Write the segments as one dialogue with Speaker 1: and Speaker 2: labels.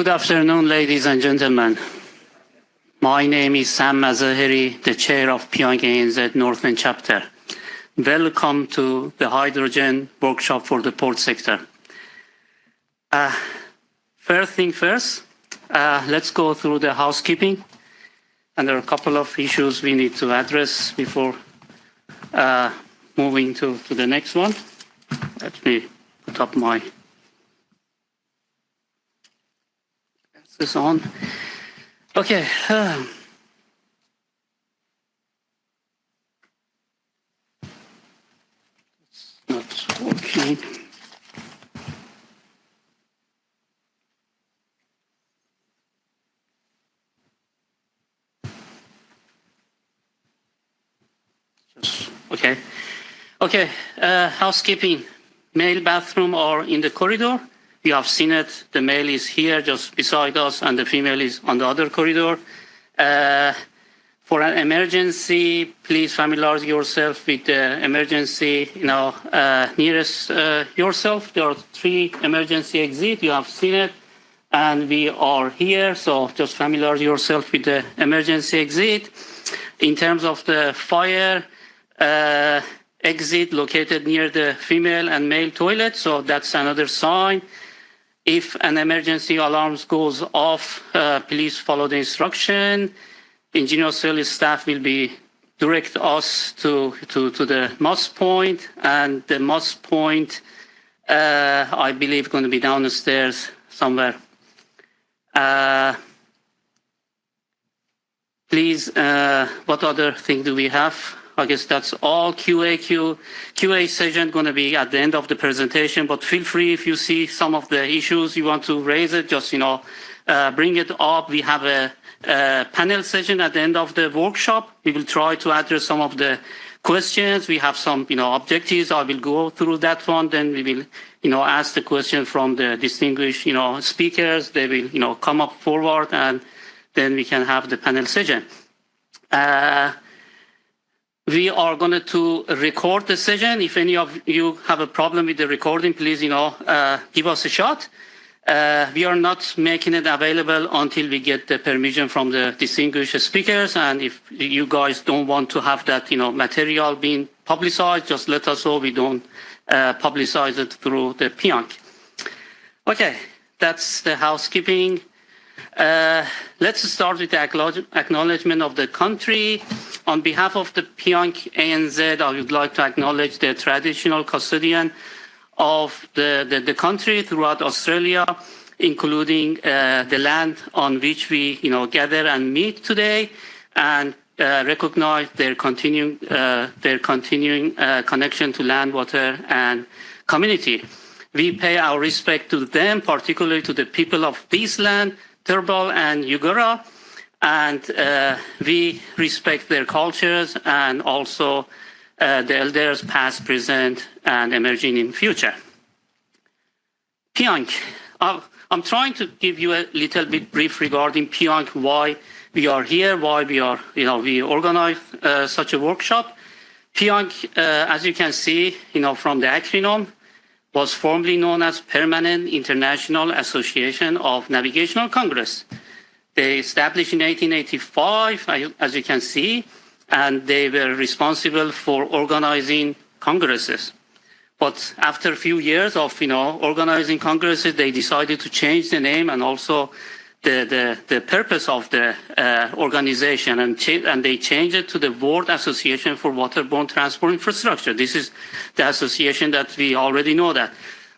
Speaker 1: Good afternoon, ladies and gentlemen. My name is Sam Mazaheri, the chair of PIANC AU-NZ Northern chapter. Welcome to the hydrogen workshop for the port sector. First thing first, let's go through the housekeeping. And there are a couple of issues we need to address before moving to the next one. Let me put up my glasses on. Okay. It's not working. Okay. Housekeeping. Male bathroom are in the corridor. You have seen it. The male is here just beside us and the female is on the other corridor. For an emergency, please familiarize yourself with the emergency, nearest yourself. There are 3 emergency exits. You have seen it. And we are here, so just familiarize yourself with the emergency exit. In terms of the fire, exit located near the female and male toilet, so that's another sign. If an emergency alarm goes off, please follow the instruction. Engineer service staff will direct us to the mast point, and the mast point, I believe, going to be downstairs somewhere. Please, what other thing do we have? I guess that's all. QA session going to be at the end of the presentation, but feel free if you see some of the issues you want to raise it, just, bring it up. We have a panel session at the end of the workshop. We will try to address some of the questions. We have some, objectives. I will go through that one. Then we will, ask the question from the distinguished, speakers. They will, come up forward, and then we can have the panel session. We are going to record the session. If any of you have a problem with the recording, please, give us a shot. We are not making it available until we get the permission from the distinguished speakers. And if you guys don't want to have that, material being publicized, just let us know. We don't publicize it through the PIANC. Okay, that's the housekeeping. Let's start with the acknowledgement of the country. On behalf of the PIANC AU-NZ, I would like to acknowledge the traditional custodian of the country throughout Australia, including the land on which we gather and meet today, and recognize their continuing connection to land, water, and community. We pay our respect to them, particularly to the people of this land, Turrbal and Eugowra, and we respect their cultures and also the elders past, present, and emerging in future. PIANC. I'm trying to give you a little bit brief regarding PIANC, why we are here, why we are, we organize such a workshop. PIANC, as you can see, from the acronym, was formerly known as Permanent International Association of Navigational Congress. They established in 1885, as you can see, and they were responsible for organizing congresses. But after a few years of organizing congresses, they decided to change the name and also the purpose of the organization, and they changed it to the World Association for Waterborne Transport Infrastructure. This is the association that we already know that.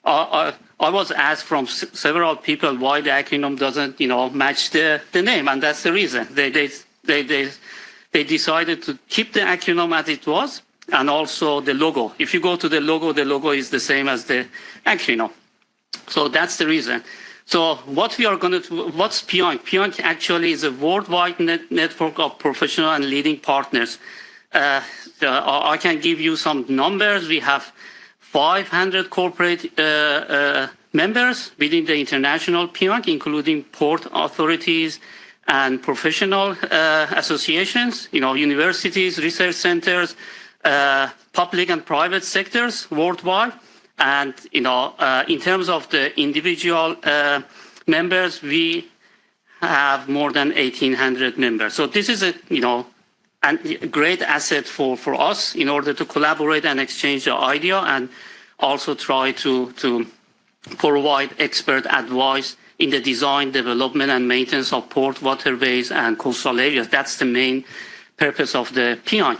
Speaker 1: I was asked from several people why the acronym doesn't, match the name, and that's the reason. They decided to keep the acronym as it was, and also the logo. If you go to the logo is the same as the acronym. So that's the reason. So what we are going to do, what's PIANC? PIANC actually is a worldwide network of professional and leading partners. I can give you some numbers. We have 500 corporate members within the international PIANC, including port authorities and professional associations, universities, research centers, public and private sectors worldwide. And, in terms of the individual members, we have more than 1,800 members. So this is a great asset for us in order to collaborate and exchange the idea and also try to provide expert advice in the design, development, and maintenance of port, waterways, and coastal areas. That's the main purpose of the PIANC.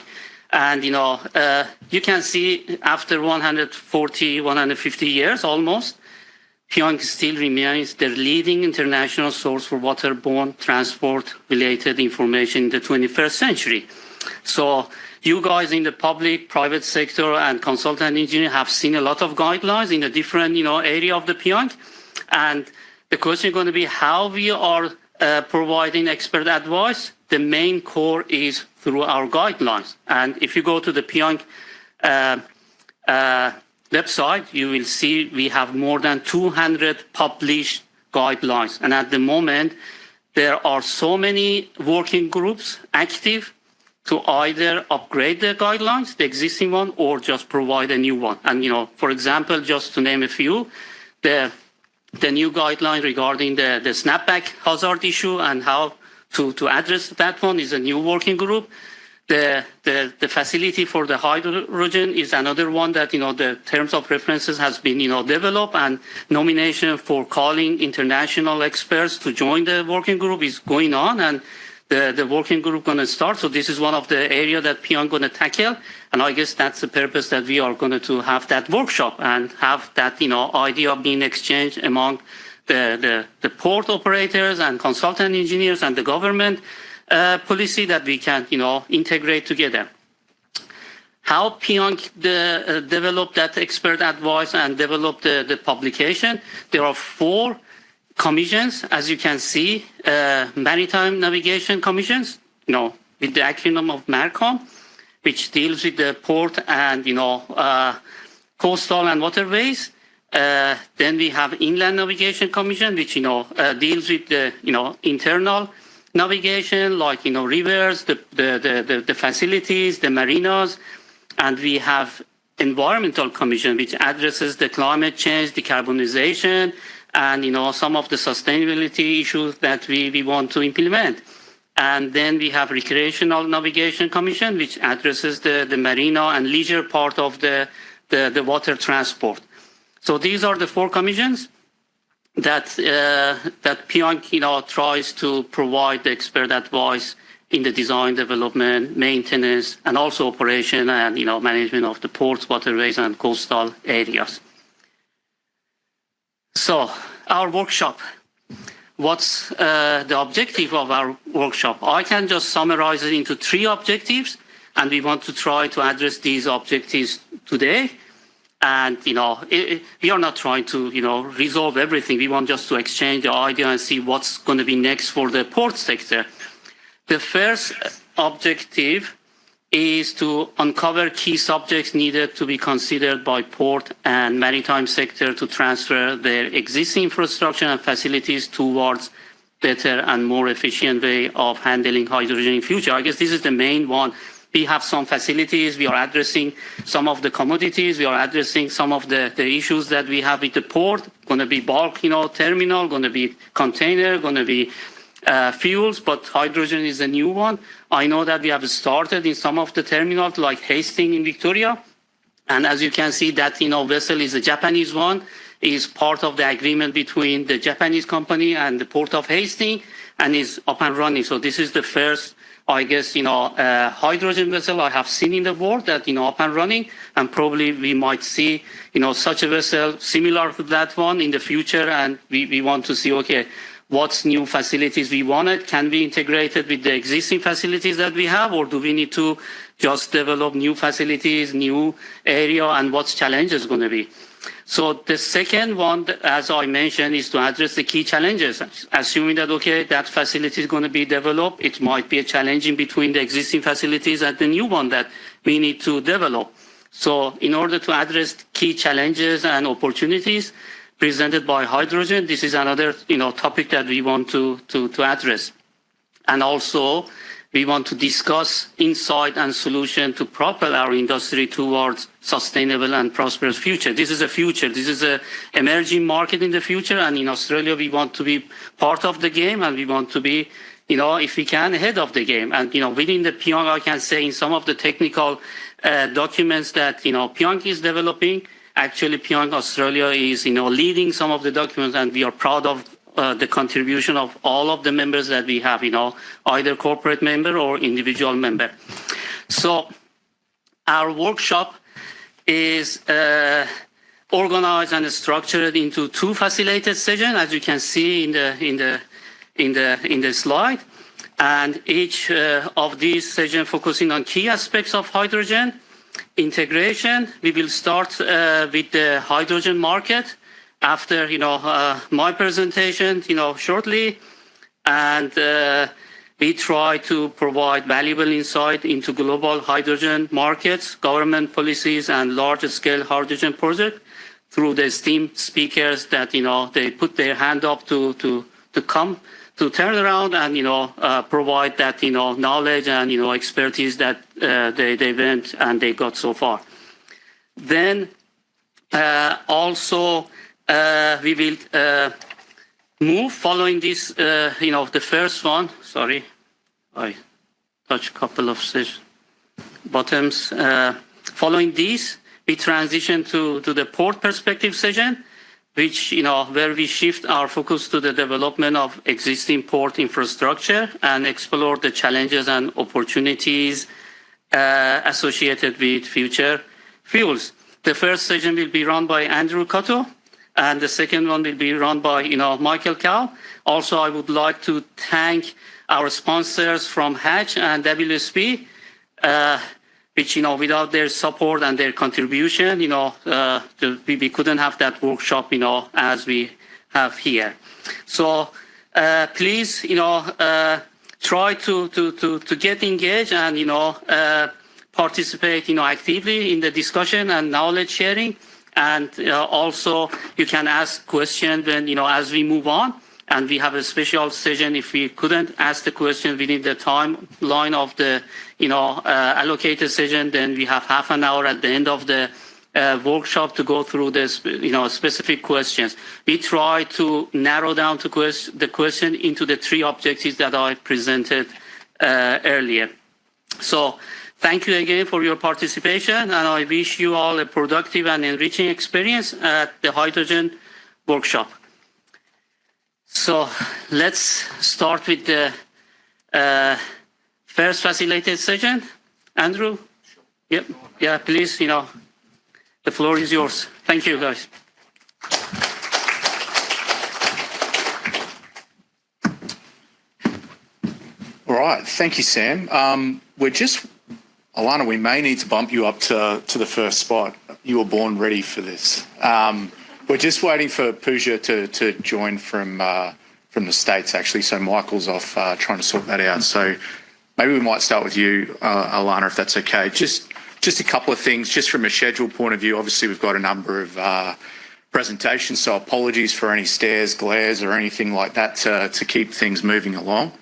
Speaker 1: And you can see after 140, 150 years almost, PIANC still remains the leading international source for waterborne transport-related information in the 21st century. So you guys in the public, private sector, and consultant engineer have seen a lot of guidelines in the different area of the PIANC. And the question is going to be how we are providing expert advice. The main core is through our guidelines. And if you go to the PIANC website, you will see we have more than 200 published guidelines. And at the moment, there are so many working groups active to either upgrade the guidelines, the existing one, or just provide a new one. And, for example, just to name a few, the new guideline regarding the snapback hazard issue and how to address that one is a new working group. The facility for the hydrogen is another one that, the terms of references has been, developed, and nomination for calling international experts to join the working group is going on, and the working group going to start. So this is one of the areas that PIANC going to tackle, and I guess that's the purpose that we are going to have that workshop and have that, idea being exchanged among the port operators and consultant engineers and the government policy that we can, integrate together. How PIANC develop that expert advice and develop the publication? There are 4 commissions, as you can see, maritime navigation commissions, with the acronym of MARCOM, which deals with the port and, coastal and waterways. Then we have Inland Navigation Commission, which, deals with the, internal navigation, like, rivers, the facilities, the marinas. And we have Environmental Commission, which addresses the climate change, decarbonization, and, some of the sustainability issues that we want to implement. And then we have Recreational Navigation Commission, which addresses the marina and leisure part of the water transport. So these are the 4 commissions that PIANC, tries to provide the expert advice in the design, development, maintenance, and also operation and, management of the ports, waterways, and coastal areas. So our workshop, what's the objective of our workshop? I can just summarize it into 3 objectives, and we want to try to address these objectives today. And, we are not trying to, resolve everything. We want just to exchange the idea and see what's going to be next for the port sector. The first objective is to uncover key subjects needed to be considered by port and maritime sector to transfer their existing infrastructure and facilities towards better and more efficient way of handling hydrogen in future. I guess this is the main one. We have some facilities, we are addressing some of the commodities, we are addressing some of the issues that we have with the port, going to be bulk, terminal, going to be container, going to be fuels, but hydrogen is a new one. I know that we have started in some of the terminals like Hastings in Victoria. And as you can see, that vessel is a Japanese one, is part of the agreement between the Japanese company and the Port of Hastings, and is up and running. So this is the first, I guess, hydrogen vessel I have seen in the world that, up and running. And probably we might see, such a vessel similar to that one in the future. And we want to see, okay, what's new facilities we wanted? Can we integrate it with the existing facilities that we have? Or do we need to just develop new facilities, new area, and what's challenges going to be? So the second one, as I mentioned, is to address the key challenges. Assuming that, okay, that facility is going to be developed, it might be a challenge in between the existing facilities and the new one that we need to develop. So in order to address key challenges and opportunities presented by hydrogen, this is another topic that we want to address. And also, we want to discuss insight and solution to propel our industry towards sustainable and prosperous future. This is a future. This is an emerging market in the future, and in Australia, we want to be part of the game, and we want to be, if we can, ahead of the game. And, within the PIANC, I can say in some of the technical documents that, PIANC is developing, actually PIANC Australia is, leading some of the documents, and we are proud of the contribution of all of the members that we have, either corporate member or individual member. So our workshop is organized and structured into 2 facilitated sessions, as you can see in the slide. And each of these sessions focusing on key aspects of hydrogen integration. We will start with the hydrogen market after my presentation shortly, and we try to provide valuable insight into global hydrogen markets, government policies, and large-scale hydrogen projects through the esteemed speakers that they put their hand up to come to turn around and provide that knowledge and expertise that they went and they got so far. Then also we will move following this, the first one. Sorry, I touched a couple of buttons. Following this, we transition to the port perspective session, which, where we shift our focus to the development of existing port infrastructure and explore the challenges and opportunities associated with future fuels. The first session will be run by Andrew Cotto, and the second one will be run by, Michael Cow. Also, I would like to thank our sponsors from Hatch and WSP, which, without their support and their contribution, we couldn't have that workshop, as we have here. So please, try to get engaged and, participate, actively in the discussion and knowledge sharing. And also, you can ask questions when, as we move on. And we have a special session if we couldn't ask the question within the timeline of the, allocated session, then we have half an hour at the end of the workshop to go through this, specific questions. We try to narrow down the question into the 3 objectives that I presented earlier. So thank you again for your participation, and I wish you all a productive and enriching experience at the hydrogen workshop. So let's start with the first facilitated session. Andrew? Sure. Yep. Yeah, please, the floor is yours. Thank you, guys.
Speaker 2: All right. Thank you, Sam. Alana, we may need to bump you up to the first spot. You were born ready for this. We're just waiting for Pooja to join from the States, actually. So Michael's off trying to sort that out. So maybe we might start with you, Alana, if that's okay. Just a couple of things, just from a schedule point of view. Obviously, we've got a number of presentations, so apologies for any stares, glares, or anything like that to keep things moving along.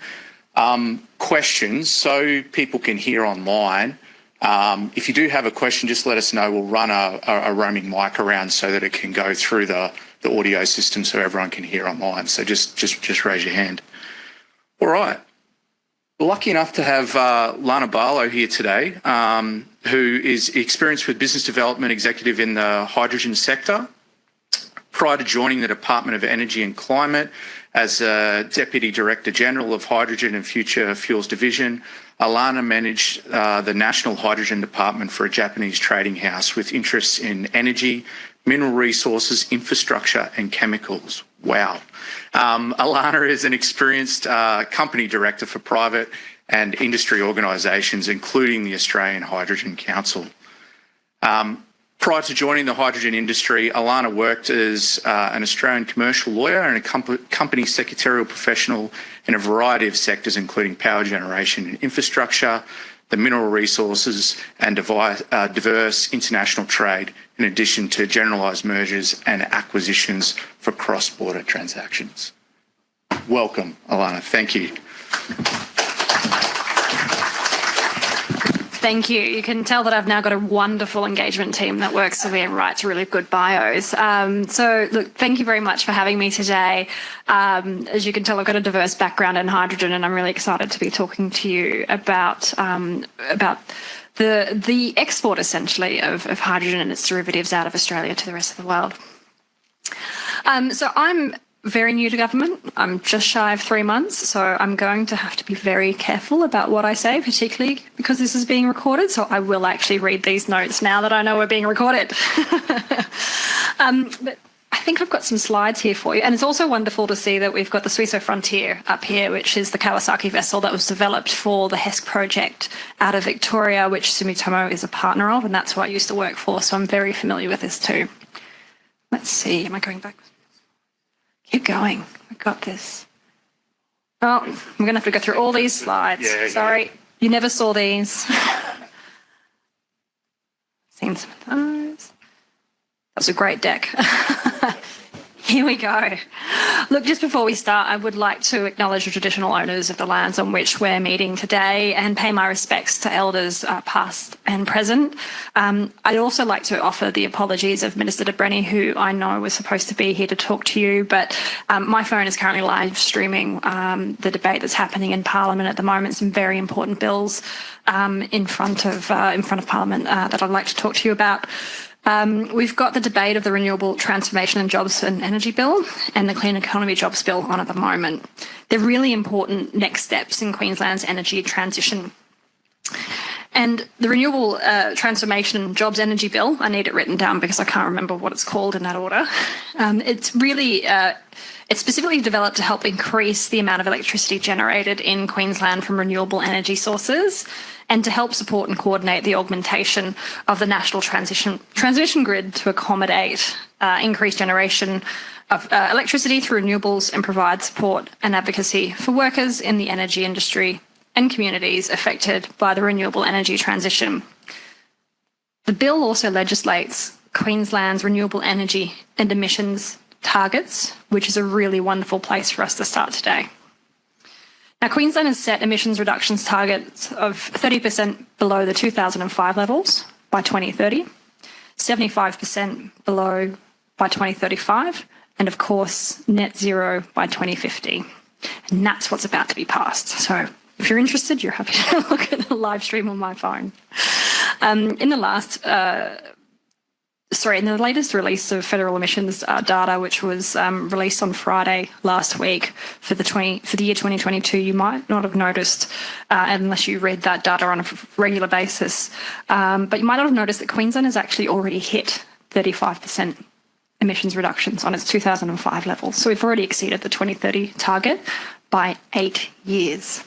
Speaker 2: Questions, so people can hear online. If you do have a question, just let us know. We'll run a roaming mic around so that it can go through the audio system so everyone can hear online. So just raise your hand. All right. We're lucky enough to have Alana Barlow here today, who is experienced with business development executive in the hydrogen sector. Prior to joining the Department of Energy and Climate as Deputy Director General of Hydrogen and Future Fuels Division, Alana managed the National Hydrogen Department for a Japanese trading house with interests in energy, mineral resources, infrastructure and chemicals. Wow. Alana is an experienced company director for private and industry organisations, including the Australian Hydrogen Council. Prior to joining the hydrogen industry, Alana worked as an Australian commercial lawyer and a company secretarial professional in a variety of sectors, including power generation and infrastructure, the mineral resources and diverse international trade, in addition to generalised mergers and acquisitions for cross-border transactions. Welcome, Alana. Thank you.
Speaker 3: Thank you. You can tell that I've now got a wonderful engagement team that works with me and writes really good bios. So, look, thank you very much for having me today. As you can tell, I've got a diverse background in hydrogen, and I'm really excited to be talking to you about the export, essentially, of hydrogen and its derivatives out of Australia to the rest of the world. So I'm very new to government. I'm just shy of 3 months, so I'm going to have to be very careful about what I say, particularly because this is being recorded. So I will actually read these notes now that I know we're being recorded. But I think I've got some slides here for you. And it's also wonderful to see that we've got the Suiso Frontier up here, which is the Kawasaki vessel that was developed for the HESC project out of Victoria, which Sumitomo is a partner of, and that's who I used to work for. So I'm very familiar with this too. Let's see, am I going back? Keep going. I got this. Oh, I'm going to have to go through all these slides. Yeah, sorry, you never saw these. Seen some of those. That was a great deck. Here we go. Look, just before we start, I would like to acknowledge the traditional owners of the lands on which we're meeting today and pay my respects to elders past and present. I'd also like to offer the apologies of Minister de Brenny, who I know was supposed to be here to talk to you, but my phone is currently live streaming the debate that's happening in Parliament at the moment. Some very important bills in front of Parliament that I'd like to talk to you about. We've got the debate of the Renewable Transformation and Jobs and Energy Bill and the Clean Economy Jobs Bill on at the moment. They're really important next steps in Queensland's energy transition. And the Renewable Transformation and Jobs Energy Bill, I need it written down because I can't remember what it's called in that order. It's specifically developed to help increase the amount of electricity generated in Queensland from renewable energy sources and to help support and coordinate the augmentation of the national transmission grid to accommodate increased generation of electricity through renewables and provide support and advocacy for workers in the energy industry and communities affected by the renewable energy transition. The bill also legislates Queensland's renewable energy and emissions targets, which is a really wonderful place for us to start today. Now, Queensland has set emissions reductions targets of 30% below the 2005 levels by 2030, 75% below by 2035, and of course, net zero by 2050. And that's what's about to be passed. So if you're interested, you're happy to look at the live stream on my phone. In the latest release of federal emissions data, which was released on Friday last week for the year 2022, you might not have noticed, unless you read that data on a regular basis, but you might not have noticed that Queensland has actually already hit 35% emissions reductions on its 2005 levels. So we've already exceeded the 2030 target by 8 years.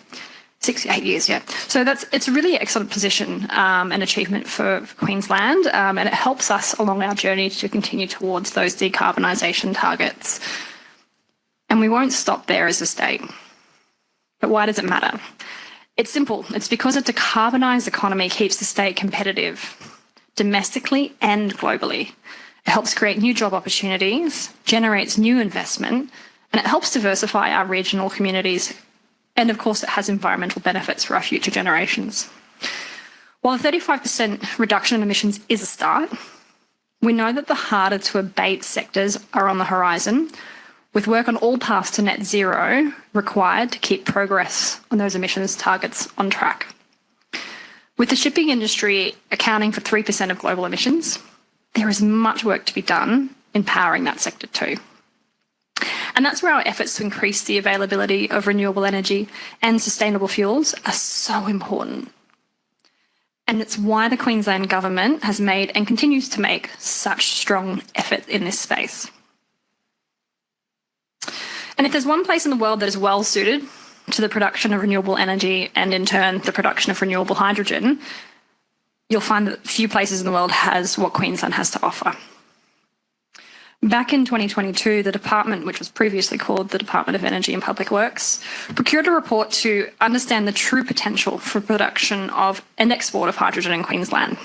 Speaker 3: 8 years, yeah. So it's a really excellent position and achievement for Queensland, and it helps us along our journey to continue towards those decarbonisation targets. And we won't stop there as a state. But why does it matter? It's simple. It's because a decarbonised economy keeps the state competitive domestically and globally. It helps create new job opportunities, generates new investment, and it helps diversify our regional communities. And of course, it has environmental benefits for our future generations. While the 35% reduction in emissions is a start, we know that the harder to abate sectors are on the horizon, with work on all paths to net zero required to keep progress on those emissions targets on track. With the shipping industry accounting for 3% of global emissions, there is much work to be done in powering that sector too. And that's where our efforts to increase the availability of renewable energy and sustainable fuels are so important. And it's why the Queensland Government has made and continues to make such strong effort in this space. And if there's one place in the world that is well suited to the production of renewable energy and in turn the production of renewable hydrogen, you'll find that few places in the world has what Queensland has to offer. Back in 2022, the department, which was previously called the Department of Energy and Public Works, procured a report to understand the true potential for production of and export of hydrogen in Queensland.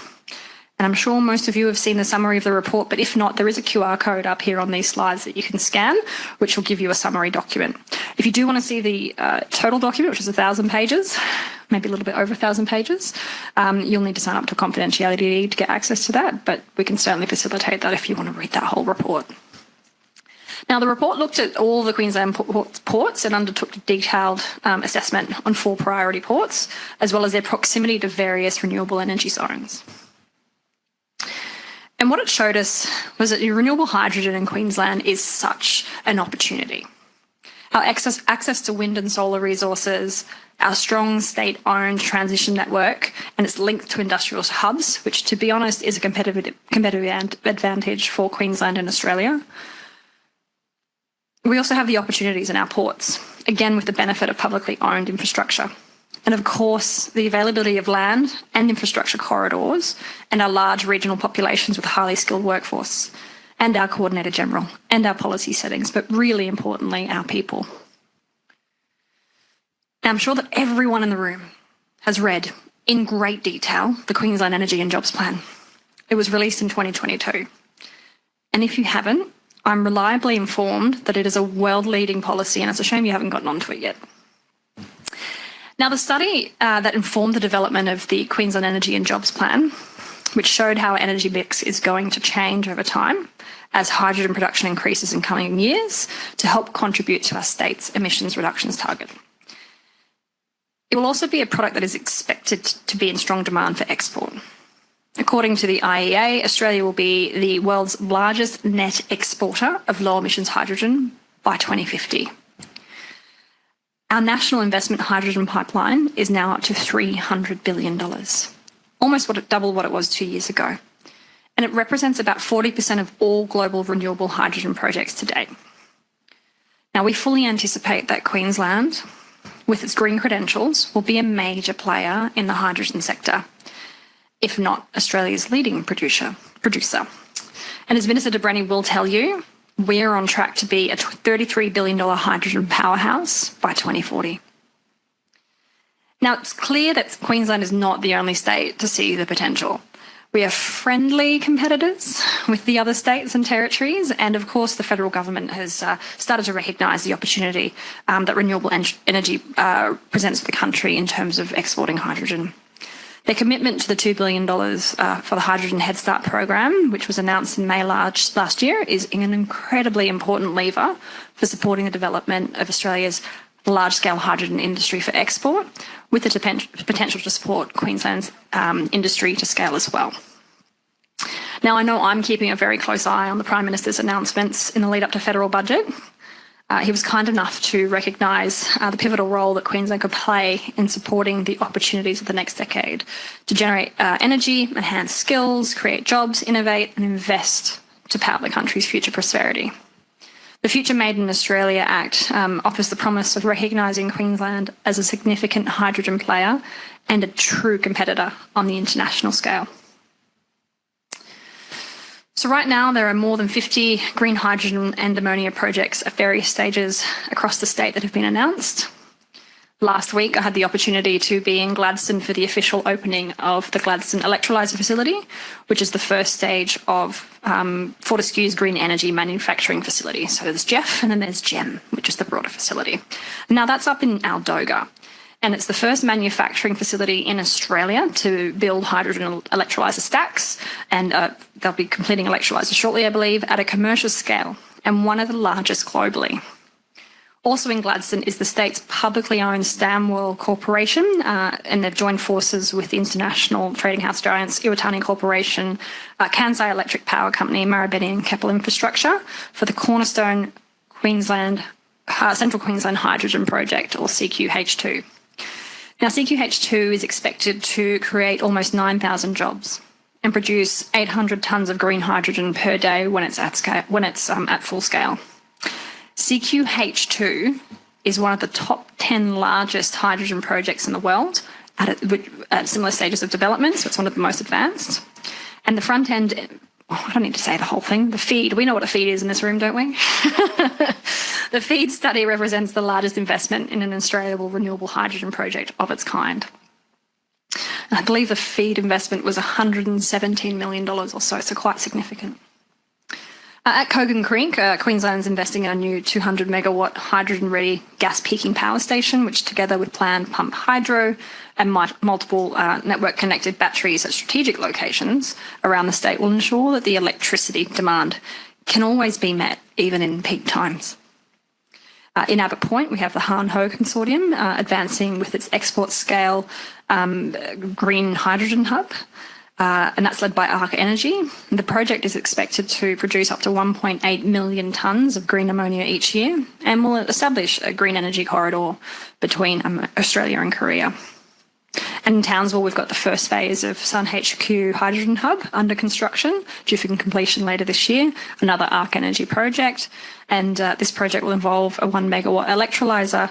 Speaker 3: And I'm sure most of you have seen the summary of the report, but if not, there is a QR code up here on these slides that you can scan, which will give you a summary document. If you do want to see the total document, which is 1,000 pages, maybe a little bit over 1,000 pages. You'll need to sign up to a confidentiality deed to get access to that, but we can certainly facilitate that if you want to read that whole report. Now, the report looked at all the Queensland ports and undertook a detailed assessment on 4 priority ports, as well as their proximity to various renewable energy zones. And what it showed us was that renewable hydrogen in Queensland is such an opportunity. Our access to wind and solar resources, our strong state-owned transition network, and its link to industrial hubs, which, to be honest, is a competitive advantage for Queensland and Australia. We also have the opportunities in our ports, again with the benefit of publicly owned infrastructure. And of course, the availability of land and infrastructure corridors and our large regional populations with a highly skilled workforce and our Coordinator General and our policy settings, but really importantly, our people. Now, I'm sure that everyone in the room has read in great detail the Queensland Energy and Jobs Plan. It was released in 2022. And if you haven't, I'm reliably informed that it is a world-leading policy, and it's a shame you haven't gotten onto it yet. Now, the study that informed the development of the Queensland Energy and Jobs Plan, which showed how our energy mix is going to change over time as hydrogen production increases in coming years to help contribute to our state's emissions reductions target. It will also be a product that is expected to be in strong demand for export. According to the IEA, Australia will be the world's largest net exporter of low emissions hydrogen by 2050. Our national investment hydrogen pipeline is now up to $300 billion, almost double what it was 2 years ago. And it represents about 40% of all global renewable hydrogen projects to date. Now, we fully anticipate that Queensland, with its green credentials, will be a major player in the hydrogen sector, if not Australia's leading producer. And as Minister de Brenni will tell you, we're on track to be a $33 billion hydrogen powerhouse by 2040. Now, it's clear that Queensland is not the only state to see the potential. We are friendly competitors with the other states and territories, and of course the federal government has started to recognise the opportunity that renewable energy presents for the country in terms of exporting hydrogen. Their commitment to the $2 billion for the Hydrogen Head Start program, which was announced in May last year, is an incredibly important lever for supporting the development of Australia's large-scale hydrogen industry for export, with the potential to support Queensland's industry to scale as well. Now, I know I'm keeping a very close eye on the Prime Minister's announcements in the lead up to federal budget. He was kind enough to recognise the pivotal role that Queensland could play in supporting the opportunities of the next decade to generate energy, enhance skills, create jobs, innovate and invest to power the country's future prosperity. The Future Made in Australia Act offers the promise of recognising Queensland as a significant hydrogen player and a true competitor on the international scale. So right now there are more than 50 green hydrogen and ammonia projects at various stages across the state that have been announced. Last week I had the opportunity to be in Gladstone for the official opening of the Gladstone electrolyser facility, which is the first stage of Fortescue's green energy manufacturing facility. So there's Jeff and then there's Gem, which is the broader facility. Now that's up in Aldoga. And it's the first manufacturing facility in Australia to build hydrogen electrolyser stacks, and they'll be completing electrolysers shortly, I believe, at a commercial scale, and one of the largest globally. Also in Gladstone is the state's publicly owned Stanwell Corporation, and they've joined forces with the international trading house giants Iwatani Corporation, Kansai Electric Power Company, Marubeni and Keppel Infrastructure for the Cornerstone Central Queensland Hydrogen Project, or CQH2. Now, CQH2 is expected to create almost 9,000 jobs and produce 800 tonnes of green hydrogen per day when it's at full scale. CQH2 is one of the top 10 largest hydrogen projects in the world at similar stages of development, so it's one of the most advanced. And the front end, I don't need to say the whole thing, the FEED, we know what a FEED is in this room, don't we? The FEED study represents the largest investment in an Australian renewable hydrogen project of its kind. And I believe the FEED investment was $117 million or so quite significant. At Kogan Creek, Queensland is investing in a new 200 megawatt hydrogen-ready gas peaking power station, which together with planned pump hydro and multiple network-connected batteries at strategic locations around the state will ensure that the electricity demand can always be met, even in peak times. In Abbott Point, we have the Han Ho Consortium advancing with its export scale green hydrogen hub. And that's led by Arc Energy. The project is expected to produce up to 1.8 million tonnes of green ammonia each year and will establish a green energy corridor between Australia and Korea. And in Townsville, we've got the first phase of Sun HQ Hydrogen Hub under construction, due for completion later this year, another Arc Energy project. And this project will involve a 1 megawatt electrolyser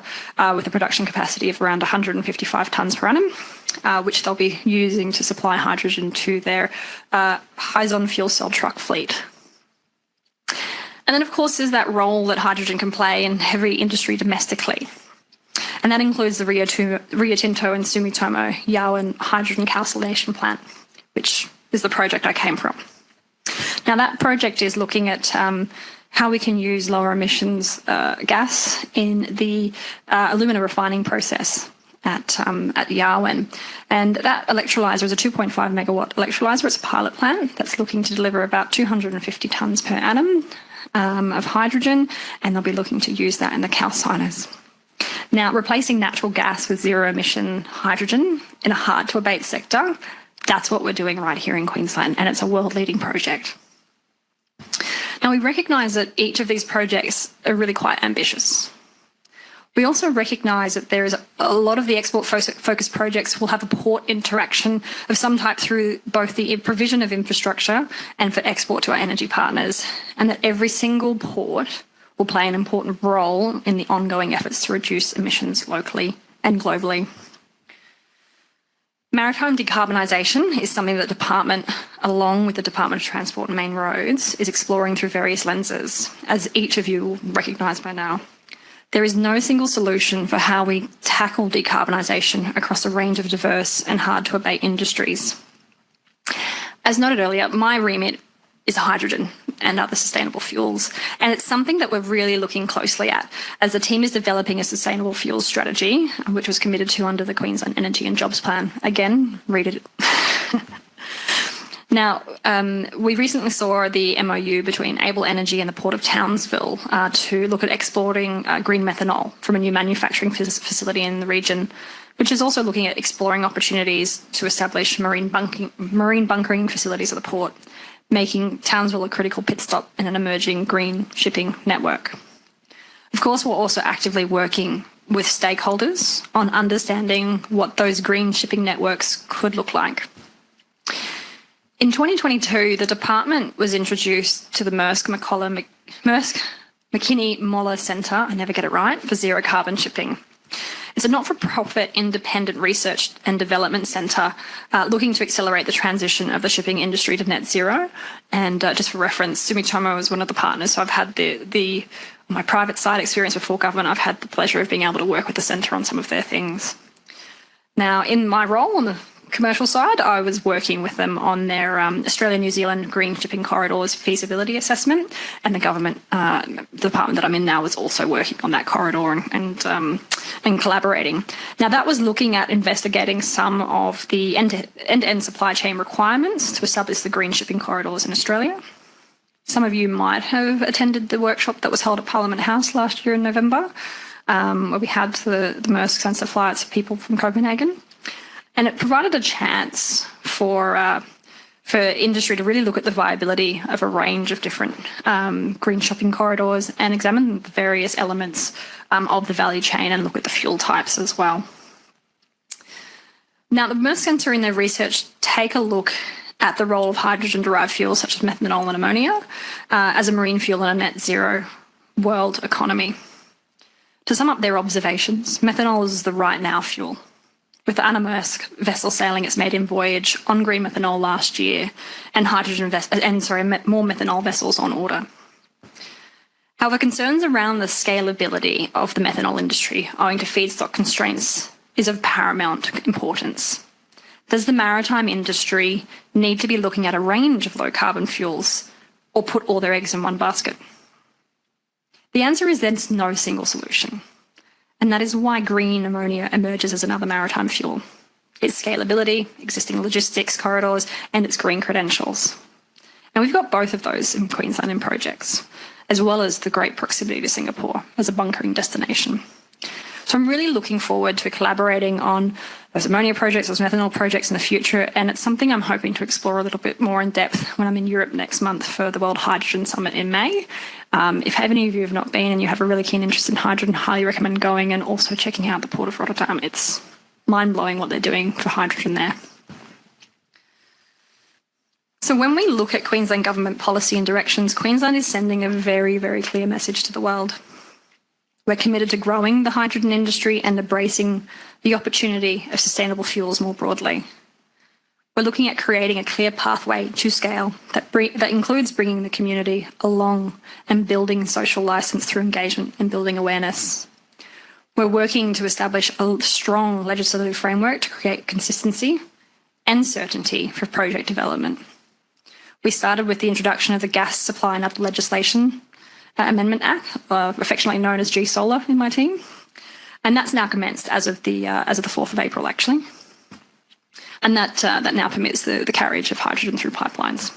Speaker 3: with a production capacity of around 155 tonnes per annum, which they'll be using to supply hydrogen to their Hyzon fuel cell truck fleet. And then, of course, there's that role that hydrogen can play in heavy industry domestically. And that includes the Rio Tinto and Sumitomo Yaoen hydrogen calcination plant, which is the project I came from. Now, that project is looking at how we can use lower emissions gas in the alumina refining process at Yaoen. And that electrolyser is a 2.5 megawatt electrolyser. It's a pilot plant that's looking to deliver about 250 tonnes per annum of hydrogen, and they'll be looking to use that in the calciners. Now, replacing natural gas with zero-emission hydrogen in a hard-to-abate sector, that's what we're doing right here in Queensland, and it's a world-leading project. Now, we recognise that each of these projects are really quite ambitious. We also recognise that there is a lot of the export-focused projects will have a port interaction of some type through both the provision of infrastructure and for export to our energy partners, and that every single port will play an important role in the ongoing efforts to reduce emissions locally and globally. Maritime decarbonisation is something that the Department, along with the Department of Transport and Main Roads, is exploring through various lenses, as each of you will recognise by now. There is no single solution for how we tackle decarbonisation across a range of diverse and hard-to-abate industries. As noted earlier, my remit is hydrogen and other sustainable fuels. And it's something that we're really looking closely at as the team is developing a sustainable fuels strategy, which was committed to under the Queensland Energy and Jobs Plan. Again, read it. Now, we recently saw the MOU between Able Energy and the Port of Townsville to look at exporting green methanol from a new manufacturing facility in the region, which is also looking at exploring opportunities to establish marine bunkering facilities at the port, making Townsville a critical pit stop in an emerging green shipping network. Of course, we're also actively working with stakeholders on understanding what those green shipping networks could look like. In 2022, the department was introduced to the McKinney-Moller Centre, I never get it right, for zero carbon shipping. It's a not-for-profit independent research and development centre looking to accelerate the transition of the shipping industry to net zero. And just for reference, Sumitomo is one of the partners, so I've had my private side experience before government, I've had the pleasure of being able to work with the centre on some of their things. Now, in my role on the commercial side, I was working with them on their Australia-New Zealand Green Shipping Corridors feasibility assessment, and the government department that I'm in now was also working on that corridor and collaborating. Now, that was looking at investigating some of the end-to-end supply chain requirements to establish the green shipping corridors in Australia. Some of you might have attended the workshop that was held at Parliament House last year in November, where we had the Maersk sensor flights of people from Copenhagen. And it provided a chance for industry to really look at the viability of a range of different green shopping corridors and examine the various elements of the value chain and look at the fuel types as well. Now, the Maersk Centre in their research take a look at the role of hydrogen-derived fuels such as methanol and ammonia as a marine fuel in a net zero world economy. To sum up their observations, methanol is the right now fuel. With the Anna Maersk vessel sailing its maiden voyage on green methanol last year and more methanol vessels on order. However, concerns around the scalability of the methanol industry owing to feedstock constraints is of paramount importance. Does the maritime industry need to be looking at a range of low carbon fuels, or put all their eggs in one basket? The answer is there's no single solution. And that is why green ammonia emerges as another maritime fuel. Its scalability, existing logistics corridors, and its green credentials. And we've got both of those in Queensland in projects, as well as the great proximity to Singapore as a bunkering destination. So I'm really looking forward to collaborating on those ammonia projects, those methanol projects in the future, and it's something I'm hoping to explore a little bit more in depth when I'm in Europe next month for the World Hydrogen Summit in May. If any of you have not been and you have a really keen interest in hydrogen, highly recommend going and also checking out the Port of Rotterdam. It's mind-blowing what they're doing for hydrogen there. So when we look at Queensland government policy and directions, Queensland is sending a very, very clear message to the world. We're committed to growing the hydrogen industry and embracing the opportunity of sustainable fuels more broadly. We're looking at creating a clear pathway to scale that includes bringing the community along and building social licence through engagement and building awareness. We're working to establish a strong legislative framework to create consistency and certainty for project development. We started with the introduction of the Gas Supply and Other Legislation Amendment Act, affectionately known as G-Solar in my team, and that's now commenced as of the 4th of April, actually, and that now permits the carriage of hydrogen through pipelines.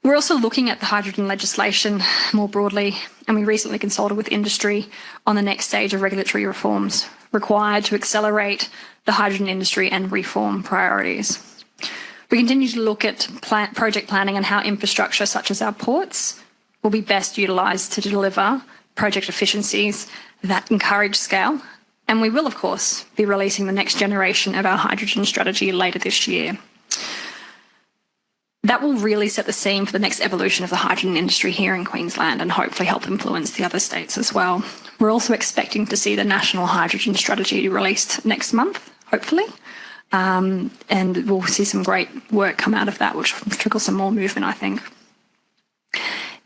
Speaker 3: We're also looking at the hydrogen legislation more broadly, and we recently consulted with industry on the next stage of regulatory reforms required to accelerate the hydrogen industry and reform priorities. We continue to look at project planning and how infrastructure such as our ports will be best utilised to deliver project efficiencies that encourage scale. And we will, of course, be releasing the next generation of our hydrogen strategy later this year. That will really set the scene for the next evolution of the hydrogen industry here in Queensland and hopefully help influence the other states as well. We're also expecting to see the National Hydrogen Strategy released next month, hopefully. And we'll see some great work come out of that, which will trickle some more movement, I think.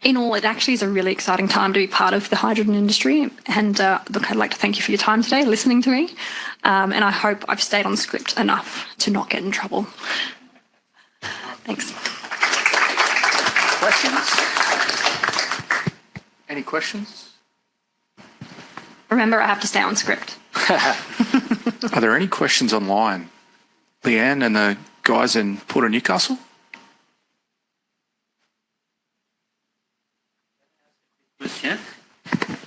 Speaker 3: In all, it actually is a really exciting time to be part of the hydrogen industry. And look, I'd like to thank you for your time today, listening to me. And I hope I've stayed on script enough to not get in trouble. Thanks.
Speaker 2: Questions? Any questions?
Speaker 3: Remember, I have to stay on script.
Speaker 2: Are there any questions online? Leanne and the guys in Port of Newcastle?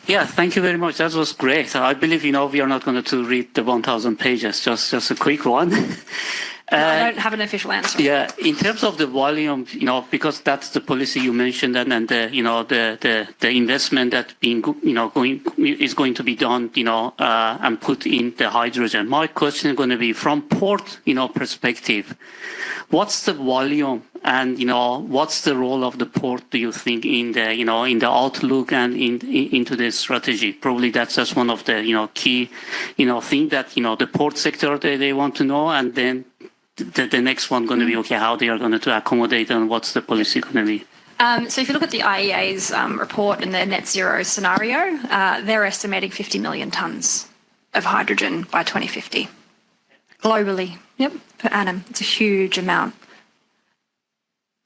Speaker 1: Yeah, thank you very much. That was great. I believe, we are not going to read the 1,000 pages, just a quick one.
Speaker 3: No, I don't have an official answer.
Speaker 1: Yeah, in terms of the volume, because that's the policy you mentioned, and the investment that is going to be done, and put in the hydrogen. My question is going to be from port, perspective. What's the volume, and what's the role of the port? Do you think in the in the outlook and into the strategy? Probably that's just one of the key thing that the port sector they want to know, and then the next one going to be how they are going to accommodate and what's the policy going to be.
Speaker 3: So if you look at the IEA's report and their net zero scenario, they're estimating 50 million tonnes of hydrogen by 2050 globally. Yep, per annum. It's a huge amount.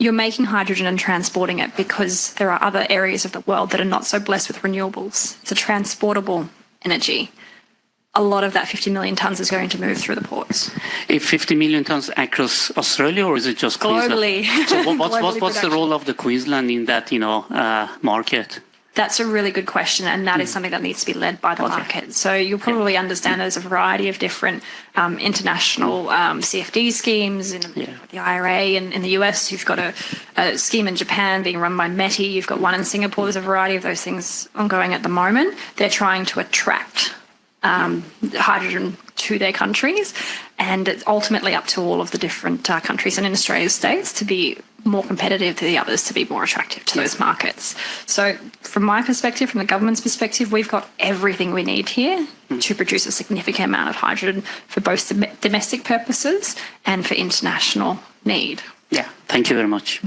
Speaker 3: You're making hydrogen and transporting it because there are other areas of the world that are not so blessed with renewables. It's a transportable energy. A lot of that 50 million tonnes is going to move through the ports. If
Speaker 1: 50 million tonnes across Australia, or is it just
Speaker 3: globally?
Speaker 1: Queensland? So what's the role of the Queensland in that market?
Speaker 3: That's a really good question, and that is something that needs to be led by the market. So you'll probably understand there's a variety of different international CFD schemes in the IRA, and in the US you've got a scheme in Japan being run by METI. You've got one in Singapore. There's a variety of those things ongoing at the moment. They're trying to attract hydrogen to their countries, and it's ultimately up to all of the different countries and in Australia's states to be more competitive to the others, to be more attractive to those markets. So from my perspective, from the government's perspective, we've got everything we need here to produce a significant amount of hydrogen for both domestic purposes and for international need.
Speaker 1: Yeah, thank you very much.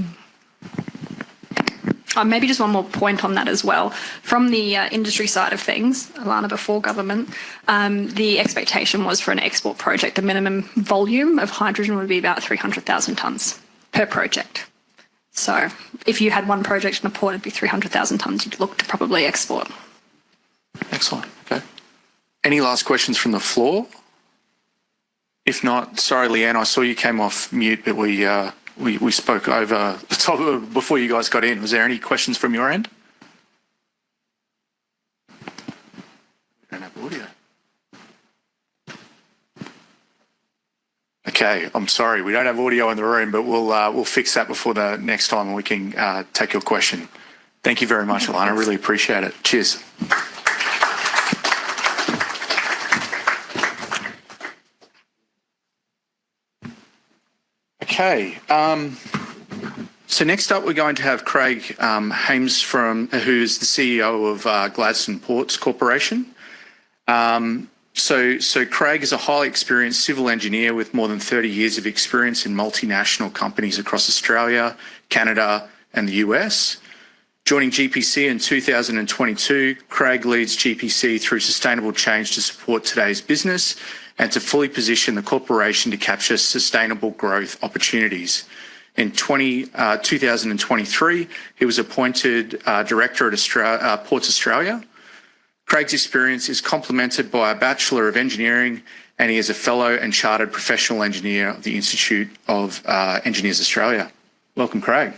Speaker 3: Maybe just one more point on that as well. From the industry side of things, Alana, before government, the expectation was for an export project, the minimum volume of hydrogen would be about 300,000 tonnes per project. So if you had one project in a port, it'd be 300,000 tonnes you'd look to probably export.
Speaker 2: Excellent. Okay. Any last questions from the floor? If not, sorry, Leanne, I saw you came off mute, but we spoke over the top of it before you guys got in. Was there any questions from your end? We don't have audio. Okay, I'm sorry, we don't have audio in the room, but we'll fix that before the next time and we can take your question. Thank you very much, Alana. I really appreciate it. Cheers. Okay, so next up we're going to have Craig Haymes who's the CEO of Gladstone Ports Corporation. So Craig is a highly experienced civil engineer with more than 30 years of experience in multinational companies across Australia, Canada and the US. Joining GPC in 2022, Craig leads GPC through sustainable change to support today's business and to fully position the corporation to capture sustainable growth opportunities. In 2023, he was appointed Director at Ports Australia. Craig's experience is complemented by a Bachelor of Engineering, and he is a Fellow and Chartered Professional Engineer of the Institute of Engineers Australia. Welcome, Craig.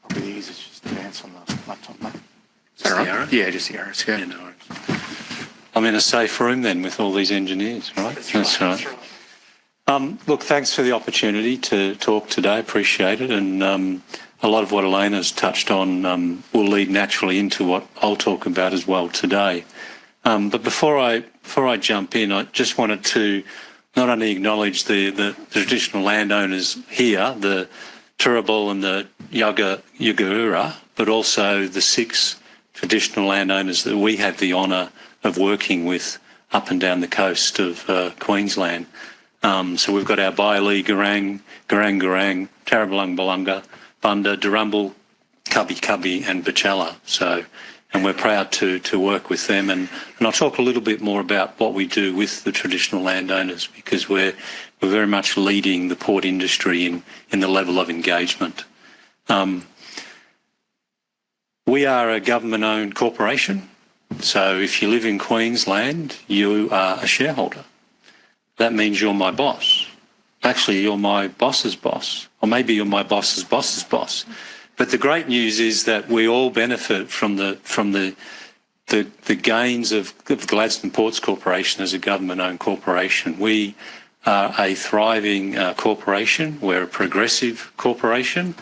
Speaker 2: Probably the easiest just to advance on the laptop, mate. Is that right? Arrow? Yeah, just the arrows. Yeah, no worries.
Speaker 4: I'm in a safe room then with all these engineers, right? That's right. Look, thanks for the opportunity to talk today. Appreciate it. And a lot of what Elena's touched on will lead naturally into what I'll talk about as well today. But before I jump in, I just wanted to not only acknowledge the traditional landowners here, the Turrbal and the Yuggera, but also the 6 traditional landowners that we have the honour of working with up and down the coast of Queensland. So we've got our Bylee, Garang, Tarabulung Balunga, Bunda, Durrumbal, Cubby Cubby and Bachala. And we're proud to work with them. And I'll talk a little bit more about what we do with the traditional landowners, because we're very much leading the port industry in the level of engagement. We are a government-owned corporation. So if you live in Queensland, you are a shareholder. That means you're my boss. Actually, you're my boss's boss, or maybe you're my boss's boss's boss. But the great news is that we all benefit from the gains of Gladstone Ports Corporation as a government-owned corporation. We are a thriving corporation. We're a progressive corporation,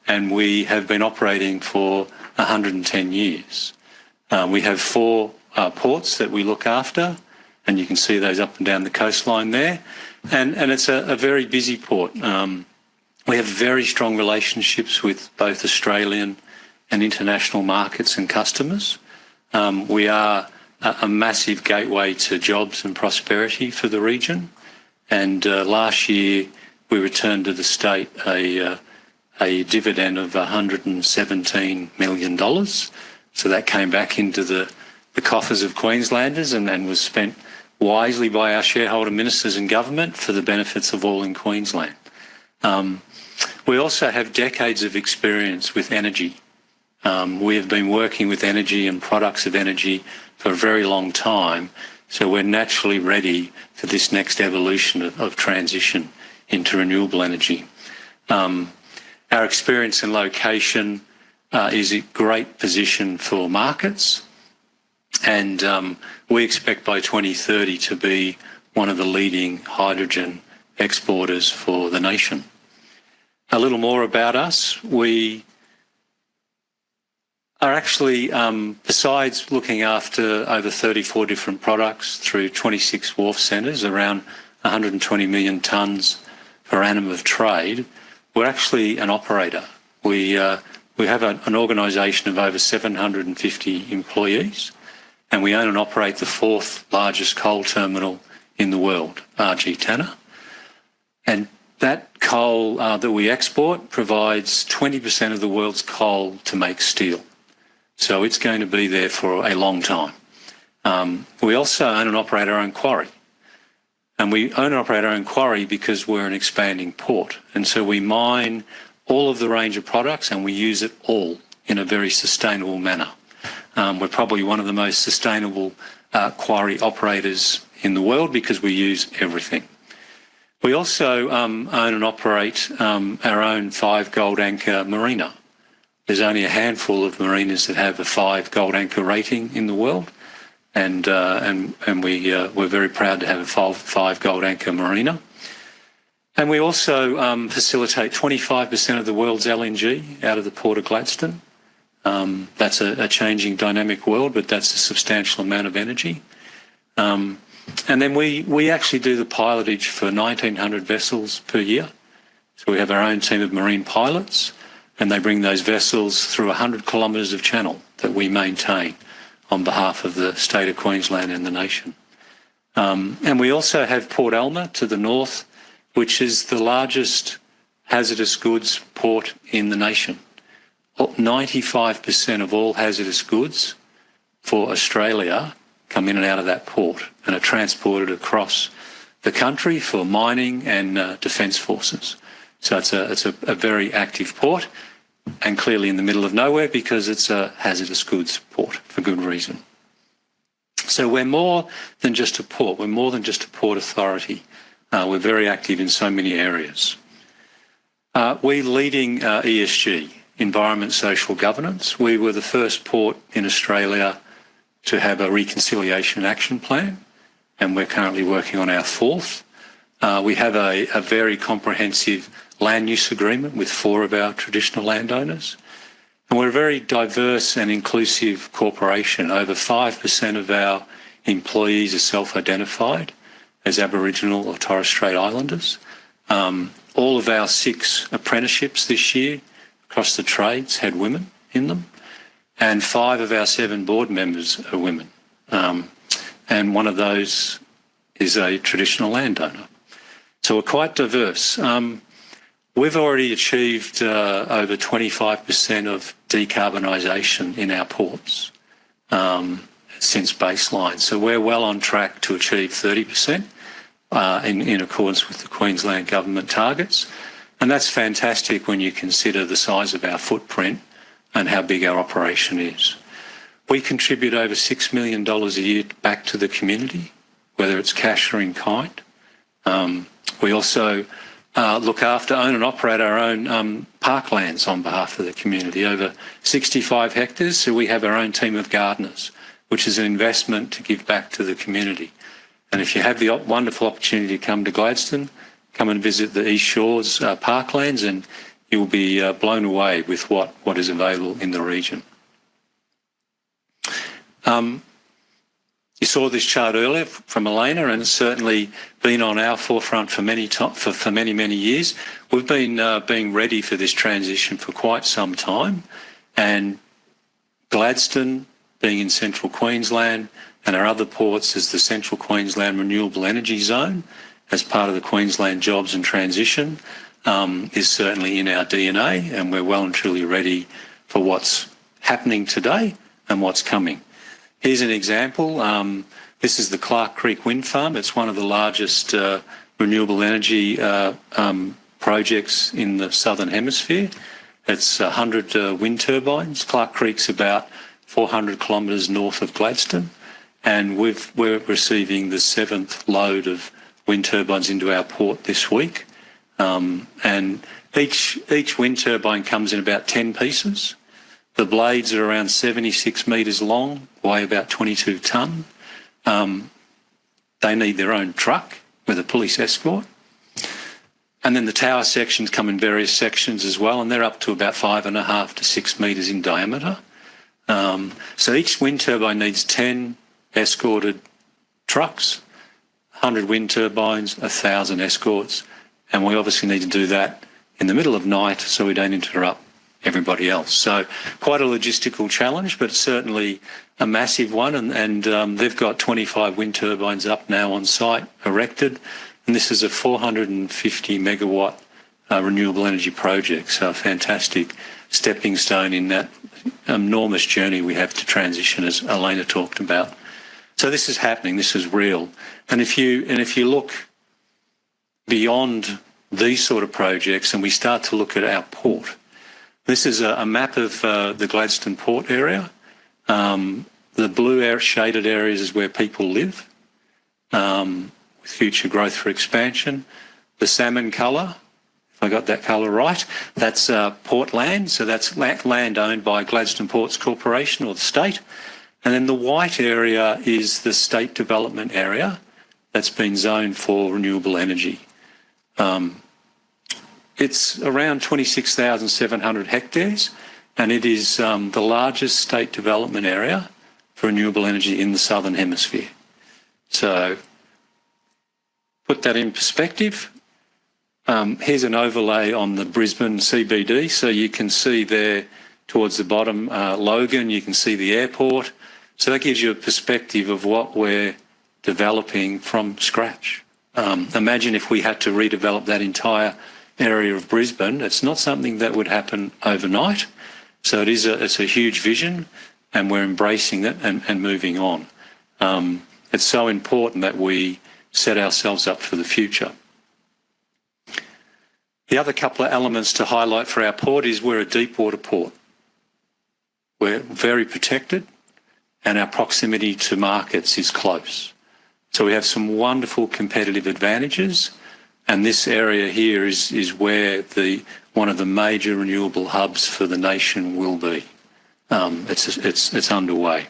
Speaker 4: and we have been operating for 110 years. We have 4 ports that we look after, and you can see those up and down the coastline there. And it's a very busy port. We have very strong relationships with both Australian and international markets and customers. We are a massive gateway to jobs and prosperity for the region. And last year we returned to the state a dividend of $117 million. So that came back into the coffers of Queenslanders and was spent wisely by our shareholder ministers and government for the benefits of all in Queensland. We also have decades of experience with energy. We have been working with energy and products of energy for a very long time, so we're naturally ready for this next evolution of transition into renewable energy. Our experience and location is a great position for markets, and we expect by 2030 to be one of the leading hydrogen exporters for the nation. A little more about us. We are actually, besides looking after over 34 different products through 26 wharf centres, around 120 million tonnes per annum of trade, we're actually an operator. We have an organisation of over 750 employees, and we own and operate the 4th largest coal terminal in the world, RG Tanna. And that coal that we export provides 20% of the world's coal to make steel. So it's going to be there for a long time. We also own and operate our own quarry. And we own and operate our own quarry because we're an expanding port. And so we mine all of the range of products and we use it all in a very sustainable manner. We're probably one of the most sustainable quarry operators in the world because we use everything. We also own and operate our own 5 gold anchor marina. There's only a handful of marinas that have a 5 gold anchor rating in the world, and we're very proud to have a 5 gold anchor marina. And we also facilitate 25% of the world's LNG out of the Port of Gladstone. That's a changing dynamic world, but that's a substantial amount of energy. And then we actually do the pilotage for 1,900 vessels per year. So we have our own team of marine pilots, and they bring those vessels through 100 kilometres of channel that we maintain on behalf of the state of Queensland and the nation. And we also have Port Alma to the north, which is the largest hazardous goods port in the nation. 95% of all hazardous goods for Australia come in and out of that port and are transported across the country for mining and defence forces. So it's a very active port, and clearly in the middle of nowhere because it's a hazardous goods port for good reason. So we're more than just a port. We're more than just a port authority. We're very active in so many areas. We're leading ESG, environment, social governance. We were the first port in Australia to have a reconciliation action plan, and we're currently working on our 4th. We have a very comprehensive land use agreement with 4 of our traditional landowners. And we're a very diverse and inclusive corporation. Over 5% of our employees are self-identified as Aboriginal or Torres Strait Islanders. All of our 6 apprenticeships this year across the trades had women in them. And 5 of our 7 board members are women. And one of those is a traditional landowner. So we're quite diverse. We've already achieved over 25% of decarbonisation in our ports since baseline. So we're well on track to achieve 30% in accordance with the Queensland Government targets. And that's fantastic when you consider the size of our footprint and how big our operation is. We contribute over $6 million a year back to the community, whether it's cash or in kind. We also look after, own and operate our own parklands on behalf of the community, over 65 hectares. So we have our own team of gardeners, which is an investment to give back to the community. And if you have the wonderful opportunity to come to Gladstone, come and visit the East Shores parklands, and you'll be blown away with what is available in the region. You saw this chart earlier from Alana, and it's certainly been on our forefront for many years. We've been being ready for this transition for quite some time, and Gladstone, being in central Queensland, and our other ports as the Central Queensland Renewable Energy Zone, as part of the Queensland Jobs and Transition, is certainly in our DNA, and we're well and truly ready for what's happening today and what's coming. Here's an example. This is the Clark Creek Wind Farm. It's one of the largest renewable energy projects in the Southern Hemisphere. It's 100 wind turbines. Clark Creek's about 400 kilometres north of Gladstone, and we're receiving the 7th load of wind turbines into our port this week. And each wind turbine comes in about 10 pieces. The blades are around 76 metres long, weigh about 22 tonne. They need their own truck with a police escort. And then the tower sections come in various sections as well, and they're up to about 5.5 to 6 metres in diameter. So each wind turbine needs 10 escorted trucks, 100 wind turbines, 1,000 escorts, and we obviously need to do that in the middle of night so we don't interrupt everybody else. So quite a logistical challenge, but certainly a massive one, and they've got 25 wind turbines up now on site, erected, and this is a 450 megawatt renewable energy project, so a fantastic stepping stone in that enormous journey we have to transition, as Alana talked about. So this is happening, this is real. And if you look beyond these sort of projects and we start to look at our port. This is a map of the Gladstone Port area. The blue shaded areas is where people live, with future growth for expansion. The salmon colour, if I got that colour right, that's port land, so that's land owned by Gladstone Ports Corporation or the state. And then the white area is the state development area that's been zoned for renewable energy. It's around 26,700 hectares, and it is the largest state development area for renewable energy in the Southern Hemisphere. So, put that in perspective. Here's an overlay on the Brisbane CBD. So you can see there towards the bottom, Logan, you can see the airport. So that gives you a perspective of what we're developing from scratch. Imagine if we had to redevelop that entire area of Brisbane. It's not something that would happen overnight. So it's a huge vision, and we're embracing it and moving on. It's so important that we set ourselves up for the future. The other couple of elements to highlight for our port is we're a deep water port. We're very protected and our proximity to markets is close. So we have some wonderful competitive advantages, and this area here is where one of the major renewable hubs for the nation will be. It's underway.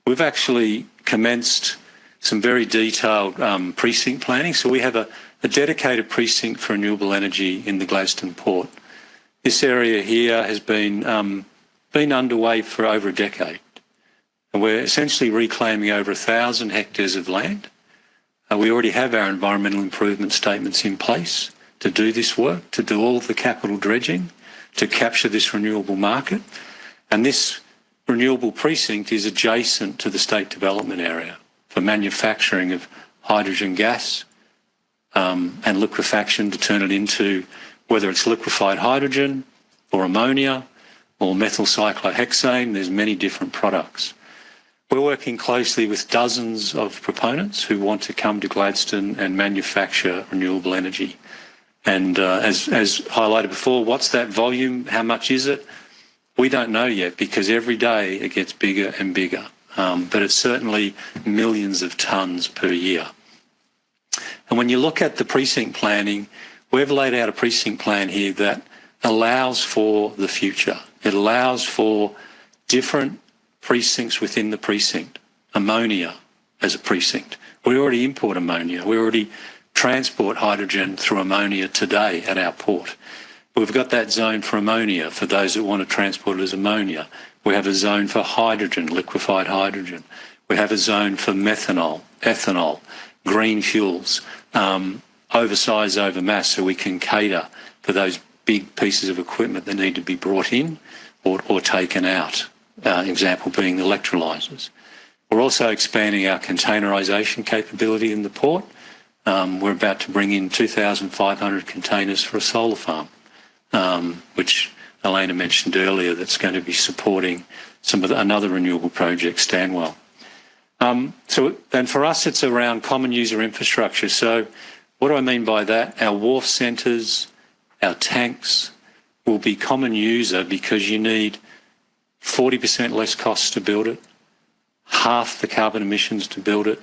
Speaker 4: We've actually commenced some very detailed precinct planning. So we have a dedicated precinct for renewable energy in the Gladstone Port. This area here has been underway for over a decade. And we're essentially reclaiming over 1,000 hectares of land. We already have our environmental improvement statements in place to do this work, to do all of the capital dredging, to capture this renewable market. And this renewable precinct is adjacent to the state development area for manufacturing of hydrogen gas and liquefaction to turn it into, whether it's liquefied hydrogen or ammonia or methyl cyclohexane. There's many different products. We're working closely with dozens of proponents who want to come to Gladstone and manufacture renewable energy. And as highlighted before, what's that volume? How much is it? We don't know yet, because every day it gets bigger and bigger. But it's certainly millions of tonnes per year. And when you look at the precinct planning, we've laid out a precinct plan here that allows for the future. It allows for different precincts within the precinct. Ammonia as a precinct. We already import ammonia. We already transport hydrogen through ammonia today at our port. We've got that zone for ammonia for those that want to transport it as ammonia. We have a zone for hydrogen, liquefied hydrogen. We have a zone for methanol, ethanol, green fuels, oversize, overmass, so we can cater for those big pieces of equipment that need to be brought in or taken out. Example being the electrolyzers. We're also expanding our containerisation capability in the port. We're about to bring in 2,500 containers for a solar farm, which Alana mentioned earlier, that's going to be supporting another renewable project, Stanwell. And for us, it's around common user infrastructure. So what do I mean by that? Our wharf centres, our tanks will be common user because you need 40% less costs to build it, half the carbon emissions to build it,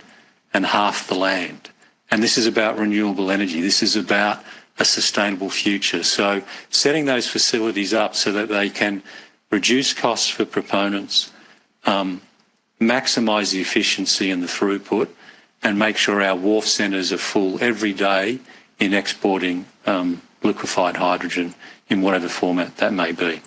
Speaker 4: and half the land. And this is about renewable energy. This is about a sustainable future. So setting those facilities up so that they can reduce costs for proponents, maximise the efficiency and the throughput, and make sure our wharf centres are full every day in exporting liquefied hydrogen in whatever format that may be.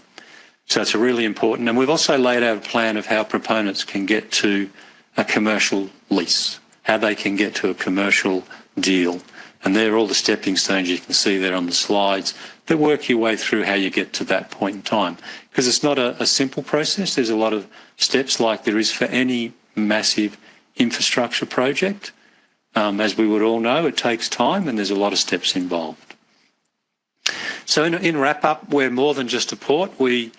Speaker 4: So it's really important. And we've also laid out a plan of how proponents can get to a commercial lease, how they can get to a commercial deal. And there are all the stepping stones you can see there on the slides that work your way through how you get to that point in time. Because it's not a simple process. There's a lot of steps like there is for any massive infrastructure project. As we would all know, it takes time and there's a lot of steps involved. So in wrap-up, we're more than just a port. We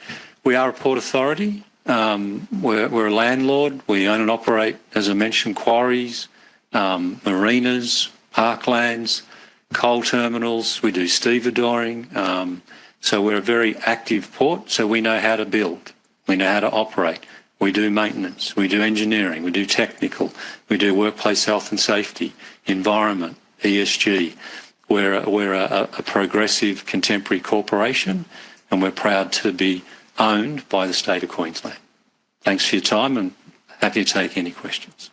Speaker 4: are a port authority. We're a landlord. We own and operate, as I mentioned, quarries, marinas, parklands. coal terminals, we do stevedoring. So we're a very active port, so we know how to build, we know how to operate, we do maintenance, we do engineering, we do technical, we do workplace health and safety, environment, ESG. We're a progressive contemporary corporation, and we're proud to be owned by the state of Queensland. Thanks for your time, and happy to take any questions.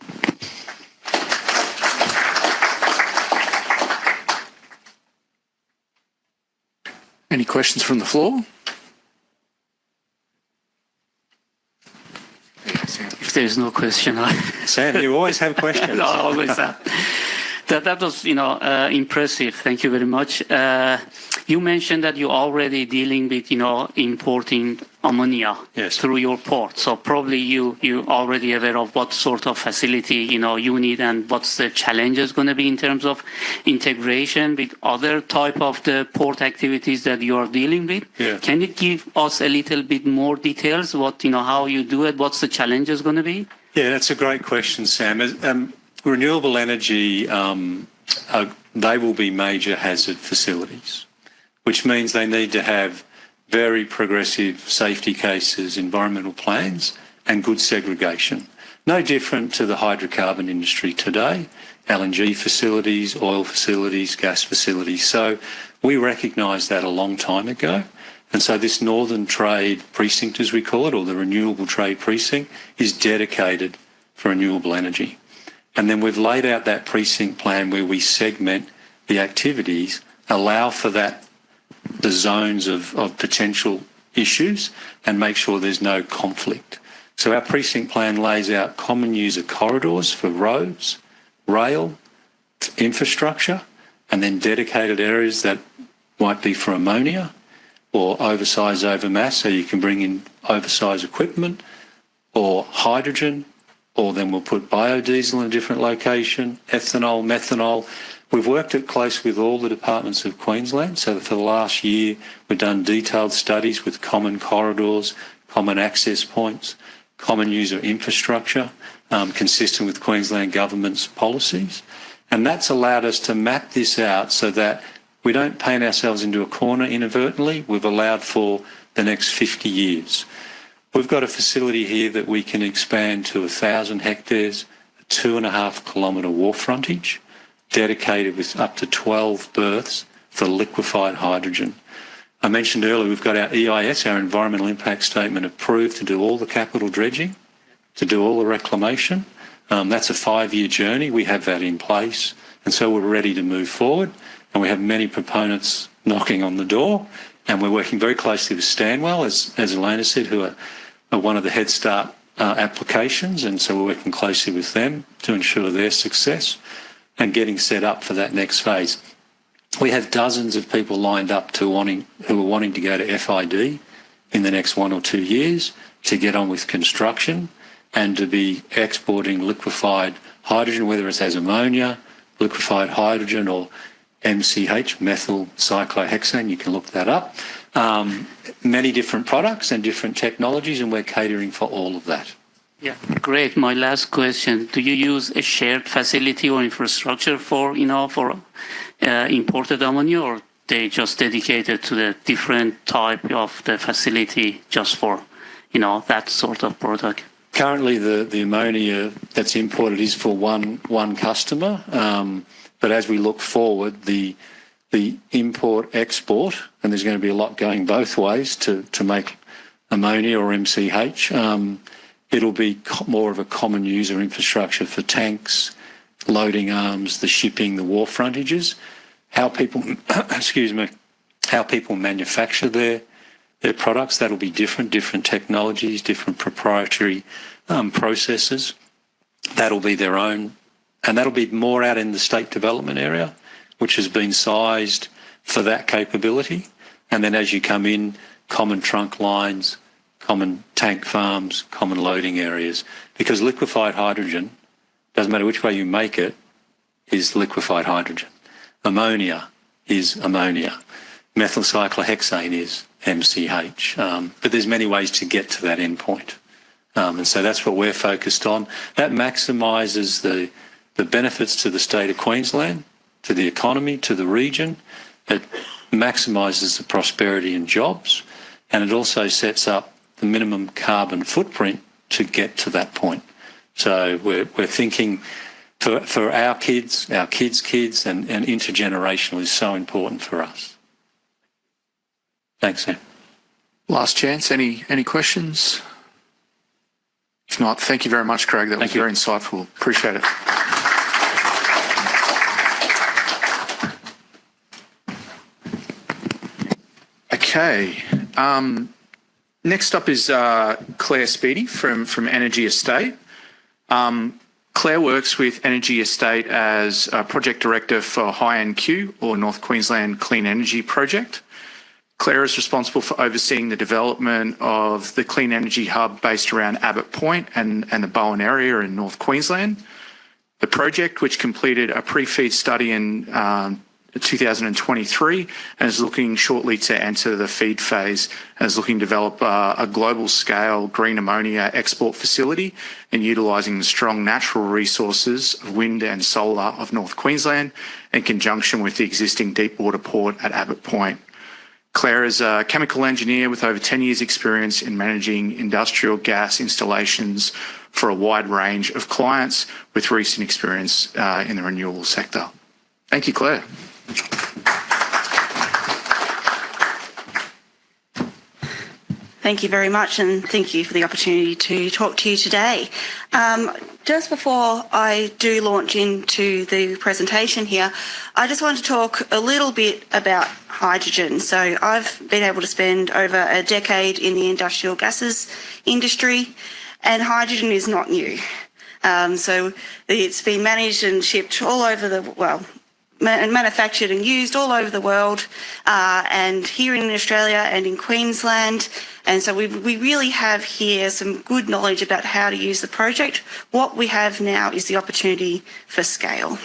Speaker 2: Any questions from the floor?
Speaker 1: If there is no question,
Speaker 4: Sam, you always have questions.
Speaker 1: I always have. That was, impressive. Thank you very much. You mentioned that you're already dealing with, importing ammonia through your port. So probably you already aware of what sort of facility, you need and what's the challenges going to be in terms of integration with other type of the port activities that you are dealing with.
Speaker 4: Yeah.
Speaker 1: Can you give us a little bit more details? What, how you do it? What's the challenges going to be?
Speaker 4: Yeah, that's a great question, Sam. Renewable energy, they will be major hazard facilities, which means they need to have very progressive safety cases, environmental plans, and good segregation. No different to the hydrocarbon industry today, LNG facilities, oil facilities, gas facilities. So we recognised that a long time ago. And so this Northern Trade Precinct, as we call it, or the Renewable Trade Precinct, is dedicated for renewable energy. And then we've laid out that precinct plan where we segment the activities, allow for that, the zones of potential issues, and make sure there's no conflict. So our precinct plan lays out common user corridors for roads, rail, infrastructure, and then dedicated areas that might be for ammonia or oversize over mass, so you can bring in oversized equipment, or hydrogen, or then we'll put biodiesel in a different location, ethanol, methanol. We've worked it close with all the departments of Queensland, so for the last year we've done detailed studies with common corridors, common access points, common user infrastructure, consistent with Queensland Government's policies. And that's allowed us to map this out so that we don't paint ourselves into a corner inadvertently. We've allowed for the next 50 years. We've got a facility here that we can expand to 1,000 hectares, a 2.5 kilometre wharf frontage, dedicated with up to 12 berths for liquefied hydrogen. I mentioned earlier we've got our EIS, our Environmental Impact Statement, approved to do all the capital dredging, to do all the reclamation. That's a 5-year journey. We have that in place, and so we're ready to move forward. And we have many proponents knocking on the door, and we're working very closely with Stanwell, as Alana said, who are one of the Head Start applications, and so we're working closely with them to ensure their success and getting set up for that next phase. We have dozens of people lined up who are wanting to go to FID in the next 1 or 2 years to get on with construction and to be exporting liquefied hydrogen, whether it's as ammonia, liquefied hydrogen, or MCH, methyl cyclohexane, you can look that up. Many different products and different technologies, and we're catering for all of that.
Speaker 1: Yeah, great. My last question, do you use a shared facility or infrastructure for imported ammonia, or they just dedicated to the different type of the facility just for, that sort of product?
Speaker 4: Currently, the ammonia that's imported is for one customer. But as we look forward, the import-export, and there's going to be a lot going both ways to make ammonia or MCH, it'll be more of a common user infrastructure for tanks, loading arms, the shipping, the wharf frontages, how people, how people manufacture their products. That'll be different technologies, different proprietary processes. That'll be their own. And that'll be more out in the state development area, which has been sized for that capability. And then as you come in, common trunk lines, common tank farms, common loading areas. Because liquefied hydrogen, doesn't matter which way you make it, is liquefied hydrogen. Ammonia is ammonia. Methyl cyclohexane is MCH. But there's many ways to get to that end point. And so that's what we're focused on. That maximises the benefits to the state of Queensland to the economy, to the region. It maximises the prosperity and jobs, and it also sets up the minimum carbon footprint to get to that point. So we're thinking for our kids' kids, and intergenerational is so important for us. Thanks, Sam.
Speaker 2: Last chance. Any questions? If not, thank you very much, Craig. That was very insightful. Appreciate it. Okay. Next up is Claire Speedy from Energy Estate. Claire works with Energy Estate as Project Director for PIANC or North Queensland Clean Energy Project. Claire is responsible for overseeing the development of the clean energy hub based around Abbott Point and the Bowen area in North Queensland. The project, which completed a pre-feed study in 2023 and is looking shortly to enter the feed phase, and is looking to develop a global scale green ammonia export facility and utilising the strong natural resources of wind and solar of North Queensland in conjunction with the existing deepwater port at Abbott Point. Claire is a chemical engineer with over 10 years' experience in managing industrial gas installations for a wide range of clients with recent experience in the renewable sector. Thank you, Claire.
Speaker 5: Thank you very much, and thank you for the opportunity to talk to you today. Just before I do launch into the presentation here, I just want to talk a little bit about hydrogen. So I've been able to spend over a decade in the industrial gases industry, and hydrogen is not new. So it's been managed and shipped all over the, well, manufactured and used all over the world, and here in Australia and in Queensland. And so we really have here some good knowledge about how to use the project. What we have now is the opportunity for scale.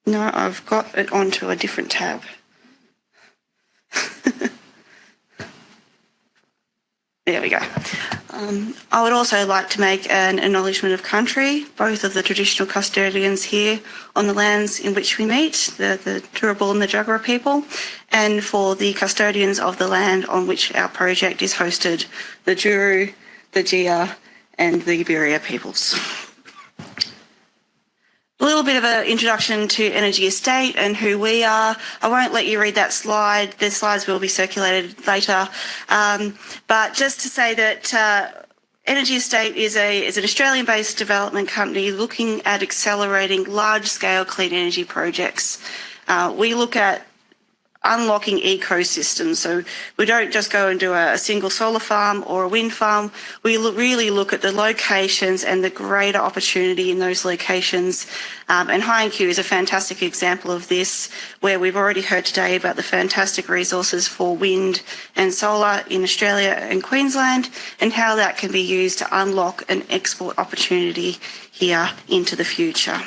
Speaker 5: No, I've got it onto a different tab. There we go. I would also like to make an acknowledgement of country, both of the traditional custodians here on the lands in which we meet, the Turrbal and the Jagera people, and for the custodians of the land on which our project is hosted, the Juru, the Jia, and the Iberia peoples. A little bit of an introduction to Energy Estate and who we are. I won't let you read that slide. The slides will be circulated later. But just to say that Energy Estate is an Australian-based development company looking at accelerating large-scale clean energy projects. We look at unlocking ecosystems. So we don't just go and do a single solar farm or a wind farm. We really look at the locations and the greater opportunity in those locations. And PIANC is a fantastic example of this, where we've already heard today about the fantastic resources for wind and solar in Australia and Queensland, and how that can be used to unlock an export opportunity here into the future.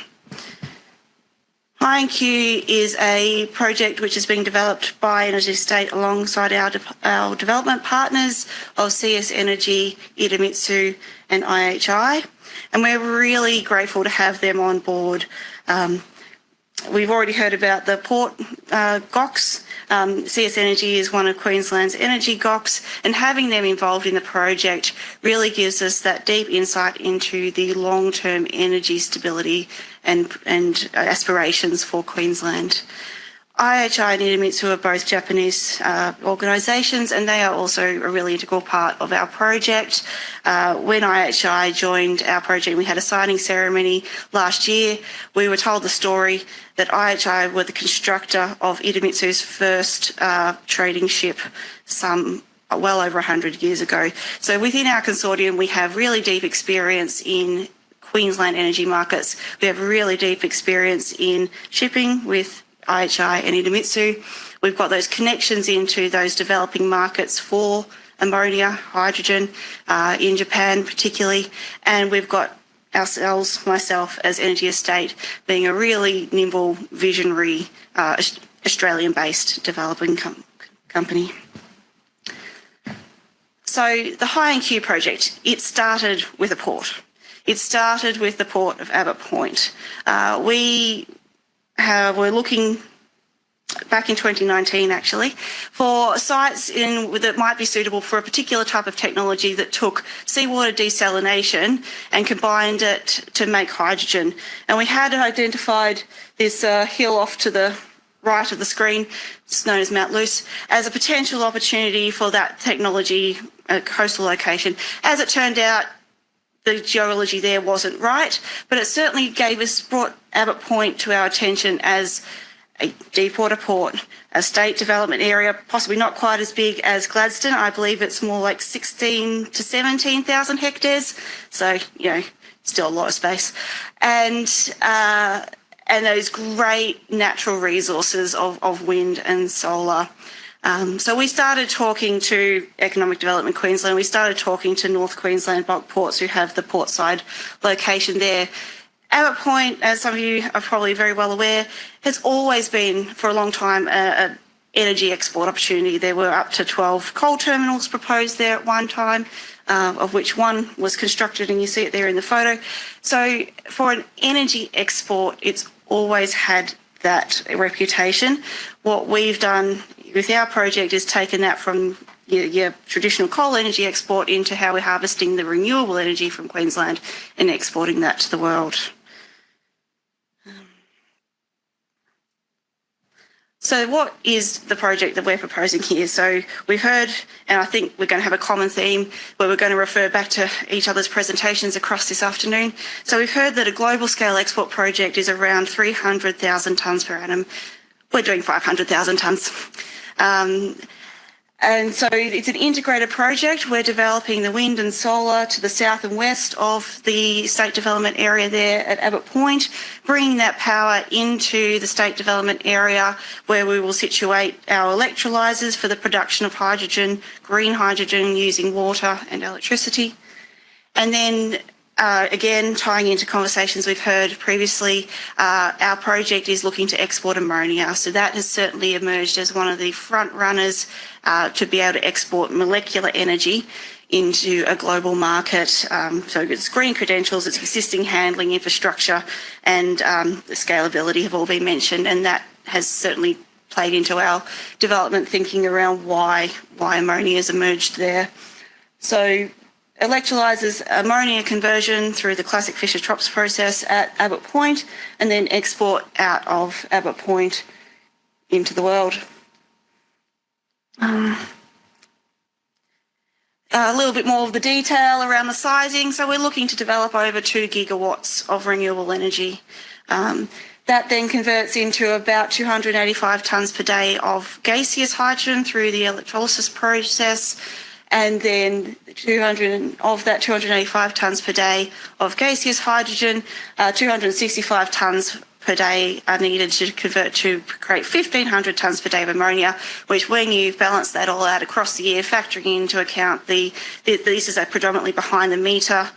Speaker 5: PIANC is a project which is being developed by Energy Estate alongside our development partners of CS Energy, Idemitsu and IHI, and we're really grateful to have them on board. We've already heard about the port GOCs. CS Energy is one of Queensland's energy GOCs, and having them involved in the project really gives us that deep insight into the long-term energy stability and aspirations for Queensland. IHI and Idemitsu are both Japanese organisations, and they are also a really integral part of our project. When IHI joined our project, we had a signing ceremony last year. We were told the story that IHI were the constructor of Idemitsu's first trading ship well over 100 years ago. So within our consortium, we have really deep experience in Queensland energy markets. We have really deep experience in shipping with IHI and Idemitsu. We've got those connections into those developing markets for ammonia, hydrogen, in Japan particularly, and we've got ourselves, myself as Energy Estate, being a really nimble, visionary, Australian-based developing company. So the PIANC project, it started with a port. it started with the port of Abbott Point. We're looking back in 2019 actually, for sites that might be suitable for a particular type of technology that took seawater desalination and combined it to make hydrogen. And we had identified this hill off to the right of the screen, it's known as Mount Luce, as a potential opportunity for that technology, a coastal location. As it turned out, the geology there wasn't right, but it certainly brought Abbott Point to our attention as a deepwater port, a state development area, possibly not quite as big as Gladstone. I believe it's more like 16 to 17,000 hectares. So, still a lot of space. And those great natural resources of wind and solar. So we started talking to Economic Development Queensland. We started talking to North Queensland bulk ports who have the portside location there. Abbott Point, as some of you are probably very well aware, has always been, for a long time, an energy export opportunity. There were up to 12 coal terminals proposed there at one time, of which one was constructed, and you see it there in the photo. So for an energy export, it's always had that reputation. What we've done with our project is taken that from your traditional coal energy export into how we're harvesting the renewable energy from Queensland and exporting that to the world. So what is the project that we're proposing here? So we've heard, and I think we're going to have a common theme where we're going to refer back to each other's presentations across this afternoon. So we've heard that a global scale export project is around 300,000 tonnes per annum. We're doing 500,000 tonnes. And so it's an integrated project. We're developing the wind and solar to the south and west of the state development area there at Abbott Point, bringing that power into the state development area where we will situate our electrolysers for the production of hydrogen, green hydrogen using water and electricity. And then again, tying into conversations we've heard previously, our project is looking to export ammonia. So that has certainly emerged as one of the front runners to be able to export molecular energy into a global market. So it's green credentials, it's existing handling infrastructure, and the scalability have all been mentioned, and that has certainly played into our development thinking around why ammonia has emerged there. So electrolysers ammonia conversion through the classic Fischer-Tropsch process at Abbott Point, and then export out of Abbott Point into the world. A little bit more of the detail around the sizing. So we're looking to develop over 2 gigawatts of renewable energy. That then converts into about 285 tonnes per day of gaseous hydrogen through the electrolysis process. And then of that 285 tonnes per day of gaseous hydrogen, 265 tonnes per day are needed to convert to create 1,500 tonnes per day of ammonia, which when you balance that all out across the year, factoring into account this is a predominantly behind the meter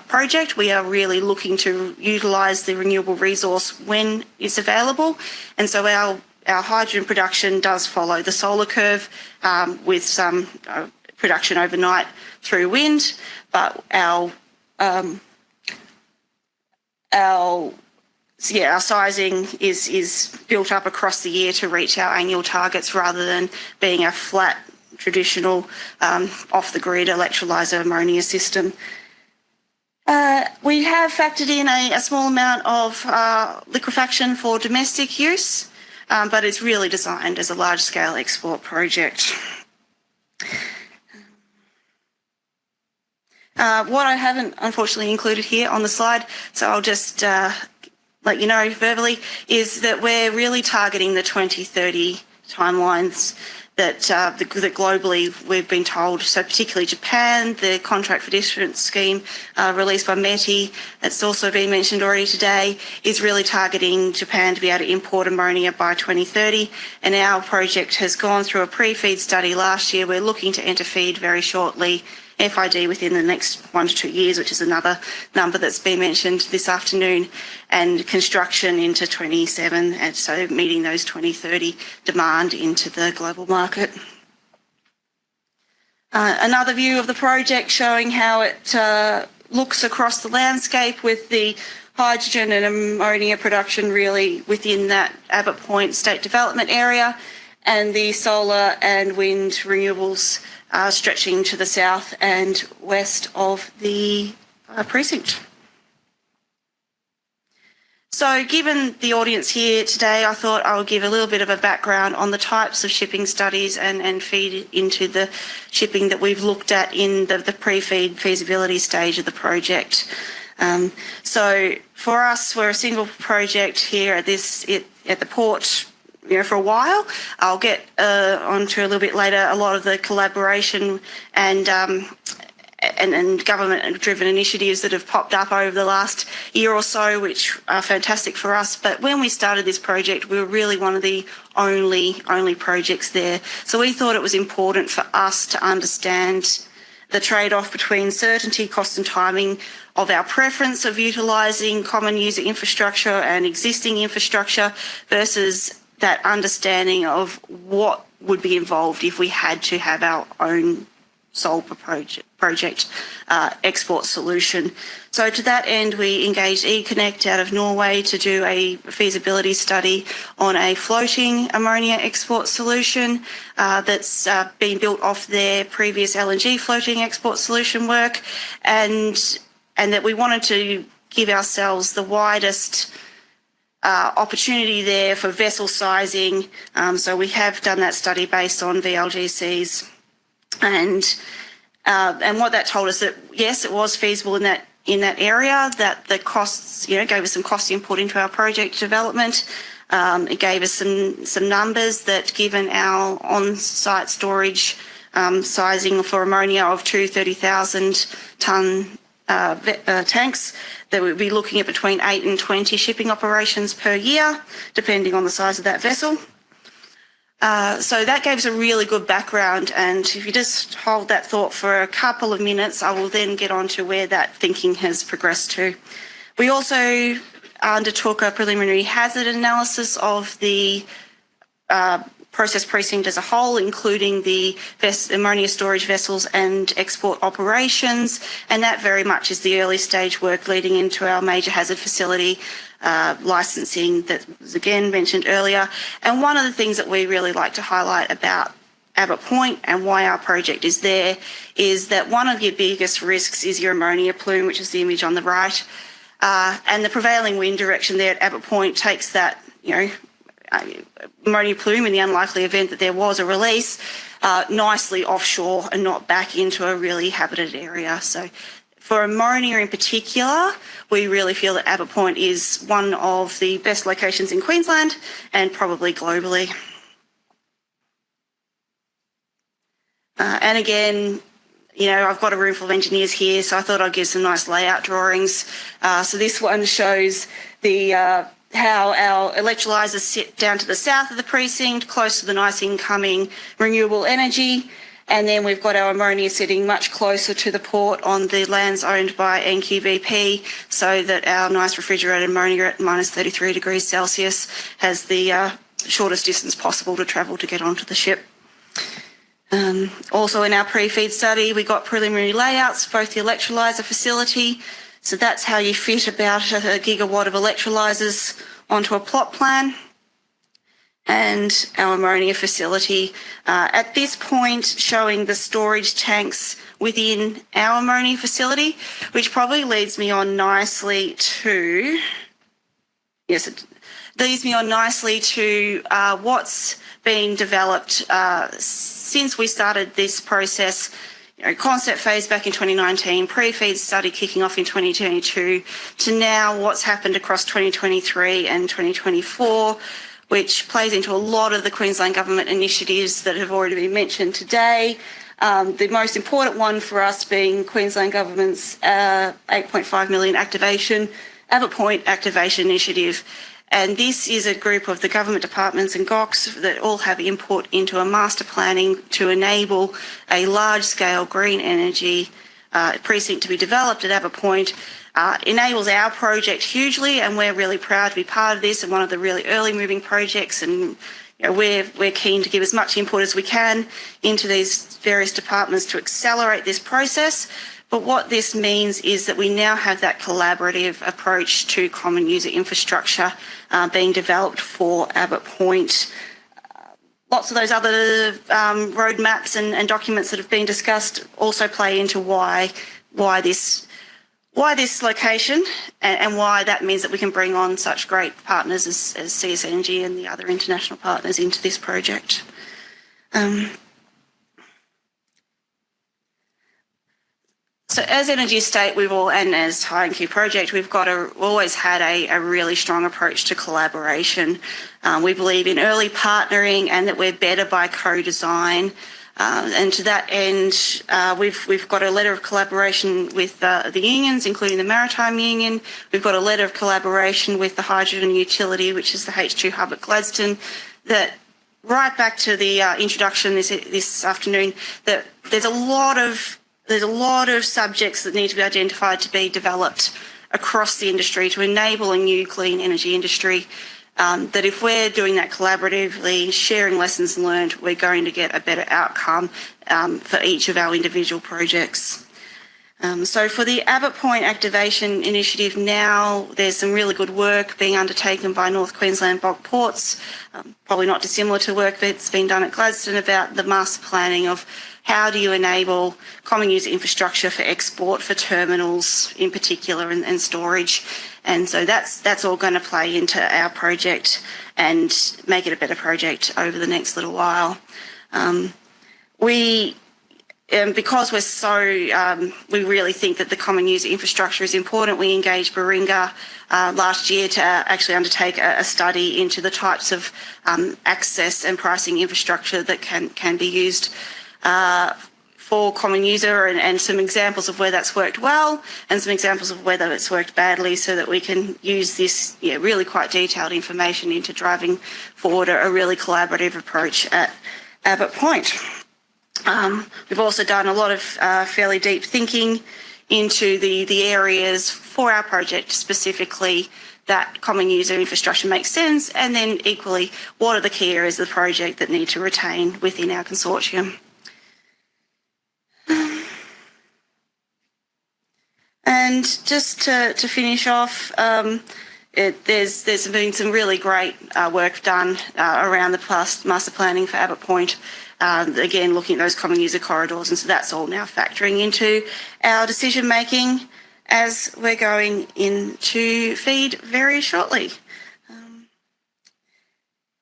Speaker 5: project. We are really looking to utilise the renewable resource when it's available. And so our hydrogen production does follow the solar curve with some production overnight through wind, but our sizing is built up across the year to reach our annual targets rather than being a flat, traditional, off-the-grid electrolyser ammonia system. We have factored in a small amount of liquefaction for domestic use, but it's really designed as a large-scale export project. What I haven't, unfortunately, included here on the slide, so I'll just let you know verbally, is that we're really targeting the 2030 timelines that globally we've been told. So particularly Japan, the contract for difference scheme released by METI, that's also been mentioned already today, is really targeting Japan to be able to import ammonia by 2030. And our project has gone through a pre-feed study last year. We're looking to enter feed very shortly, FID within the next 1 to 2 years, which is another number that's been mentioned this afternoon, and construction into 27, and so meeting those 2030 demand into the global market. Another view of the project showing how it looks across the landscape with the hydrogen and ammonia production really within that Abbott Point State Development Area, and the solar and wind renewables stretching to the south and west of the precinct. So given the audience here today, I thought I would give a little bit of a background on the types of shipping studies and feed into the shipping that we've looked at in the pre-feed feasibility stage of the project. So for us, we're a single project here at the port, for a while. I'll get onto a little bit later a lot of the collaboration and government-driven initiatives that have popped up over the last year or so, which are fantastic for us. But when we started this project, we were really one of the only projects there. So we thought it was important for us to understand the trade-off between certainty, cost and timing of our preference of utilising common user infrastructure and existing infrastructure versus that understanding of what would be involved if we had to have our own sole project export solution. So to that end, we engaged eConnect out of Norway to do a feasibility study on a floating ammonia export solution that's been built off their previous LNG floating export solution work, and that we wanted to give ourselves the widest opportunity there for vessel sizing. So we have done that study based on VLGCs. And what that told us that yes, it was feasible in that area, that the costs, gave us some cost input into our project development. It gave us some numbers that, given our on-site storage sizing for ammonia of 30,000 tonne tanks, that we'd be looking at between 8 and 20 shipping operations per year, depending on the size of that vessel. So that gave us a really good background, and if you just hold that thought for a couple of minutes, I will then get on to where that thinking has progressed to. We also undertook a preliminary hazard analysis of the process precinct as a whole, including the ammonia storage vessels and export operations, and that very much is the early stage work leading into our major hazard facility licensing that was again mentioned earlier. And one of the things that we really like to highlight about Abbott Point and why our project is there is that one of your biggest risks is your ammonia plume, which is the image on the right, and the prevailing wind direction there at Abbott Point takes that, ammonia plume, in the unlikely event that there was a release, nicely offshore and not back into a really habited area. So for ammonia in particular, we really feel that Abbott Point is one of the best locations in Queensland and probably globally. And again, I've got a room full of engineers here, so I thought I'd give some nice layout drawings. So this one shows the how our electrolysers sit down to the south of the precinct, close to the nice incoming renewable energy. And then we've got our ammonia sitting much closer to the port on the lands owned by NQVP, so that our nice refrigerated ammonia at minus 33 degrees Celsius has the shortest distance possible to travel to get onto the ship. Also in our pre-feed study, we got preliminary layouts for both the electrolyser facility. So that's how you fit about a gigawatt of electrolysers onto a plot plan. And our ammonia facility, at this point showing the storage tanks within our ammonia facility, which probably leads me on nicely to, what's been developed since we started this process. Concept phase back in 2019, pre-feed study kicking off in 2022, to now what's happened across 2023 and 2024, which plays into a lot of the Queensland Government initiatives that have already been mentioned today. The most important one for us being Queensland Government's $8.5 million Abbott Point Activation Initiative. And this is a group of the government departments and GOCs that all have input into a master planning to enable a large-scale green energy precinct to be developed at Abbott Point. Enables our project hugely, and we're really proud to be part of this and one of the really early moving projects. And we're keen to give as much input as we can into these various departments to accelerate this process. But what this means is that we now have that collaborative approach to common user infrastructure being developed for Abbott Point. Lots of those other roadmaps and documents that have been discussed also play into why this location and why that means that we can bring on such great partners as CS Energy and the other international partners into this project. So as Energy Estate, and as PIANC Project, we've always had a really strong approach to collaboration. We believe in early partnering and that we're better by co-design. And to that end, we've got a letter of collaboration with the unions, including the Maritime Union. We've got a letter of collaboration with the hydrogen utility, which is the H2 hub at Gladstone, that right back to the introduction this afternoon, that there's a lot of subjects that need to be identified to be developed across the industry to enable a new clean energy industry. That if we're doing that collaboratively, sharing lessons learned, we're going to get a better outcome for each of our individual projects. So for the Abbott Point Activation Initiative now, there's some really good work being undertaken by North Queensland Bulk Ports, probably not dissimilar to work that's been done at Gladstone about the master planning of how do you enable common user infrastructure for export, for terminals in particular, and storage. And so that's all going to play into our project and make it a better project over the next little while. Because we really think that the common user infrastructure is important, we engaged Baringa last year to actually undertake a study into the types of access and pricing infrastructure that can be used for common user and some examples of where that's worked well and some examples of whether it's worked badly so that we can use this really quite detailed information into driving forward a really collaborative approach at Abbott Point. We've also done a lot of fairly deep thinking into the areas for our project specifically that common user infrastructure makes sense, and then equally what are the key areas of the project that need to retain within our consortium. And just to finish off, there's been some really great work done around the master planning for Abbott Point. Again, looking at those common user corridors, and so that's all now factoring into our decision making as we're going into FEED very shortly.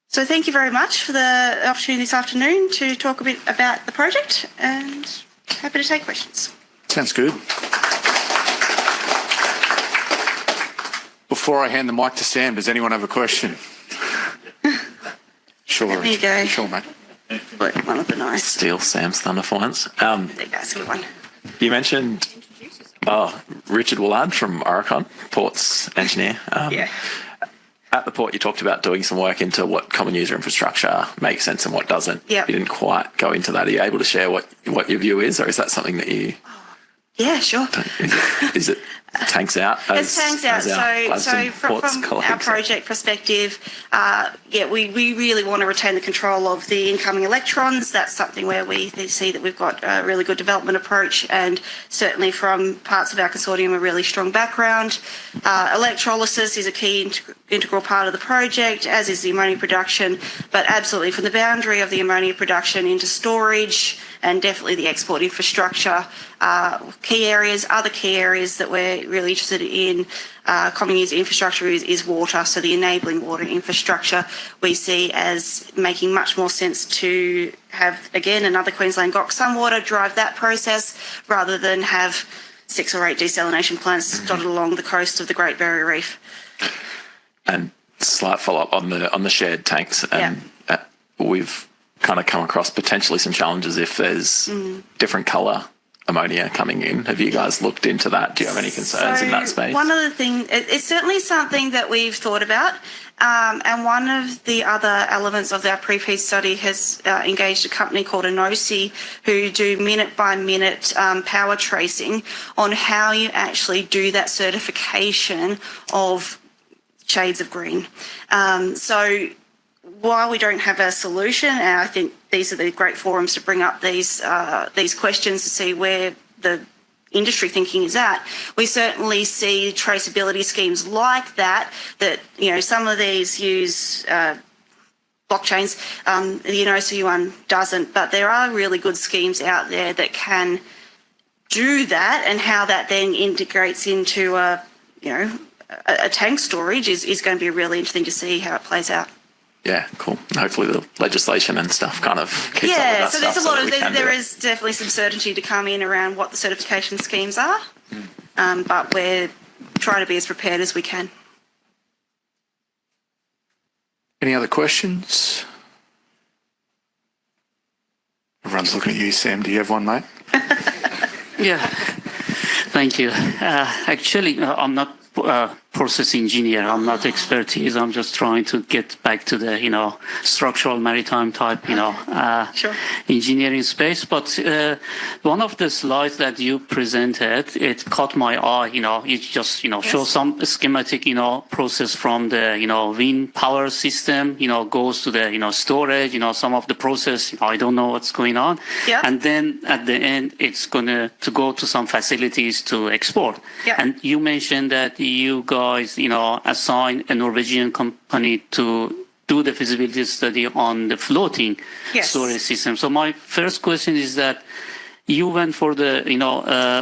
Speaker 5: So thank you very much for the opportunity this afternoon to talk a bit about the project, and happy to take questions.
Speaker 2: Sounds good. Before I hand the mic to Sam, does anyone have a question? Sure.
Speaker 5: There you go.
Speaker 2: Sure, mate.
Speaker 5: One of the nice.
Speaker 6: Steal Sam's thunder for once.
Speaker 5: There you go, that's a good one.
Speaker 6: You mentioned Richard Willard from Oricon, Ports Engineer.
Speaker 5: Yeah.
Speaker 6: At the port, you talked about doing some work into what common user infrastructure makes sense and what doesn't.
Speaker 5: Yep.
Speaker 6: You didn't quite go into that. Are you able to share what your view is, or is that something that you...
Speaker 5: Yeah, sure.
Speaker 6: Is it tanks out?
Speaker 5: It's tanks out. So from our project perspective, we really want to retain the control of the incoming electrons. That's something where we see that we've got a really good development approach, and certainly from parts of our consortium a really strong background. Electrolysis is a key integral part of the project, as is the ammonia production, but absolutely from the boundary of the ammonia production into storage and definitely the export infrastructure. Other key areas that we're really interested in common user infrastructure is water. So the enabling water infrastructure we see as making much more sense to have, again, another Queensland GOC Sunwater drive that process rather than have 6 or 8 desalination plants dotted along the coast of the Great Barrier Reef.
Speaker 6: And slight follow-up on the shared tanks. We've kind of come across potentially some challenges if there's different colour ammonia coming in. Have you guys looked into that? Do you have any concerns in that space?
Speaker 5: One of the things, it's certainly something that we've thought about, and one of the other elements of our pre-FEED study has engaged a company called Enosi who do minute-by-minute power tracing on how you actually do that certification of shades of green. So while we don't have a solution, and I think these are the great forums to bring up these questions to see where the industry thinking is at. We certainly see traceability schemes like that, some of these use blockchains. The OCU one doesn't, but there are really good schemes out there that can do that, and how that then integrates into a tank storage is going to be really interesting to see how it plays out.
Speaker 6: Yeah, cool. Hopefully the legislation and stuff kind of keeps up with that
Speaker 5: so
Speaker 6: stuff.
Speaker 5: there's a lot of there is definitely some certainty to come in around what the certification schemes are, but we're trying to be as prepared as we can.
Speaker 2: Any other questions? Everyone's looking at you, Sam. Do you have one, mate?
Speaker 1: Yeah, thank you. Actually, I'm not process engineer. I'm not expertise. I'm just trying to get back to the, structural maritime type,
Speaker 5: Sure.
Speaker 1: engineering space. But one of the slides that you presented, it caught my eye. It just, shows some schematic, process from the, wind power system, goes to the, storage, some of the process. I don't know what's going on.
Speaker 5: Yeah.
Speaker 1: And then at the end, it's going to go to some facilities to export.
Speaker 5: Yeah.
Speaker 1: And you mentioned that you guys, assign a Norwegian company to do the feasibility study on the floating storage system. So my first question is that you went for the,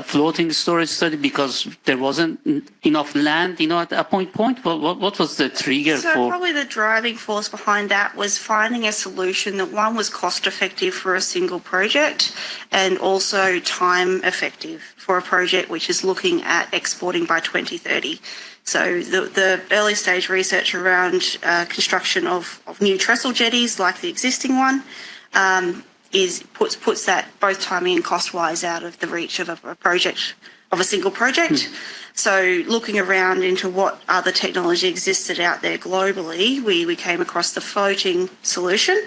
Speaker 1: floating storage study because there wasn't enough land, at that point. What was the trigger for?
Speaker 5: So probably the driving force behind that was finding a solution that, one, was cost effective for a single project, and also time effective for a project which is looking at exporting by 2030. So the early stage research around construction of new trestle jetties like the existing one puts that both timing and cost wise out of the reach of a single project. So looking around into what other technology existed out there globally, we came across the floating solution,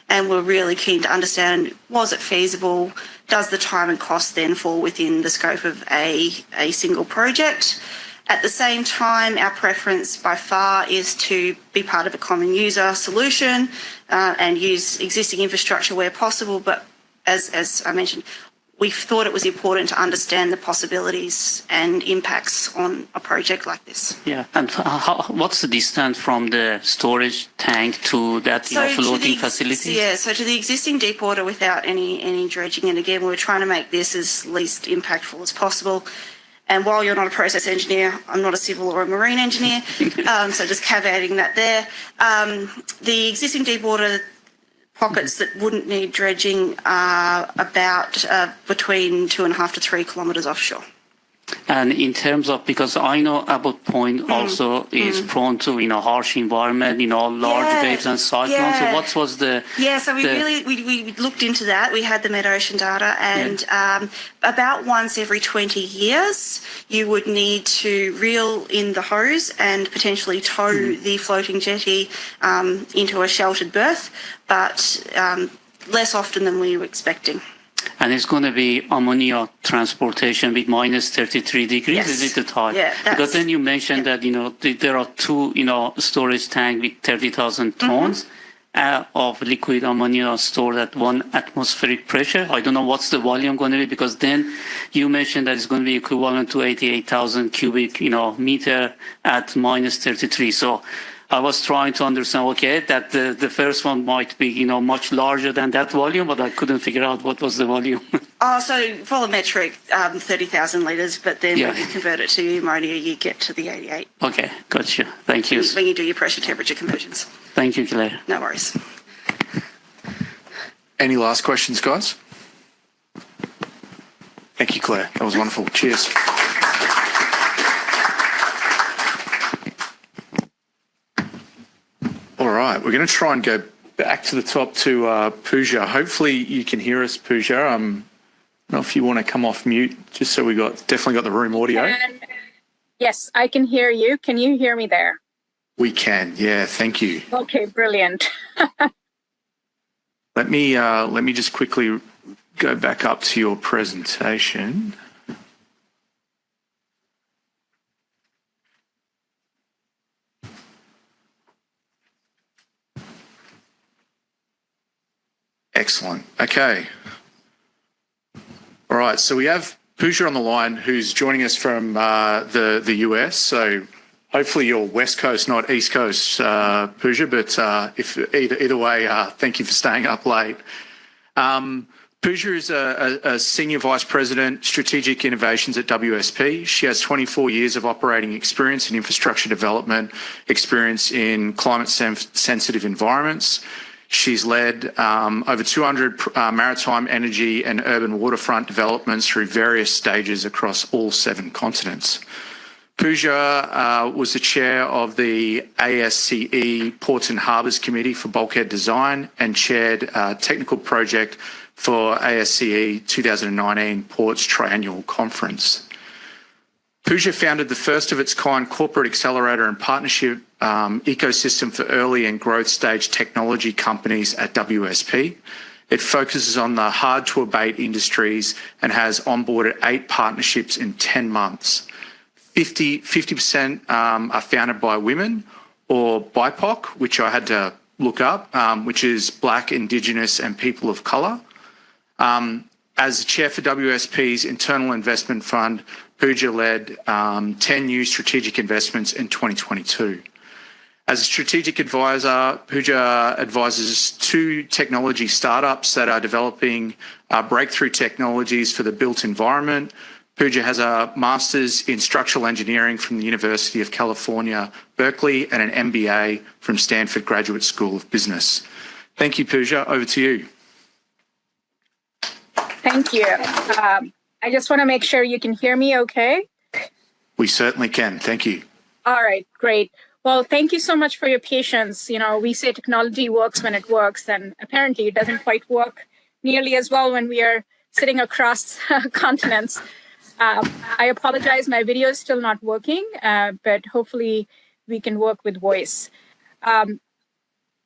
Speaker 5: and we're really keen to understand, was it feasible? Does the time and cost then fall within the scope of a single project? At the same time, our preference by far is to be part of a common user solution and use existing infrastructure where possible. But as I mentioned, we thought it was important to understand the possibilities and impacts on a project like this.
Speaker 1: Yeah, and what's the distance from the storage tank to that floating facility?
Speaker 5: Yeah, so to the existing deep water without any dredging, and again, we're trying to make this as least impactful as possible. And while you're not a process engineer, I'm not a civil or a marine engineer, so just caveating that there. The existing deep water pockets that wouldn't need dredging are about between 2.5 to 3 kilometres offshore.
Speaker 1: And in terms of, because I know Abbott Point also is prone to, harsh environment, large waves and cyclones. So what was the...
Speaker 5: Yeah, so we looked into that. We had the mid-ocean data, and about once every 20 years, you would need to reel in the hose and potentially tow the floating jetty into a sheltered berth, but less often than we were expecting.
Speaker 1: And it's going to be ammonia transportation with minus 33 degrees.
Speaker 5: Yes.
Speaker 1: Is it the type?
Speaker 5: Yeah.
Speaker 1: Because then you mentioned that, there are two, storage tanks with 30,000 tons of liquid ammonia stored at 1 atmospheric pressure. I don't know what's the volume going to be, because then you mentioned that it's going to be equivalent to 88,000 cubic, meter at minus 33. So I was trying to understand, that the first one might be, much larger than that volume, but I couldn't figure out what was the volume.
Speaker 5: So volumetric, 30,000 litres, but then when you convert it to ammonia, you get to the 88.
Speaker 1: Okay, gotcha. Thank you.
Speaker 5: When you do your pressure temperature conversions.
Speaker 1: Thank you, Claire.
Speaker 5: No worries.
Speaker 2: Any last questions, guys? Thank you, Claire. That was wonderful. Cheers. All right, we're going to try and go back to the top to Pooja. Hopefully you can hear us, Pooja. I don't know if you want to come off mute, just so we definitely got the room audio.
Speaker 7: Yes, I can hear you. Can you hear me there?
Speaker 2: We can, yeah. Thank you.
Speaker 7: Okay, brilliant.
Speaker 2: Let me just quickly go back up to your presentation. Excellent. Okay. All right. So we have Pooja on the line, who's joining us from the US. So hopefully you're West Coast, not East Coast, Pooja. But if either way, thank you for staying up late. Pooja is a Senior Vice President, Strategic Innovations at WSP. She has 24 years of operating experience in infrastructure development, experience in climate-sensitive environments. She's led over 200 maritime, energy and urban waterfront developments through various stages across all 7 continents. Pooja was the chair of the ASCE Ports and Harbours Committee for Bulkhead Design and chaired a technical project for ASCE 2019 Ports Triennial Conference. Pooja founded the first of its kind corporate accelerator and partnership ecosystem for early and growth stage technology companies at WSP. It focuses on the hard to abate industries and has onboarded 8 partnerships in 10 months. 50% are founded by women or BIPOC, which I had to look up, which is Black, Indigenous and people of colour. As chair for WSP's internal investment fund, Pooja led 10 new strategic investments in 2022. As a strategic advisor, Pooja advises 2 technology startups that are developing breakthrough technologies for the built environment. Pooja has a master's in structural engineering from the University of California, Berkeley, and an MBA from Stanford Graduate School of Business. Thank you, Pooja. Over to you.
Speaker 7: Thank you. I just want to make sure you can hear me okay.
Speaker 2: We certainly can. Thank you.
Speaker 7: All right, great. Well, thank you so much for your patience. You know, we say technology works when it works, and apparently it doesn't quite work nearly as well when we are sitting across continents. I apologize, my video is still not working, but hopefully we can work with voice.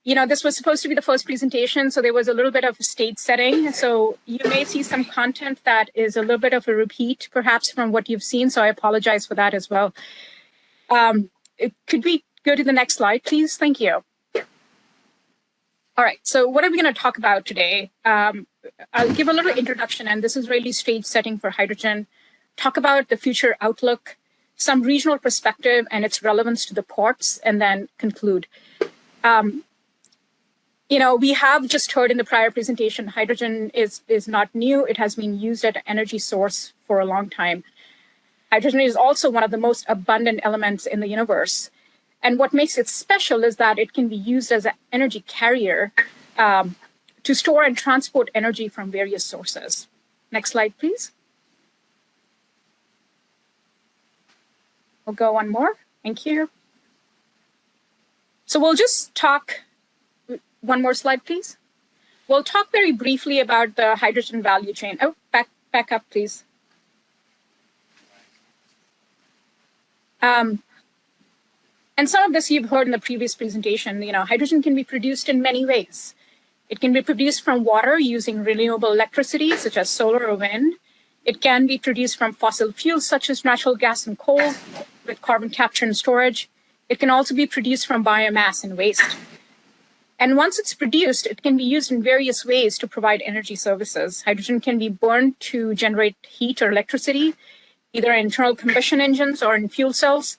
Speaker 7: You know, this was supposed to be the first presentation, so there was a little bit of a stage setting. So you may see some content that is a little bit of a repeat, perhaps, from what you've seen. So I apologize for that as well. Could we go to the next slide, please? Thank you. All right, so what are we going to talk about today? I'll give a little introduction, and this is really stage setting for hydrogen. Talk about the future outlook, some regional perspective and its relevance to the ports, and then conclude. You know, we have just heard in the prior presentation, hydrogen is not new. It has been used as an energy source for a long time. Hydrogen is also one of the most abundant elements in the universe. And what makes it special is that it can be used as an energy carrier to store and transport energy from various sources. Next slide, please. We'll go one more. Thank you. So we'll just talk. One more slide, please. We'll talk very briefly about the hydrogen value chain. Oh, back up, please. And some of this you've heard in the previous presentation. You know, hydrogen can be produced in many ways. It can be produced from water using renewable electricity, such as solar or wind. It can be produced from fossil fuels, such as natural gas and coal, with carbon capture and storage. It can also be produced from biomass and waste. And once it's produced, it can be used in various ways to provide energy services. Hydrogen can be burned to generate heat or electricity, either in internal combustion engines or in fuel cells.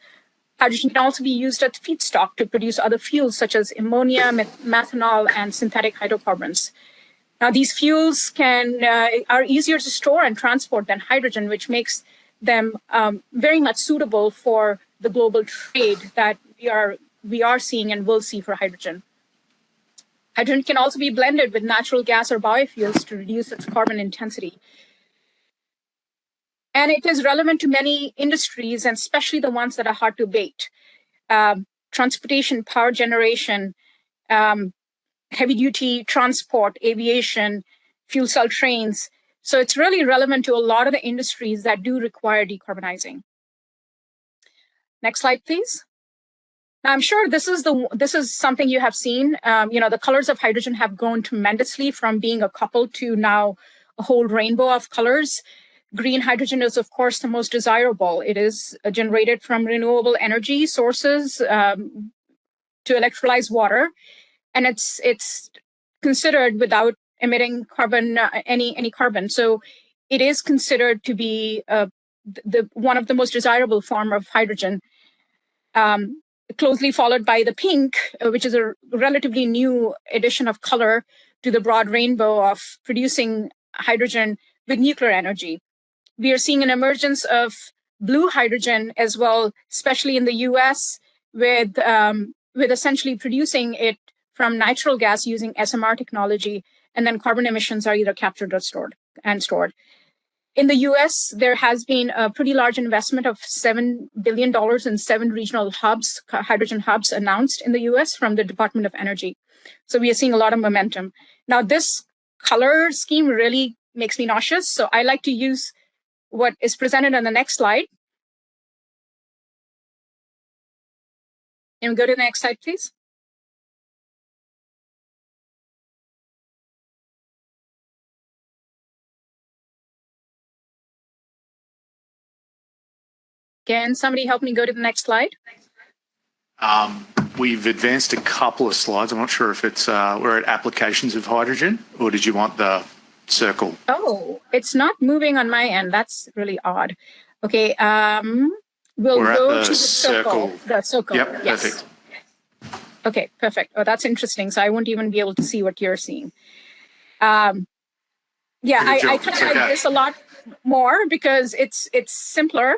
Speaker 7: Hydrogen can also be used as feedstock to produce other fuels such as ammonia, methanol, and synthetic hydrocarbons. Now, these fuels are easier to store and transport than hydrogen, which makes them very much suitable for the global trade that we are seeing and will see for hydrogen. Hydrogen can also be blended with natural gas or biofuels to reduce its carbon intensity. And it is relevant to many industries, and especially the ones that are hard to abate. Transportation, power generation, heavy-duty transport, aviation, fuel cell trains. So it's really relevant to a lot of the industries that do require decarbonizing. Next slide, please. Now, I'm sure this is something you have seen. You know, the colors of hydrogen have grown tremendously from being a couple to now a whole rainbow of colors. Green hydrogen is, of course, the most desirable. It is generated from renewable energy sources to electrolyze water, and it's considered without emitting carbon, any carbon. So it is considered to be one of the most desirable form of hydrogen, closely followed by the pink, which is a relatively new addition of color to the broad rainbow of producing hydrogen with nuclear energy. We are seeing an emergence of blue hydrogen as well, especially in the US, with essentially producing it from natural gas using SMR technology, and then carbon emissions are either captured or stored. In the US, there has been a pretty large investment of $7 billion in 7 regional hubs, hydrogen hubs announced in the US from the Department of Energy. So we are seeing a lot of momentum. Now, this color scheme really makes me nauseous. So I like to use what is presented on the next slide. And go to the next slide, please. Can somebody help me go to the next slide?
Speaker 2: We've advanced a couple of slides. I'm not sure if it's we're at applications of hydrogen, or did you want the circle?
Speaker 7: Oh, it's not moving on my end. That's really odd. Okay, we'll
Speaker 2: We're
Speaker 7: go
Speaker 2: at
Speaker 7: to
Speaker 2: the
Speaker 7: the circle. The circle.
Speaker 2: Yep,
Speaker 7: yes.
Speaker 2: perfect.
Speaker 7: Okay, perfect. Oh, that's interesting. So I won't even be able to see what you're seeing. Yeah, I kind of like this a lot more because it's simpler.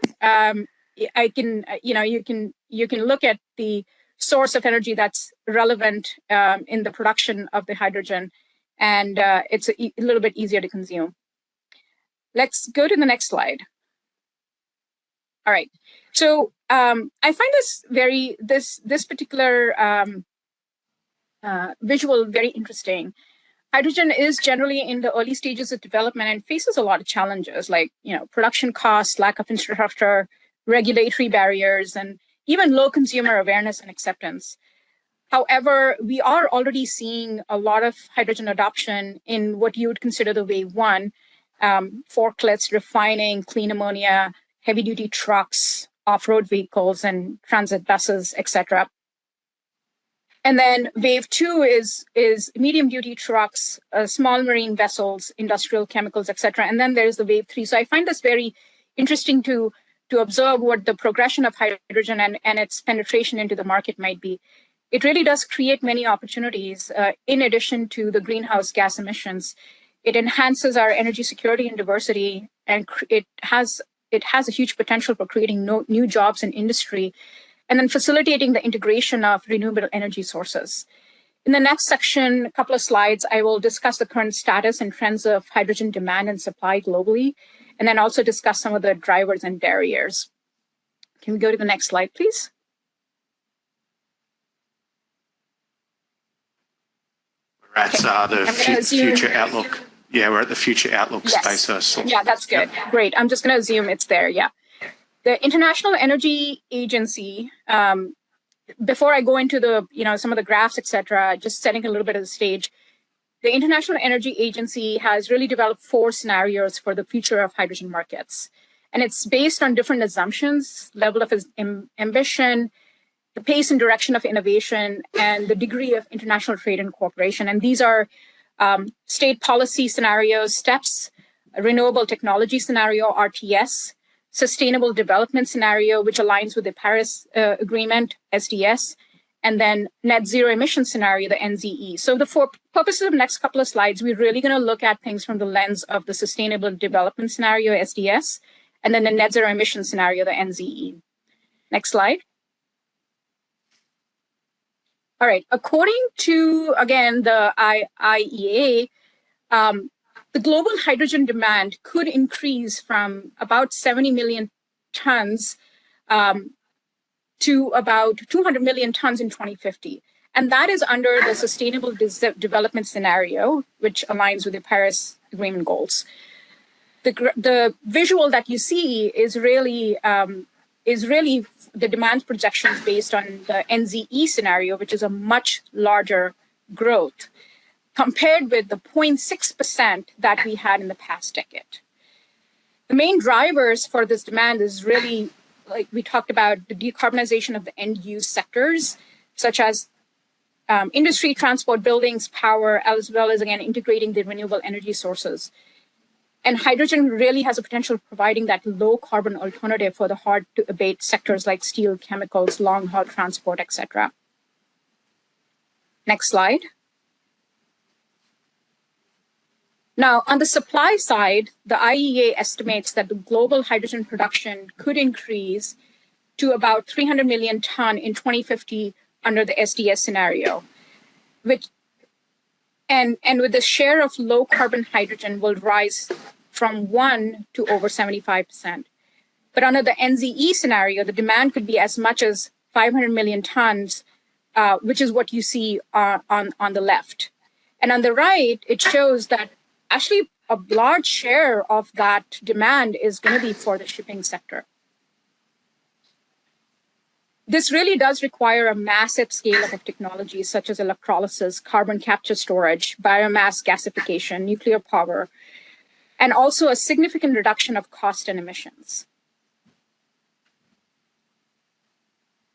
Speaker 7: I can, you can look at the source of energy that's relevant in the production of the hydrogen, and it's a little bit easier to consume. Let's go to the next slide. All right. So I find this particular visual very interesting. Hydrogen is generally in the early stages of development and faces a lot of challenges like, production costs, lack of infrastructure, regulatory barriers, and even low consumer awareness and acceptance. However, we are already seeing a lot of hydrogen adoption in what you would consider the wave one, forklifts, refining, clean ammonia, heavy-duty trucks, off-road vehicles, and transit buses, etc. And then wave two is medium-duty trucks, small marine vessels, industrial chemicals, etc. And then there's the wave three. So I find this very interesting to observe what the progression of hydrogen and its penetration into the market might be. It really does create many opportunities in addition to the greenhouse gas emissions. It enhances our energy security and diversity, and it has a huge potential for creating new jobs in industry, and then facilitating the integration of renewable energy sources. In the next section, a couple of slides, I will discuss the current status and trends of hydrogen demand and supply globally, and then also discuss some of the drivers and barriers. Can we go to the next slide, please?
Speaker 2: We're at the future outlook. Yeah, we're at the future outlook space.
Speaker 7: Yeah, that's good. Yep. Great. I'm just going to assume it's there. Yeah. The International Energy Agency, before I go into the, some of the graphs, et cetera, just setting a little bit of the stage, the International Energy Agency has really developed 4 scenarios for the future of hydrogen markets. And it's based on different assumptions, level of ambition, the pace and direction of innovation, and the degree of international trade and cooperation. And these are state policy scenarios, STEPS, renewable technology scenario, RTS, sustainable development scenario, which aligns with the Paris Agreement, SDS, and then net zero emission scenario, the NZE. So for purposes of the next couple of slides, we're really going to look at things from the lens of the sustainable development scenario, SDS, and then the net zero emission scenario, the NZE. Next slide. All right. According to, again, the IEA, the global hydrogen demand could increase from about 70 million tons to about 200 million tons in 2050. And that is under the sustainable development scenario, which aligns with the Paris Agreement goals. The visual that you see is really the demand projections based on the NZE scenario, which is a much larger growth compared with the 0.6% that we had in the past decade. The main drivers for this demand is really, like we talked about, the decarbonization of the end-use sectors, such as industry, transport, buildings, power, as well as, again, integrating the renewable energy sources. And hydrogen really has a potential of providing that low carbon alternative for the hard to abate sectors like steel, chemicals, long haul transport, etc. Next slide. Now, on the supply side, the IEA estimates that the global hydrogen production could increase to about 300 million ton in 2050 under the SDS scenario, and with the share of low carbon hydrogen will rise from 1 to over 75%. But under the NZE scenario, the demand could be as much as 500 million tons, which is what you see on the left. And on the right, it shows that actually a large share of that demand is going to be for the shipping sector. This really does require a massive scale-up of technologies such as electrolysis, carbon capture storage, biomass gasification, nuclear power, and also a significant reduction of cost and emissions.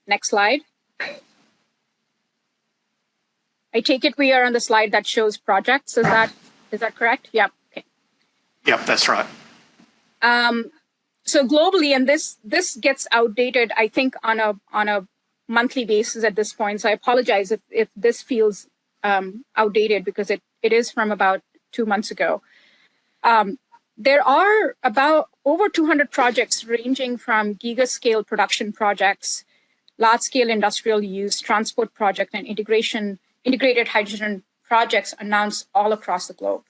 Speaker 7: Next slide. I take it we are on the slide that shows projects. Is that correct? Yeah. Okay.
Speaker 2: Yep, that's right.
Speaker 7: So globally, and this gets outdated, I think, on a monthly basis at this point. So I apologize if this feels outdated because it is from about 2 months ago. There are about over 200 projects ranging from gigascale production projects, large-scale industrial use, transport project, and integrated hydrogen projects announced all across the globe.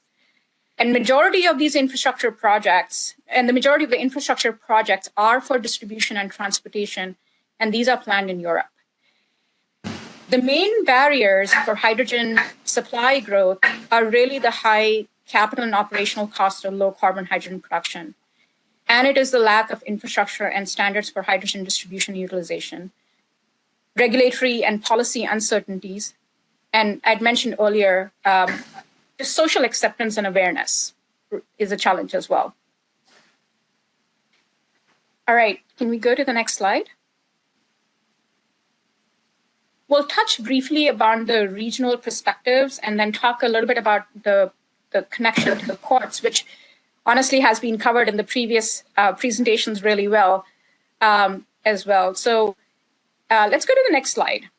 Speaker 7: And majority of these infrastructure projects, and the majority of the infrastructure projects are for distribution and transportation, and these are planned in Europe. The main barriers for hydrogen supply growth are really the high capital and operational cost of low carbon hydrogen production. And it is the lack of infrastructure and standards for hydrogen distribution utilization, regulatory and policy uncertainties, and I'd mentioned earlier, the social acceptance and awareness is a challenge as well. All right, can we go to the next slide? We'll touch briefly about the regional perspectives and then talk a little bit about the connection to the ports, which honestly has been covered in the previous presentations really well as well. So let's go to the next slide.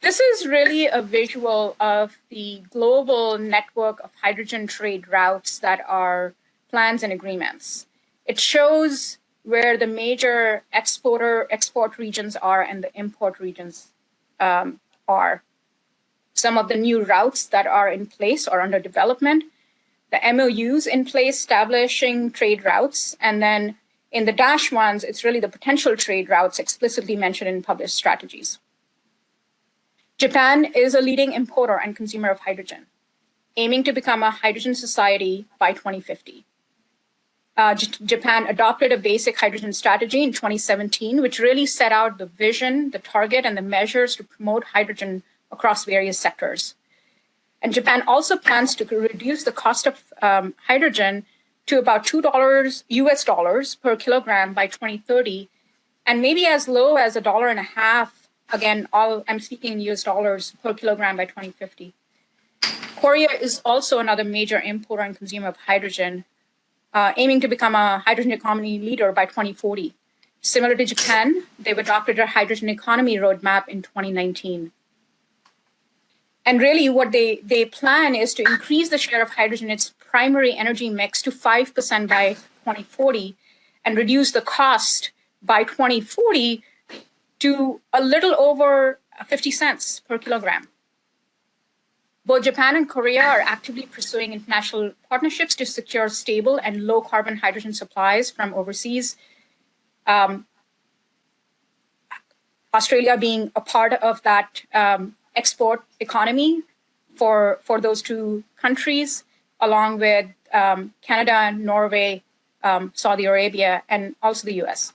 Speaker 7: This is really a visual of the global network of hydrogen trade routes that are plans and agreements. It shows where the major export regions are and the import regions are. Some of the new routes that are in place or under development, the MOUs in place establishing trade routes, and then in the dash ones, it's really the potential trade routes explicitly mentioned in published strategies. Japan is a leading importer and consumer of hydrogen, aiming to become a hydrogen society by 2050. Japan adopted a basic hydrogen strategy in 2017, which really set out the vision, the target, and the measures to promote hydrogen across various sectors. And Japan also plans to reduce the cost of hydrogen to about $2 US per kilogram by 2030, and maybe as low as $1.50. Again, I'm speaking in US dollars per kilogram by 2050. Korea is also another major importer and consumer of hydrogen, aiming to become a hydrogen economy leader by 2040. Similar to Japan, they've adopted a hydrogen economy roadmap in 2019. And really what they plan is to increase the share of hydrogen in its primary energy mix to 5% by 2040 and reduce the cost by 2040 to a little over 50 cents per kilogram. Both Japan and Korea are actively pursuing international partnerships to secure stable and low carbon hydrogen supplies from overseas. Australia being a part of that export economy for those two countries, along with Canada, Norway, Saudi Arabia, and also the US.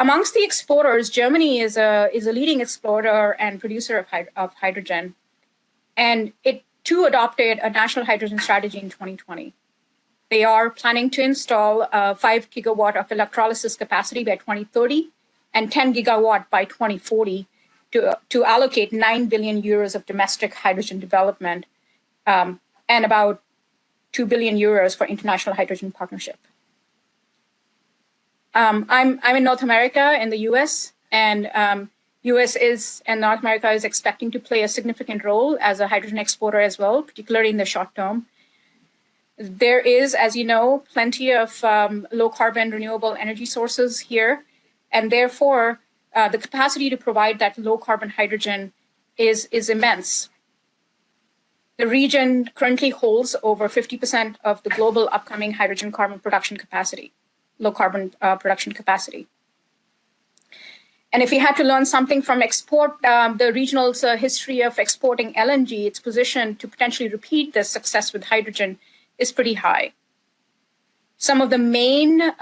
Speaker 7: Amongst the exporters, Germany is a leading exporter and producer of hydrogen, and it too adopted a national hydrogen strategy in 2020. They are planning to install 5 gigawatt of electrolysis capacity by 2030 and 10 gigawatt by 2040 to allocate 9 billion euros of domestic hydrogen development. And and about 2 billion euros for international hydrogen partnership. I'm in North America in the US, and US and North America is expecting to play a significant role as a hydrogen exporter as well, particularly in the short term. There is, as you know, plenty of low carbon renewable energy sources here, and therefore the capacity to provide that low carbon hydrogen is immense. The region currently holds over 50% of the global upcoming hydrogen carbon production capacity, low carbon production capacity. And if we had to learn something from the regional's history of exporting LNG, its position to potentially repeat this success with hydrogen is pretty high. Some of the main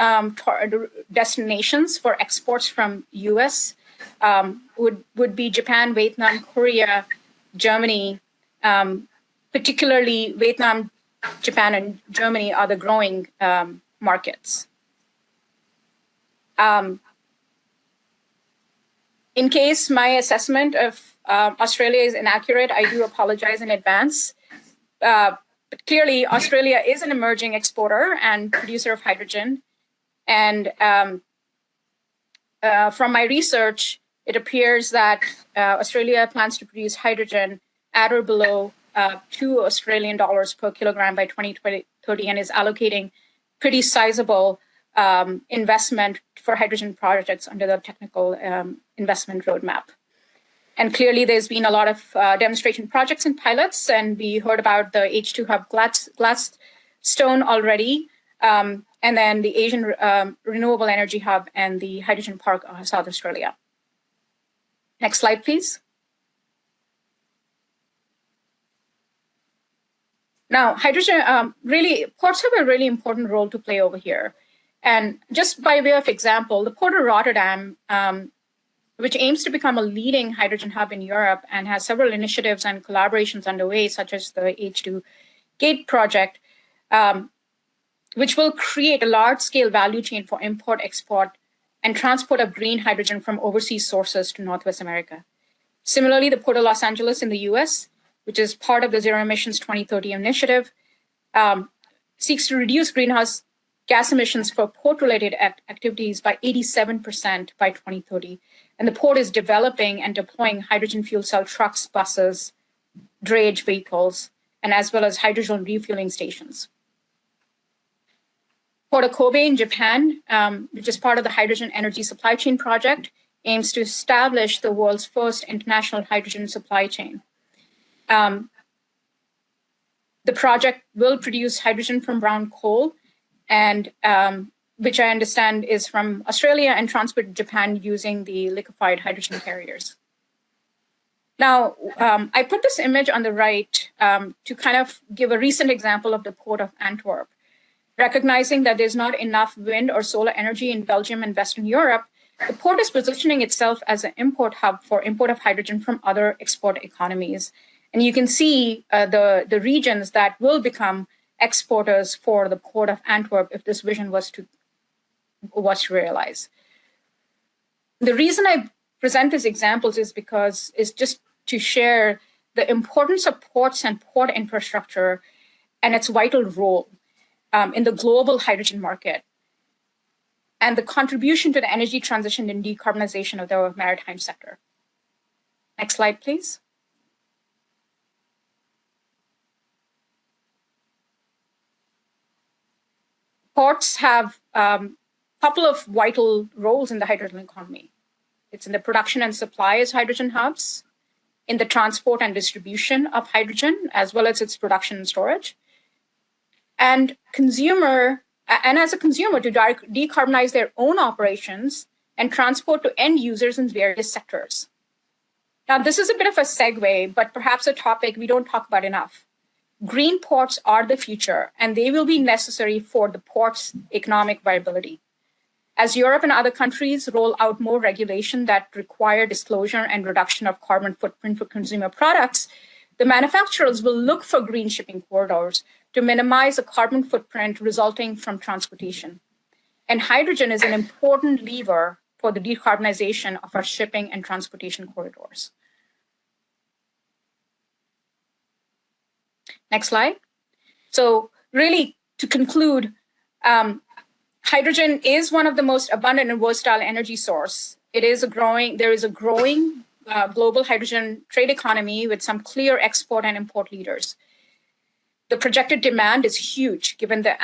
Speaker 7: destinations for exports from US would be Japan, Vietnam, Korea, Germany, particularly Vietnam, Japan, and Germany are the growing markets. In case my assessment of Australia is inaccurate, I do apologize in advance. But clearly, Australia is an emerging exporter and producer of hydrogen. And from my research, it appears that Australia plans to produce hydrogen at or below 2 Australian dollars per kilogram by 2030 and is allocating pretty sizable investment for hydrogen projects under the technical investment roadmap. And clearly, there's been a lot of demonstration projects and pilots, and we heard about the H2 Hub Gladstone already, and then the Asian Renewable Energy Hub and the Hydrogen Park South Australia. Next slide, please. Now, hydrogen, ports have a really important role to play over here. And just by way of example, the Port of Rotterdam, which aims to become a leading hydrogen hub in Europe and has several initiatives and collaborations underway, such as the H2 Gate project, which will create a large-scale value chain for import, export, and transport of green hydrogen from overseas sources to Northwest America. Similarly, the Port of Los Angeles in the US, which is part of the Zero Emissions 2030 initiative, seeks to reduce greenhouse gas emissions for port-related activities by 87% by 2030. And the port is developing and deploying hydrogen fuel cell trucks, buses, drayage vehicles, and as well as hydrogen refueling stations. Port of Kobe in Japan, which is part of the Hydrogen Energy Supply Chain Project, aims to establish the world's first international hydrogen supply chain. The project will produce hydrogen from brown coal, and which I understand is from Australia, and transport to Japan using the liquefied hydrogen carriers. Now, I put this image on the right to kind of give a recent example of the Port of Antwerp. Recognizing that there's not enough wind or solar energy in Belgium and Western Europe, the port is positioning itself as an import hub for import of hydrogen from other export economies. And you can see the regions that will become exporters for the Port of Antwerp if this vision was to realize. The reason I present these examples is because it's just to share the importance of ports and port infrastructure and its vital role in the global hydrogen market and the contribution to the energy transition and decarbonization of the maritime sector. Next slide, please. Ports have a couple of vital roles in the hydrogen economy. It's in the production and supply as hydrogen hubs, in the transport and distribution of hydrogen, as well as its production and storage. And as a consumer to decarbonize their own operations and transport to end users in various sectors. Now, this is a bit of a segue, but perhaps a topic we don't talk about enough. Green ports are the future, and they will be necessary for the port's economic viability. As Europe and other countries roll out more regulation that require disclosure and reduction of carbon footprint for consumer products, the manufacturers will look for green shipping corridors to minimize the carbon footprint resulting from transportation. And hydrogen is an important lever for the decarbonization of our shipping and transportation corridors. Next slide. So really, to conclude, hydrogen is one of the most abundant and versatile energy source. There is a growing global hydrogen trade economy with some clear export and import leaders. The projected demand is huge given the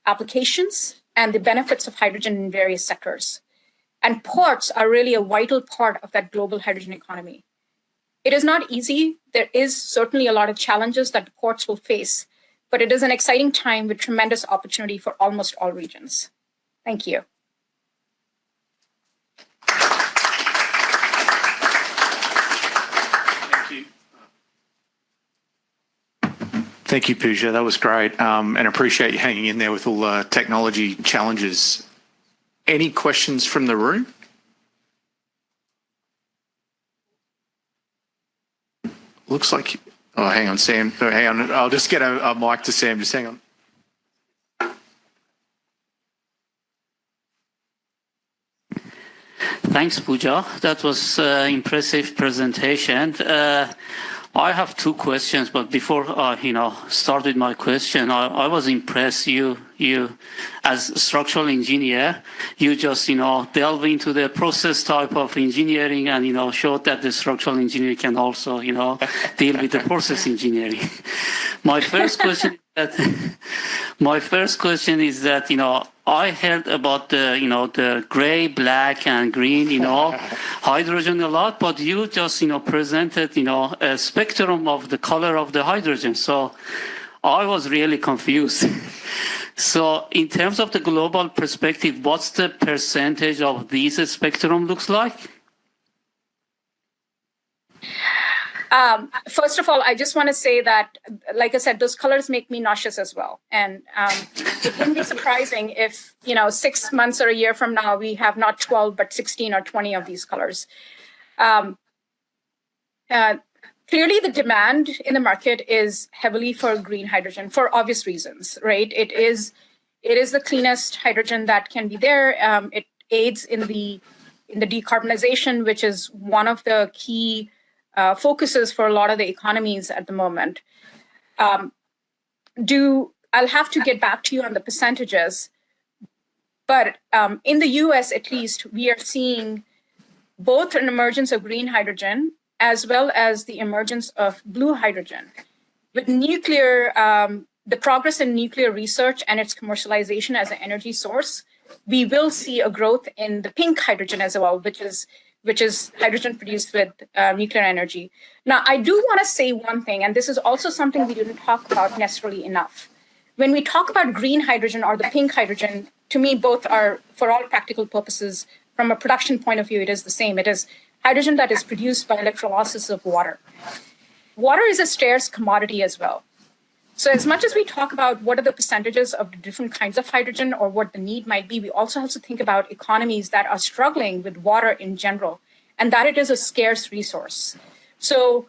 Speaker 7: applications and the benefits of hydrogen in various sectors. And ports are really a vital part of that global hydrogen economy. It is not easy. There is certainly a lot of challenges that the ports will face, but it is an exciting time with tremendous opportunity for almost all regions. Thank you.
Speaker 2: Thank you, Pooja. That was great, and appreciate you hanging in there with all the technology challenges. Any questions from the room? Looks like, oh, hang on, Sam. Oh, hang on, I'll just get a mic to Sam. Just hang on.
Speaker 1: Thanks, Pooja. That was impressive presentation. I have two questions, but before I, start with my question, I was impressed. You as a structural engineer, you just delve into the process type of engineering, and showed that the structural engineer can also deal with the process engineering. My first question is that I heard about the gray, black, and green hydrogen a lot, but you just presented a spectrum of the color of the hydrogen. So I was really confused. So in terms of the global perspective, what's the percentage of these spectrum looks like?
Speaker 7: First of all, I just want to say that, like I said, those colors make me nauseous as well. And it wouldn't be surprising if, 6 months or a year from now, we have not 12, but 16 or 20 of these colors. Clearly, the demand in the market is heavily for green hydrogen for obvious reasons, right? It is the cleanest hydrogen that can be there. It aids in the decarbonization, which is one of the key focuses for a lot of the economies at the moment. I'll have to get back to you on the percentages, but in the US at least, we are seeing both an emergence of green hydrogen as well as the emergence of blue hydrogen. With nuclear, the progress in nuclear research and its commercialization as an energy source, we will see a growth in the pink hydrogen as well, which is hydrogen produced with nuclear energy. Now, I do want to say one thing, and this is also something we didn't talk about necessarily enough. When we talk about green hydrogen or the pink hydrogen, to me, both are, for all practical purposes, from a production point of view, it is the same. It is hydrogen that is produced by electrolysis of water. Water is a scarce commodity as well. So as much as we talk about what are the percentages of the different kinds of hydrogen or what the need might be, we also have to think about economies that are struggling with water in general, and that it is a scarce resource. So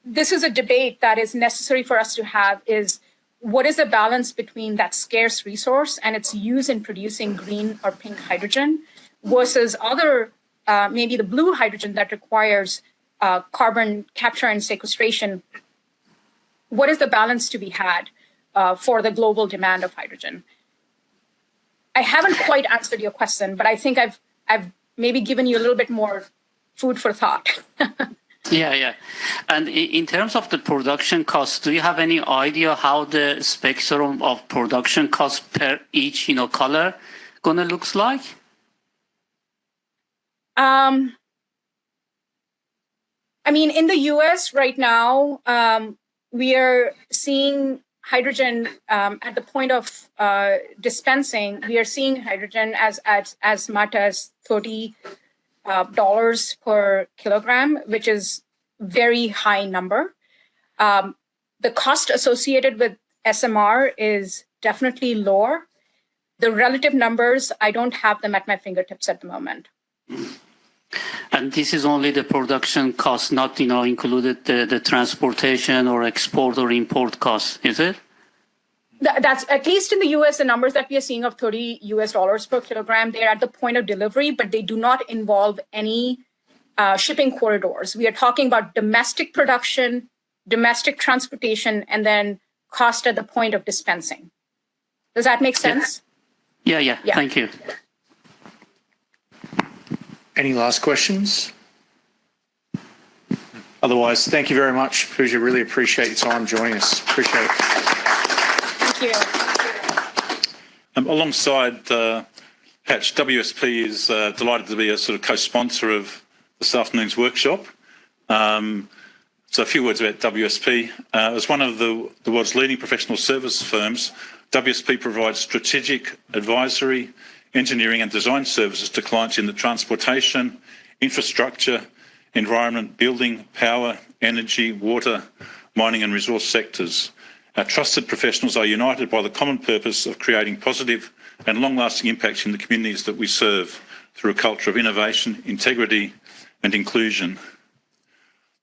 Speaker 7: this is a debate that is necessary for us to have, is what is the balance between that scarce resource and its use in producing green or pink hydrogen versus other, maybe the blue hydrogen that requires carbon capture and sequestration. What is the balance to be had for the global demand of hydrogen? I haven't quite answered your question, but I think I've maybe given you a little bit more food for thought.
Speaker 1: Yeah. And in terms of the production costs, do you have any idea how the spectrum of production costs per each color gonna looks like?
Speaker 7: I mean, in the US right now, we are seeing hydrogen at the point of dispensing. We are seeing hydrogen as much as $30 per kilogram, which is very high number. The cost associated with SMR is definitely lower. The relative numbers, I don't have them at my fingertips at the moment.
Speaker 1: And this is only the production cost, not included the transportation or export or import costs, is it?
Speaker 7: That's at least in the US, the numbers that we are seeing of $30 per kilogram, they're at the point of delivery, but they do not involve any shipping corridors. We are talking about domestic production domestic transportation, and then cost at the point of dispensing. Does that make sense?
Speaker 1: Yeah. Thank you.
Speaker 2: Any last questions? Otherwise, thank you very much, Pooja. Really appreciate your time joining us. Appreciate it.
Speaker 7: Thank you.
Speaker 8: Alongside Patch, WSP is delighted to be a sort of co-sponsor of this afternoon's workshop. So a few words about WSP. As one of the world's leading professional service firms, WSP provides strategic advisory, engineering and design services to clients in the transportation, infrastructure, environment, building, power, energy, water, mining and resource sectors. Our trusted professionals are united by the common purpose of creating positive and long-lasting impacts in the communities that we serve through a culture of innovation, integrity and inclusion.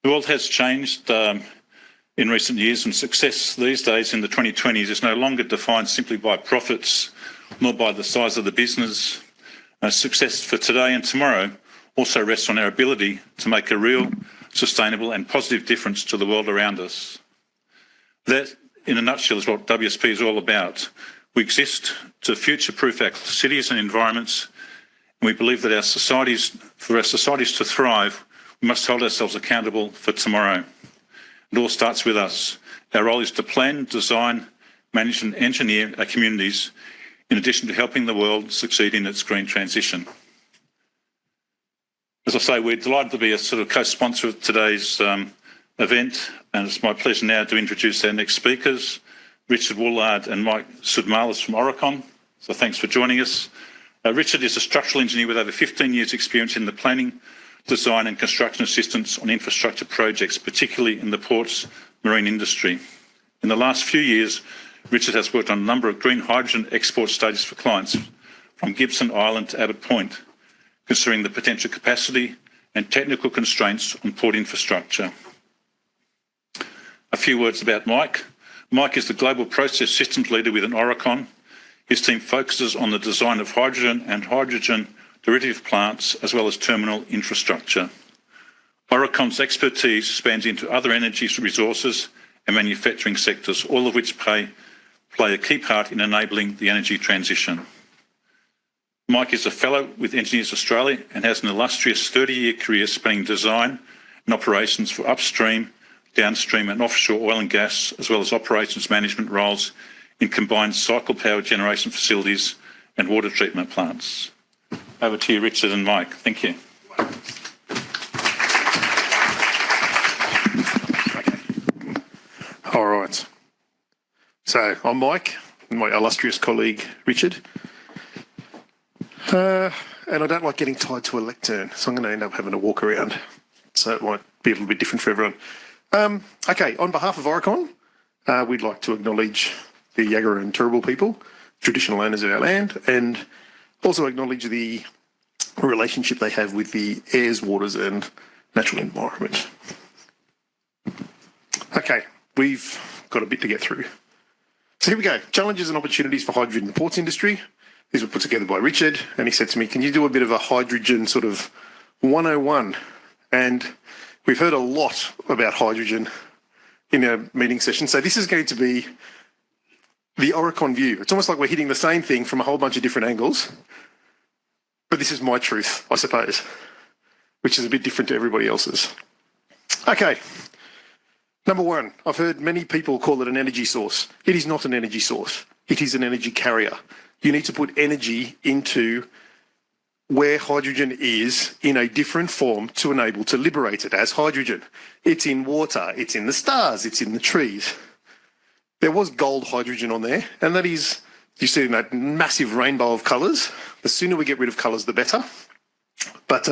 Speaker 8: The world has changed in recent years, and success these days in the 2020s is no longer defined simply by profits nor by the size of the business. Success for today and tomorrow also rests on our ability to make a real, sustainable and positive difference to the world around us. That, in a nutshell, is what WSP is all about. We exist to future-proof our cities and environments, and we believe that for our societies to thrive, we must hold ourselves accountable for tomorrow. It all starts with us. Our role is to plan, design, manage and engineer our communities, in addition to helping the world succeed in its green transition. As I say, we're delighted to be a sort of co-sponsor of today's event, and it's my pleasure now to introduce our next speakers, Richard Woolard and Mike Sudmalis from Oricon. So thanks for joining us. Richard is a structural engineer with over 15 years' experience in the planning, design and construction assistance on infrastructure projects, particularly in the ports marine industry. In the last few years, Richard has worked on a number of green hydrogen export studies for clients from Gibson Island to Abbott Point, considering the potential capacity and technical constraints on port infrastructure. A few words about Mike. Mike is the Global Process Systems Leader within Oricon. His team focuses on the design of hydrogen and hydrogen derivative plants, as well as terminal infrastructure. Oricon's expertise spans into other energy resources and manufacturing sectors, all of which play a key part in enabling the energy transition. Mike is a fellow with Engineers Australia and has an illustrious 30-year career spanning design and operations for upstream, downstream and offshore oil and gas, as well as operations management roles in combined cycle power generation facilities and water treatment plants. Over to you, Richard and Mike. Thank you.
Speaker 9: All right. So I'm Mike, and my illustrious colleague Richard. And I don't like getting tied to a lectern, so I'm going to end up having to walk around. So it might be a little bit different for everyone. Okay, on behalf of Oricon, we'd like to acknowledge the Yagara and Turrbal people, traditional owners of our land, and also acknowledge the relationship they have with the airs, waters and natural environment. Okay, we've got a bit to get through. So here we go. Challenges and opportunities for hydrogen in the ports industry. These were put together by Richard, and he said to me, can you do a bit of a hydrogen sort of 101? And we've heard a lot about hydrogen in our meeting session. So this is going to be the Oricon view. It's almost like we're hitting the same thing from a whole bunch of different angles. But this is my truth, I suppose, which is a bit different to everybody else's. Okay. Number one, I've heard many people call it an energy source. It is not an energy source. It is an energy carrier. You need to put energy into where hydrogen is in a different form to enable to liberate it as hydrogen. It's in water, it's in the stars, it's in the trees. There was gold hydrogen on there, and that is, you see that massive rainbow of colours. The sooner we get rid of colours, the better. But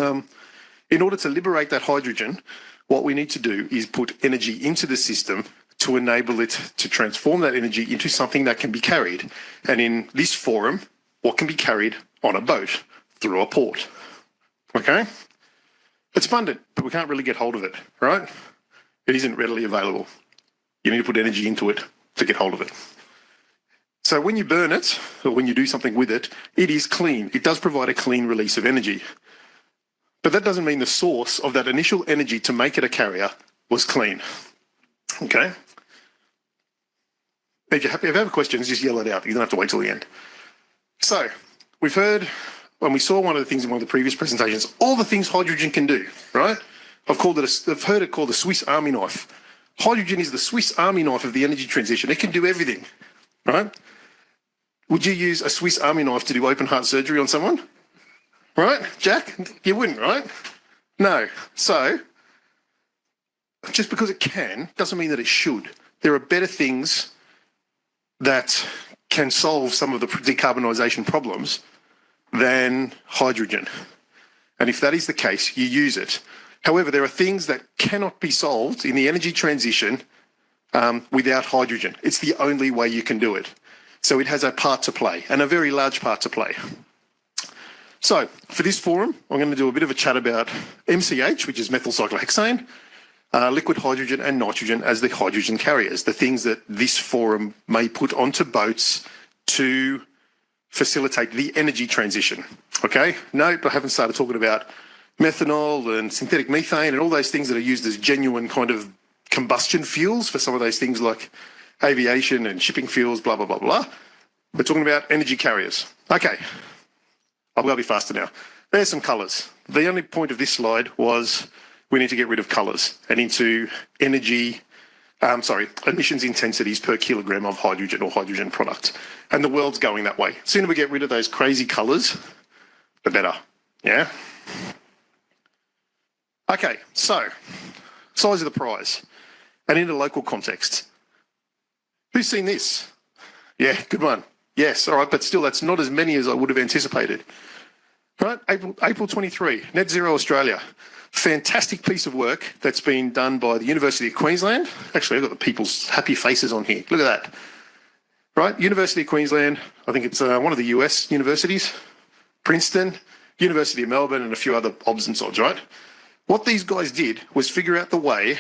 Speaker 9: in order to liberate that hydrogen, what we need to do is put energy into the system to enable it to transform that energy into something that can be carried. And in this forum, what can be carried on a boat through a port. Okay? It's abundant, but we can't really get hold of it, right? It isn't readily available. You need to put energy into it to get hold of it. So when you burn it, or when you do something with it, it is clean. It does provide a clean release of energy. But that doesn't mean the source of that initial energy to make it a carrier was clean. Okay. If you have questions, just yell it out. You don't have to wait till the end. So we've heard, when we saw one of the things in one of the previous presentations, all the things hydrogen can do, right? I've heard it called the Swiss Army knife. Hydrogen is the Swiss Army knife of the energy transition. It can do everything, right? Would you use a Swiss Army knife to do open heart surgery on someone? Right, Jack? You wouldn't, right? No. So, just because it can doesn't mean that it should. There are better things that can solve some of the decarbonisation problems than hydrogen. And if that is the case, you use it. However, there are things that cannot be solved in the energy transition without hydrogen. It's the only way you can do it. So it has a part to play, and a very large part to play. So for this forum, I'm going to do a bit of a chat about MCH, which is methyl cyclohexane, liquid hydrogen and nitrogen as the hydrogen carriers, the things that this forum may put onto boats to facilitate the energy transition. Okay? Note, I haven't started talking about methanol and synthetic methane and all those things that are used as genuine kind of combustion fuels for some of those things like aviation and shipping fuels, blah, blah, blah, blah. We're talking about energy carriers. Okay. I'll go a bit faster now. There's some colours. The only point of this slide was we need to get rid of colours and into emissions intensities per kilogram of hydrogen or hydrogen product. And the world's going that way. The sooner we get rid of those crazy colours, the better. Yeah? Okay, so size of the prize and in a local context. Who's seen this? Yeah, good one. Yes, all right, but still that's not as many as I would have anticipated. Right, April 23, Net Zero Australia. Fantastic piece of work that's been done by the University of Queensland. Actually, I've got the people's happy faces on here. Look at that. Right, University of Queensland, I think it's one of the US universities, Princeton, University of Melbourne and a few other odds and sods, right? What these guys did was figure out the way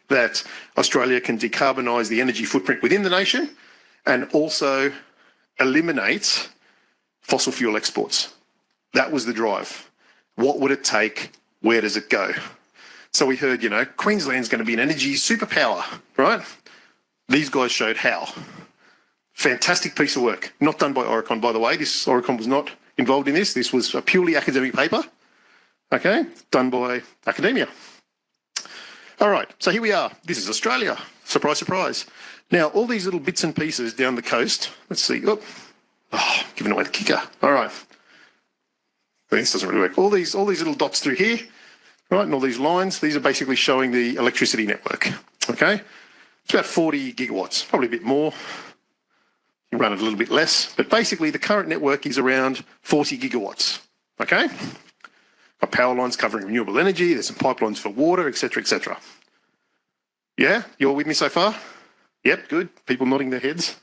Speaker 9: that Australia can decarbonise the energy footprint within the nation and also eliminate fossil fuel exports. That was the drive. What would it take? Where does it go? So we heard, Queensland's going to be an energy superpower, right? These guys showed how. Fantastic piece of work. Not done by Oricon, by the way. Oricon was not involved in this. This was a purely academic paper, okay, done by academia. All right, so here we are. This is Australia. Surprise, surprise. Now, all these little bits and pieces down the coast, let's see. Oh, giving away the kicker. All right. This doesn't really work. All these little dots through here, right, and all these lines, these are basically showing the electricity network, okay? It's about 40 gigawatts, probably a bit more. You run it a little bit less, but basically the current network is around 40 gigawatts, okay? Got power lines covering renewable energy, there's some pipelines for water, etc., etc. Yeah, you all with me so far? Yep, good. People nodding their heads.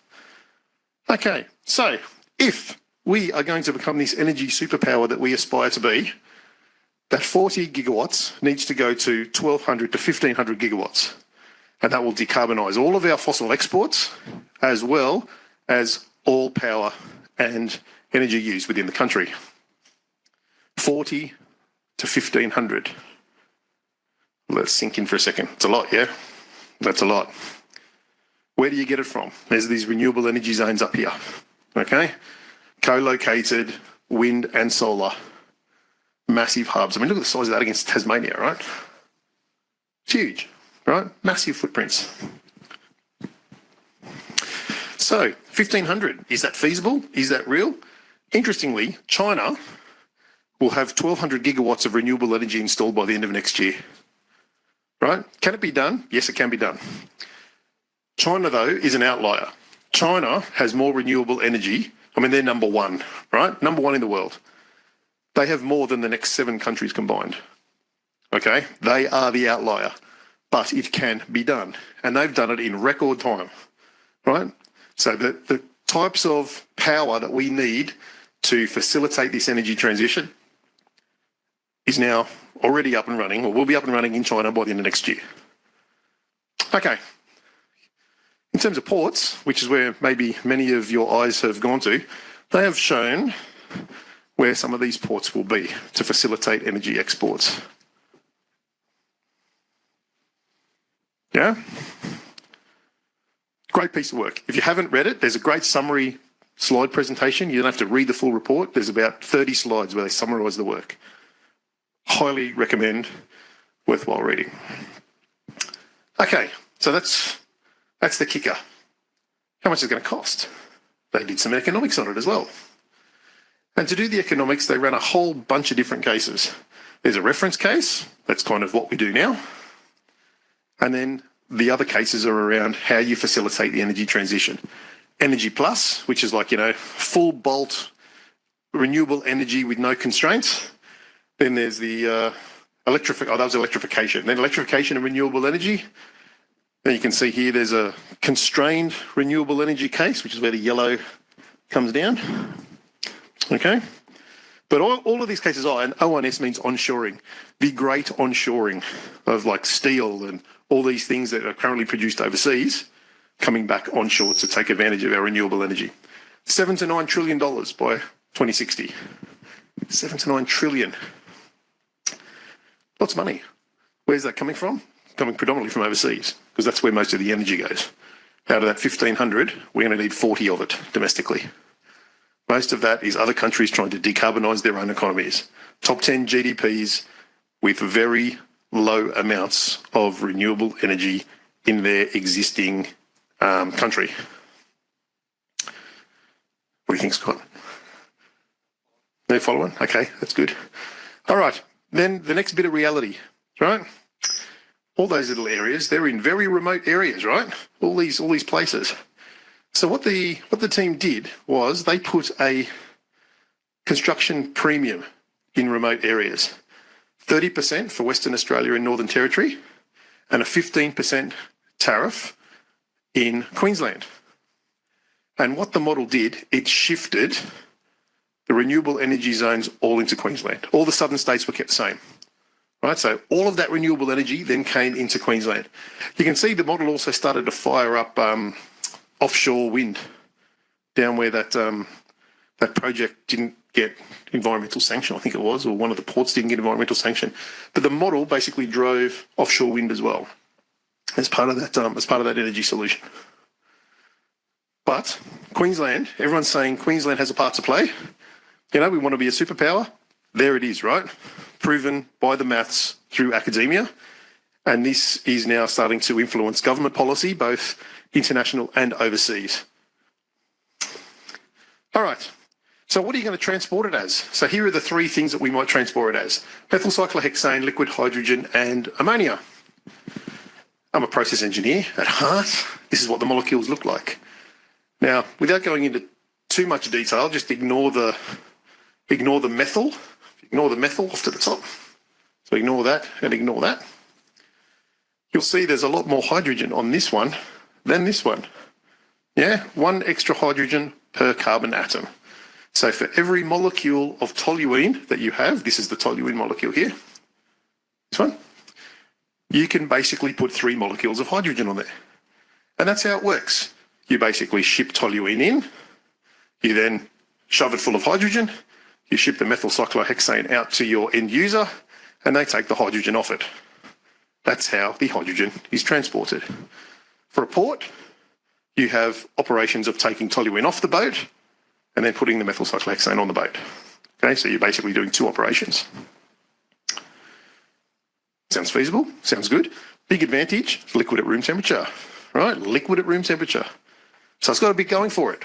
Speaker 9: Okay, so if we are going to become this energy superpower that we aspire to be, that 40 gigawatts needs to go to 1,200 to 1,500 gigawatts. And that will decarbonise all of our fossil exports as well as all power and energy used within the country. 40 to 1,500. Let's sink in for a second. It's a lot, yeah? That's a lot. Where do you get it from? There's these renewable energy zones up here, okay? Co-located wind and solar, massive hubs. I mean, look at the size of that against Tasmania, right? It's huge, right? Massive footprints. So, 1,500, is that feasible? Is that real? Interestingly, China will have 1,200 gigawatts of renewable energy installed by the end of next year, right? Can it be done? Yes, it can be done. China, though, is an outlier. China has more renewable energy. I mean, they're number one, right? Number one in the world. They have more than the next 7 countries combined. Okay? They are the outlier. But it can be done. And they've done it in record time, right? So the types of power that we need to facilitate this energy transition is now already up and running, or will be up and running in China by the end of next year. Okay. In terms of ports, which is where maybe many of your eyes have gone to, they have shown where some of these ports will be to facilitate energy exports. Yeah? Great piece of work. If you haven't read it, there's a great summary slide presentation. You don't have to read the full report. There's about 30 slides where they summarise the work. Highly recommend, worthwhile reading. Okay, so that's the kicker. How much is it going to cost? They did some economics on it as well. And to do the economics, they ran a whole bunch of different cases. There's a reference case. That's kind of what we do now. And then the other cases are around how you facilitate the energy transition. Energy Plus, which is like, full bolt renewable energy with no constraints. Then there's the that was electrification. Then electrification and renewable energy. Then you can see here there's a constrained renewable energy case, which is where the yellow comes down. Okay. But all of these cases are, and ONS means onshoring, the great onshoring of like steel and all these things that are currently produced overseas coming back onshore to take advantage of our renewable energy. $7 to $9 trillion by 2060. 7 to 9 trillion. Lots of money. Where's that coming from? Coming predominantly from overseas, because that's where most of the energy goes. Out of that 1,500, we're going to need 40 of it domestically. Most of that is other countries trying to decarbonise their own economies. Top 10 GDPs with very low amounts of renewable energy in their existing country. What do you think, Scott? No following? Okay, that's good. All right, then the next bit of reality, right? All those little areas, they're in very remote areas, right? All these places. So what the team did was they put a construction premium in remote areas. 30% for Western Australia and Northern Territory, and a 15% tariff in Queensland. And what the model did, it shifted the renewable energy zones all into Queensland. All the southern states were kept the same. Right, so all of that renewable energy then came into Queensland. You can see the model also started to fire up offshore wind down where that project didn't get environmental sanction, I think it was, or one of the ports didn't get environmental sanction. But the model basically drove offshore wind as well as part of that energy solution. But Queensland, everyone's saying Queensland has a part to play. We want to be a superpower. There it is, right? Proven by the maths through academia. And this is now starting to influence government policy, both international and overseas. All right. So what are you going to transport it as? So here are the three things that we might transport it as. Methyl cyclohexane, liquid hydrogen, and ammonia. I'm a process engineer at heart. This is what the molecules look like. Now, without going into too much detail, just ignore the methyl. Ignore the methyl off to the top. So ignore that and ignore that. You'll see there's a lot more hydrogen on this one than this one. Yeah, one extra hydrogen per carbon atom. So for every molecule of toluene that you have, this is the toluene molecule here, this one, you can basically put 3 molecules of hydrogen on there. And that's how it works. You basically ship toluene in, you then shove it full of hydrogen, you ship the methyl cyclohexane out to your end user, and they take the hydrogen off it. That's how the hydrogen is transported. For a port, you have operations of taking toluene off the boat and then putting the methyl cyclohexane on the boat. Okay, so you're basically doing 2 operations. Sounds feasible, sounds good. Big advantage, liquid at room temperature, right? Liquid at room temperature. So it's got a bit going for it.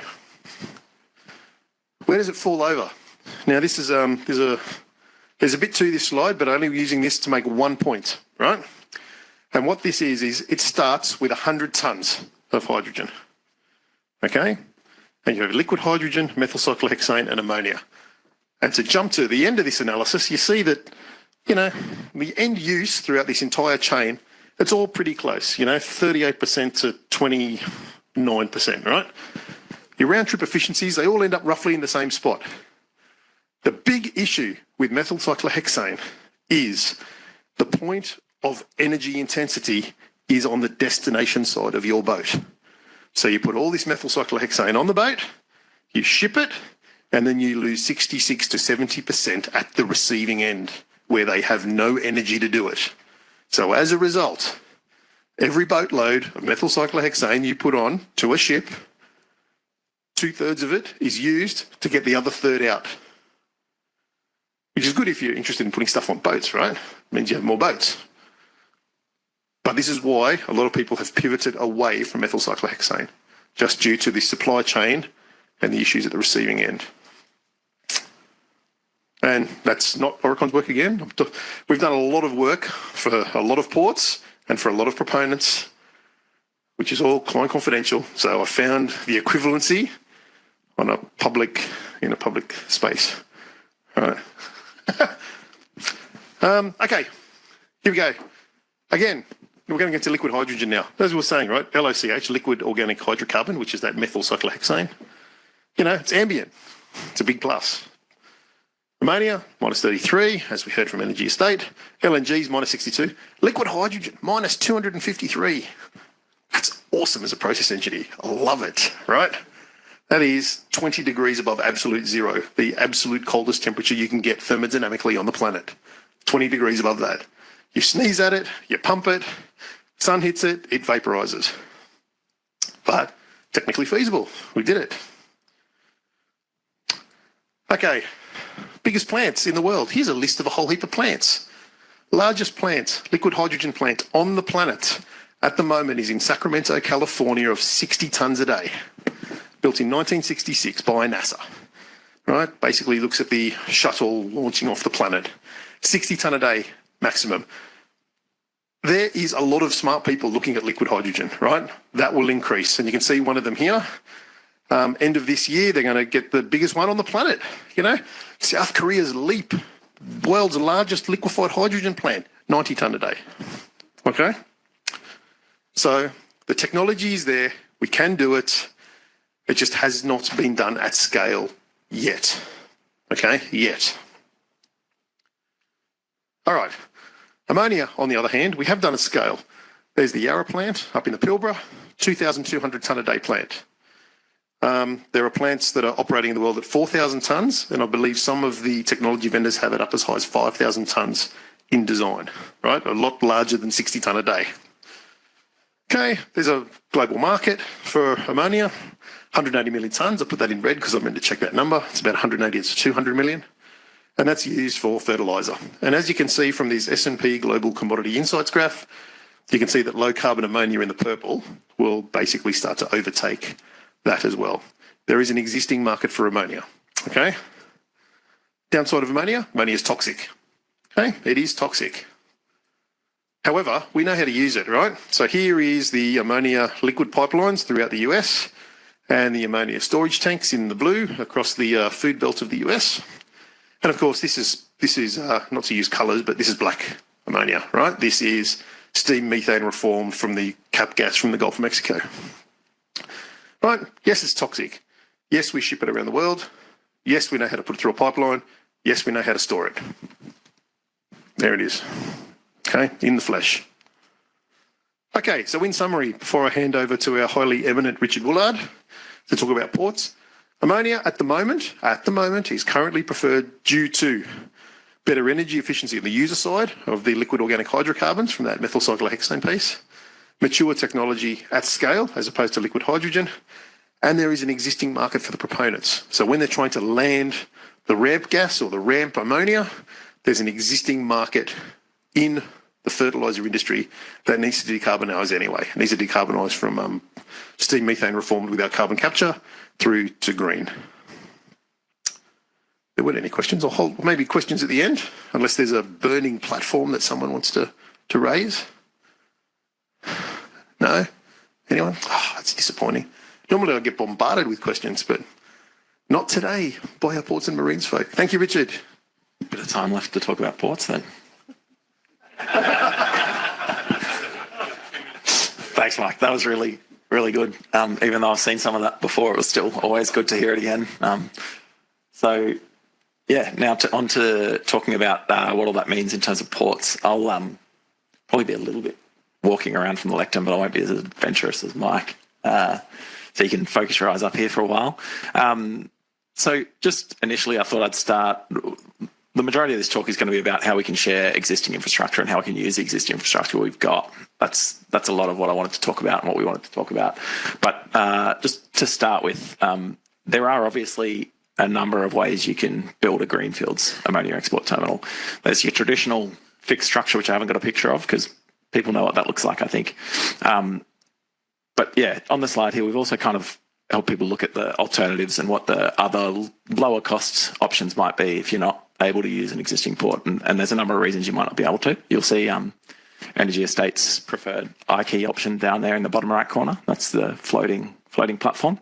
Speaker 9: Where does it fall over? Now this is, there's a bit to this slide, but only using this to make one point, right? And what this is it starts with 100 tonnes of hydrogen, okay? And you have liquid hydrogen, methyl cyclohexane, and ammonia. And to jump to the end of this analysis, you see that, the end use throughout this entire chain, it's all pretty close, 38% to 29%, right? Your round trip efficiencies, they all end up roughly in the same spot. The big issue with methyl cyclohexane is the point of energy intensity is on the destination side of your boat. So you put all this methyl cyclohexane on the boat, you ship it, and then you lose 66 to 70% at the receiving end where they have no energy to do it. So as a result, Every boatload of methyl cyclohexane you put on to a ship, 2/3 of it is used to get the other third out. Which is good if you're interested in putting stuff on boats, right? It means you have more boats. But this is why a lot of people have pivoted away from methyl cyclohexane, just due to the supply chain and the issues at the receiving end. And that's not Oricon's work again. We've done a lot of work for a lot of ports and for a lot of proponents, which is all client confidential. So I found the equivalency in a public space. All right. Okay, here we go. Again, we're going to get to liquid hydrogen now. As we were saying, right? LOCH, liquid organic hydrocarbon, which is that methyl cyclohexane. You know, it's ambient. It's a big plus. Ammonia, -33, as we heard from Energy Estate. LNG is -62. Liquid hydrogen, -253. That's awesome as a process engineer. I love it, right? That is 20 degrees above absolute zero, the absolute coldest temperature you can get thermodynamically on the planet. 20 degrees above that. You sneeze at it, you pump it, sun hits it, it vaporizes. But technically feasible. We did it. Okay. Biggest plants in the world. Here's a list of a whole heap of plants. Largest plant, liquid hydrogen plant on the planet at the moment is in Sacramento, California, of 60 tonnes a day. Built in 1966 by NASA. Right? Basically looks at the shuttle launching off the planet. 60 tonne a day maximum. There is a lot of smart people looking at liquid hydrogen, right? That will increase. And you can see one of them here. End of this year, they're going to get the biggest one on the planet. You know, South Korea's LEAP, world's largest liquefied hydrogen plant, 90 tonne a day. Okay? So the technology is there. We can do it. It just has not been done at scale yet. Okay? Yet. All right. Ammonia, on the other hand, we have done at scale. There's the Yarra plant up in the Pilbara, 2,200 tonne a day plant. There are plants that are operating in the world at 4,000 tonnes, and I believe some of the technology vendors have it up as high as 5,000 tonnes in design, right? A lot larger than 60 tonne a day. Okay, there's a global market for ammonia, 180 million tonnes. I put that in red because I meant to check that number. It's about 180 to 200 million. And that's used for fertiliser. And as you can see from this S&P Global Commodity Insights graph, you can see that low carbon ammonia in the purple will basically start to overtake that as well. There is an existing market for ammonia, okay? Downside of ammonia, ammonia is toxic, okay? It is toxic. However, we know how to use it, right? So here is the ammonia liquid pipelines throughout the US and the ammonia storage tanks in the blue across the food belt of the US. And of course, this is not to use colours, but this is black ammonia, right? This is steam methane reformed from the cap gas from the Gulf of Mexico. Right? Yes, it's toxic. Yes, we ship it around the world. Yes, we know how to put it through a pipeline. Yes, we know how to store it. There it is. Okay, in the flesh. Okay, so in summary, before I hand over to our highly eminent Richard Woolard to talk about ports, ammonia at the moment is currently preferred due to better energy efficiency on the user side of the liquid organic hydrocarbons from that methyl cyclohexane piece, mature technology at scale as opposed to liquid hydrogen, and there is an existing market for the proponents. So when they're trying to land the ramp gas or the ramp ammonia, there's an existing market in the fertiliser industry that needs to decarbonise anyway. It needs to decarbonise from steam methane reformed without carbon capture through to green. There weren't any questions. I'll hold maybe questions at the end, unless there's a burning platform that someone wants to raise. No? Anyone? Oh, that's disappointing. Normally I get bombarded with questions, but not today by our ports and marines folk. Thank you, Richard.
Speaker 6: Bit of time left to talk about ports then. Thanks, Mike. That was really, really good. Even though I've seen some of that before, it was still always good to hear it again. So, yeah, now on to talking about what all that means in terms of ports. I'll probably be a little bit walking around from the lectern, but I won't be as adventurous as Mike. So you can focus your eyes up here for a while. So just initially, I thought I'd start the majority of this talk is going to be about how we can share existing infrastructure and how we can use the existing infrastructure we've got. That's a lot of what I wanted to talk about and what we wanted to talk about. But just to start with, there are obviously a number of ways you can build a greenfields ammonia export terminal. There's your traditional fixed structure, which I haven't got a picture of because people know what that looks like, I think. But yeah, on the slide here, we've also kind of helped people look at the alternatives and what the other lower cost options might be if you're not able to use an existing port. And there's a number of reasons you might not be able to. You'll see Energy Estates' preferred iKey option down there in the bottom right corner. That's the floating platform.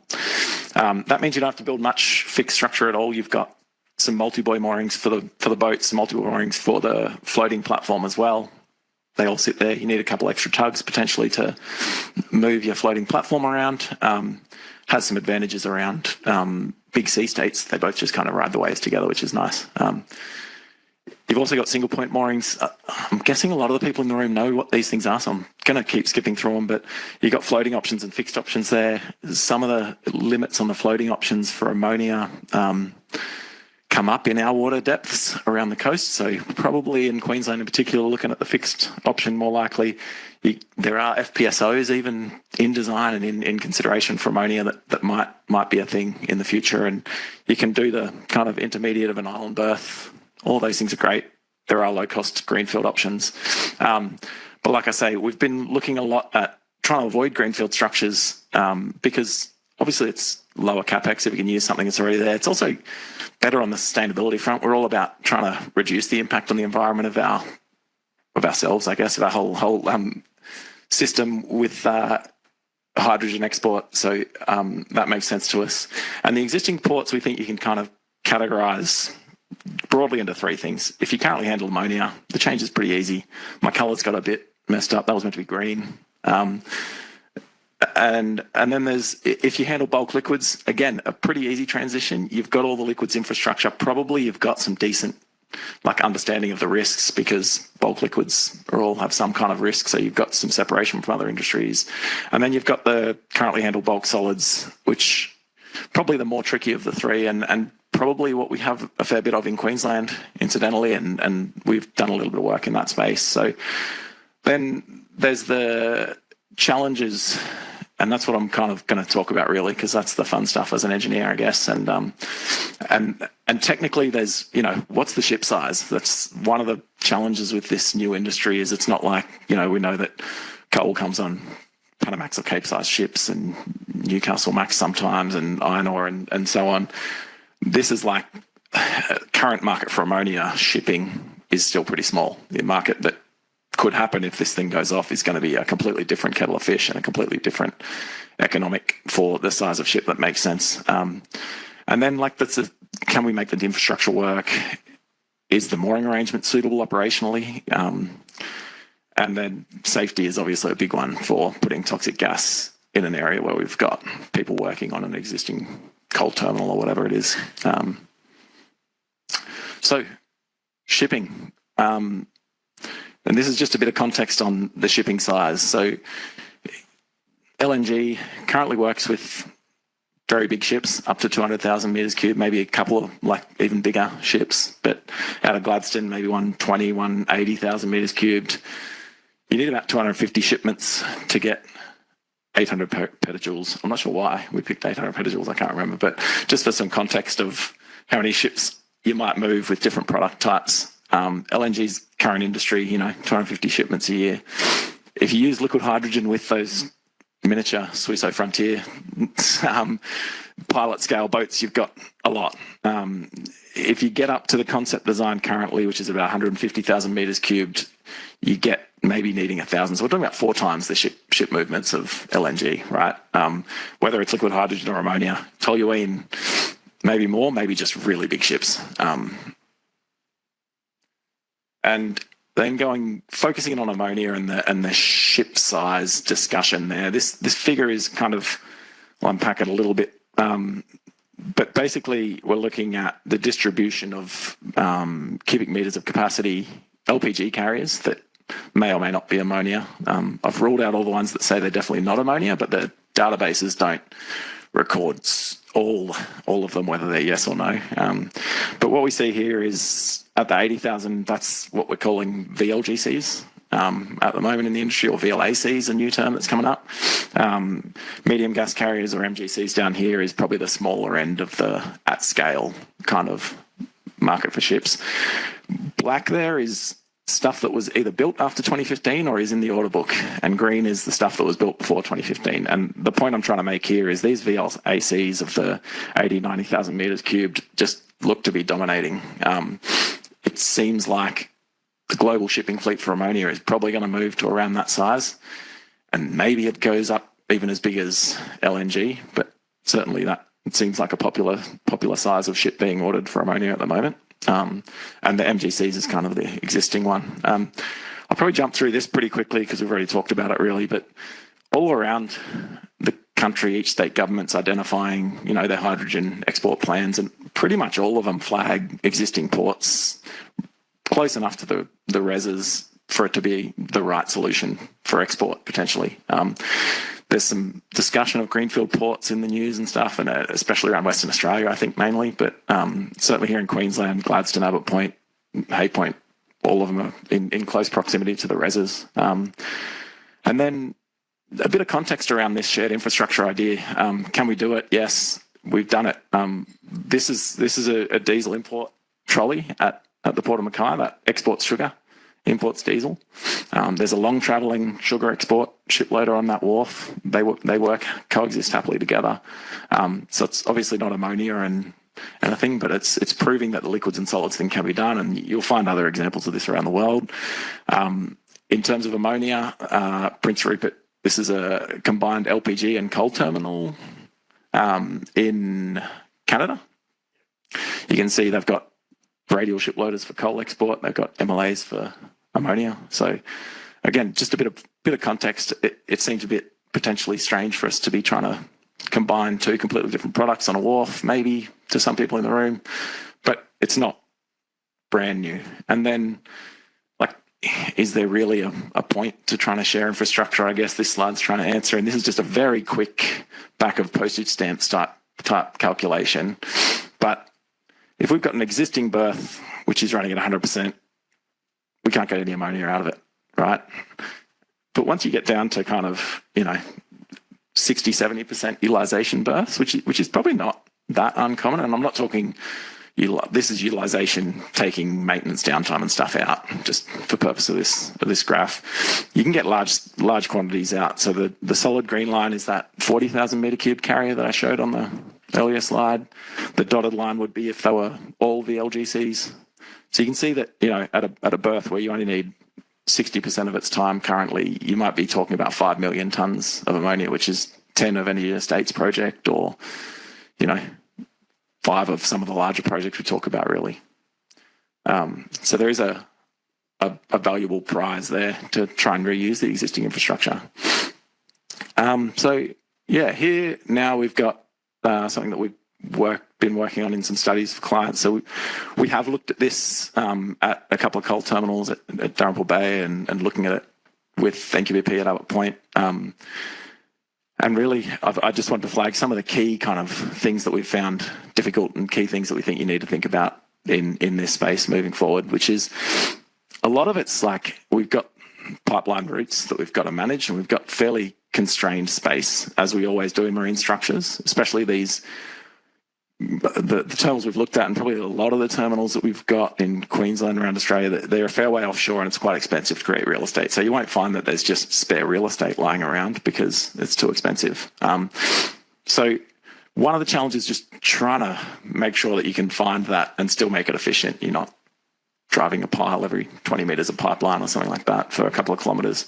Speaker 6: That means you don't have to build much fixed structure at all. You've got some multi-buoy moorings for the boats, some multi-buoy moorings for the floating platform as well. They all sit there. You need a couple extra tugs potentially to move your floating platform around. Has some advantages around big sea states. They both just kind of ride the waves together, which is nice. You've also got single point moorings. I'm guessing a lot of the people in the room know what these things are, so I'm going to keep skipping through them, but you've got floating options and fixed options there. Some of the limits on the floating options for ammonia come up in our water depths around the coast, so probably in Queensland in particular, looking at the fixed option more likely. There are FPSOs even in design and in consideration for ammonia that might be a thing in the future, and you can do the kind of intermediate of an island berth. All those things are great. There are low-cost greenfield options. But like I say, we've been looking a lot at trying to avoid greenfield structures because obviously it's lower capex if we can use something that's already there. It's also better on the sustainability front. We're all about trying to reduce the impact on the environment of ourselves, I guess, of our whole system with hydrogen export. So that makes sense to us. And the existing ports, we think you can kind of categorise broadly into three things. If you currently handle ammonia, the change is pretty easy. My colour's got a bit messed up. That was meant to be green. And then there's, if you handle bulk liquids, again, a pretty easy transition. You've got all the liquids infrastructure. Probably you've got some decent understanding of the risks because bulk liquids all have some kind of risk. So you've got some separation from other industries. And then you've got the currently handled bulk solids, which probably the more tricky of the three and probably what we have a fair bit of in Queensland, incidentally, and we've done a little bit of work in that space. So then there's the challenges, and that's what I'm kind of going to talk about really, because that's the fun stuff as an engineer, I guess. And technically there's, what's the ship size? That's one of the challenges with this new industry is it's not like, we know that coal comes on Panamax or Cape-sized ships and Newcastle Max sometimes and iron ore and so on. This is like current market for ammonia shipping is still pretty small. The market that could happen if this thing goes off is going to be a completely different kettle of fish and a completely different economic for the size of ship that makes sense. And then can we make the infrastructure work? Is the mooring arrangement suitable operationally? And then safety is obviously a big one for putting toxic gas in an area where we've got people working on an existing coal terminal or whatever it is. So shipping. And this is just a bit of context on the shipping size. So LNG currently works with very big ships, up to 200,000 metres cube, maybe a couple of even bigger ships, but out of Gladstone, maybe 120, 180,000 metres cubed. You need about 250 shipments to get 800 petajoules. I'm not sure why we picked 800 petajoules, I can't remember, but just for some context of how many ships you might move with different product types. LNG's current industry, 250 shipments a year. If you use liquid hydrogen with those miniature Suiso Frontier pilot scale boats, you've got a lot. If you get up to the concept design currently, which is about 150,000 metres cubed, you get maybe needing 1,000. So we're talking about 4 times the ship movements of LNG, right? Whether it's liquid hydrogen or ammonia, toluene, maybe more, maybe just really big ships. And then focusing on ammonia and the ship size discussion there. This figure is kind of, I'll unpack it a little bit. But basically, we're looking at the distribution of cubic meters of capacity LPG carriers that may or may not be ammonia. I've ruled out all the ones that say they're definitely not ammonia, but the databases don't record all of them, whether they're yes or no. But what we see here is at the 80,000, that's what we're calling VLGCs at the moment in the industry, or VLAC is a new term that's coming up. Medium gas carriers, or MGCs, down here is probably the smaller end of the at scale kind of market for ships. Black there is stuff that was either built after 2015 or is in the order book, and green is the stuff that was built before 2015. And the point I'm trying to make here is these VLACs of the 80, 90,000 metres cubed just look to be dominating. It seems like the global shipping fleet for ammonia is probably going to move to around that size, and maybe it goes up even as big as LNG, but certainly that it seems like a popular size of ship being ordered for ammonia at the moment. And the MGCs is kind of the existing one. I'll probably jump through this pretty quickly because we've already talked about it really, but all around the country, each state government's identifying, their hydrogen export plans, and pretty much all of them flag existing ports close enough to the reses for it to be the right solution for export, potentially. There's some discussion of greenfield ports in the news and stuff, and especially around Western Australia, I think mainly, but certainly here in Queensland, Gladstone, Abbott Point, Hay Point, all of them are in close proximity to the reses. And then a bit of context around this shared infrastructure idea. Can we do it? Yes, we've done it. This is a diesel import trolley at the Port of Mackay that exports sugar, imports diesel. There's a long travelling sugar export ship loader on that wharf. They coexist happily together. So it's obviously not ammonia and anything, but it's proving that the liquids and solids thing can be done, and you'll find other examples of this around the world. In terms of ammonia, Prince Rupert, this is a combined LPG and coal terminal in Canada. You can see they've got radial ship loaders for coal export. They've got MLAs for ammonia. So again, just a bit of context. It seems a bit potentially strange for us to be trying to combine two completely different products on a wharf, maybe to some people in the room, but it's not brand new. And then, is there really a point to trying to share infrastructure? I guess this slide's trying to answer, and this is just a very quick back of postage stamps type calculation. But if we've got an existing berth which is running at 100%, we can't get any ammonia out of it, right? But once you get down to kind of 60-70% utilisation berths, which is probably not that uncommon, and I'm not talking. This is utilisation taking maintenance downtime and stuff out, just for purpose of this graph. You can get large quantities out. So the solid green line is that 40,000 metre cube carrier that I showed on the earlier slide. The dotted line would be if they were all VLGCs. So you can see that at a berth where you only need 60% of its time currently, you might be talking about 5 million tonnes of ammonia, which is 10 of any state's project, or 5 of some of the larger projects we talk about, really. So there is a valuable prize there to try and reuse the existing infrastructure. So yeah, here now we've got something that we've been working on in some studies for clients. So we have looked at this at a couple of coal terminals at Dalrymple Bay and looking at it with NQBP at Abbott Point. And really, I just want to flag some of the key kind of things that we've found difficult and key things that we think you need to think about in this space moving forward, which is a lot of it's like we've got pipeline routes that we've got to manage, and we've got fairly constrained space, as we always do in marine structures, especially the terminals we've looked at, and probably a lot of the terminals that we've got in Queensland around Australia, they're a fair way offshore, and it's quite expensive to create real estate. So you won't find that there's just spare real estate lying around because it's too expensive. So one of the challenges is just trying to make sure that you can find that and still make it efficient. You're not driving a pile every 20 metres of pipeline or something like that for a couple of kilometres.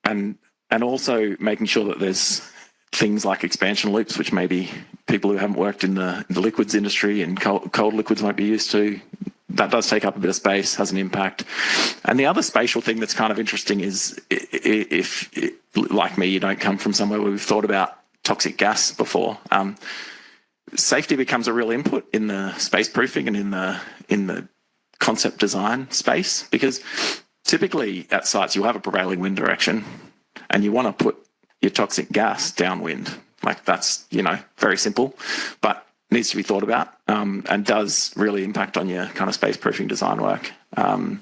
Speaker 6: And also making sure that there's things like expansion loops, which maybe people who haven't worked in the liquids industry and cold liquids might be used to. That does take up a bit of space, has an impact. And the other spatial thing that's kind of interesting is if like me, you don't come from somewhere where we've thought about toxic gas before, safety becomes a real input in the space proofing and in the concept design space, because typically at sites you'll have a prevailing wind direction and you want to put your toxic gas downwind. Like that's, very simple. But needs to be thought about and does really impact on your kind of space-proofing design work. And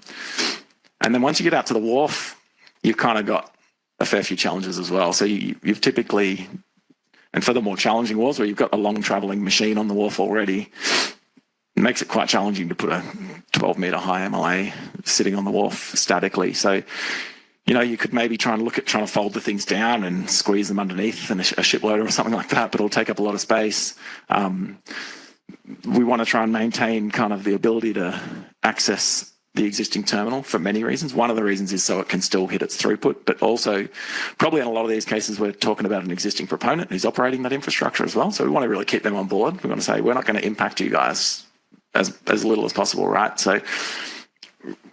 Speaker 6: then once you get out to the wharf, you've kind of got a fair few challenges as well. So you've typically, and for the more challenging wharves where you've got a long travelling machine on the wharf already, it makes it quite challenging to put a 12-metre high MLA sitting on the wharf statically. So, you know, you could maybe try and look at trying to fold the things down and squeeze them underneath in a ship loader or something like that, but it'll take up a lot of space. We want to try and maintain kind of the ability to access the existing terminal for many reasons. One of the reasons is so it can still hit its throughput, but also probably in a lot of these cases, we're talking about an existing proponent who's operating that infrastructure as well. So we want to really keep them on board. We want to say, we're not going to impact you guys as little as possible, right? So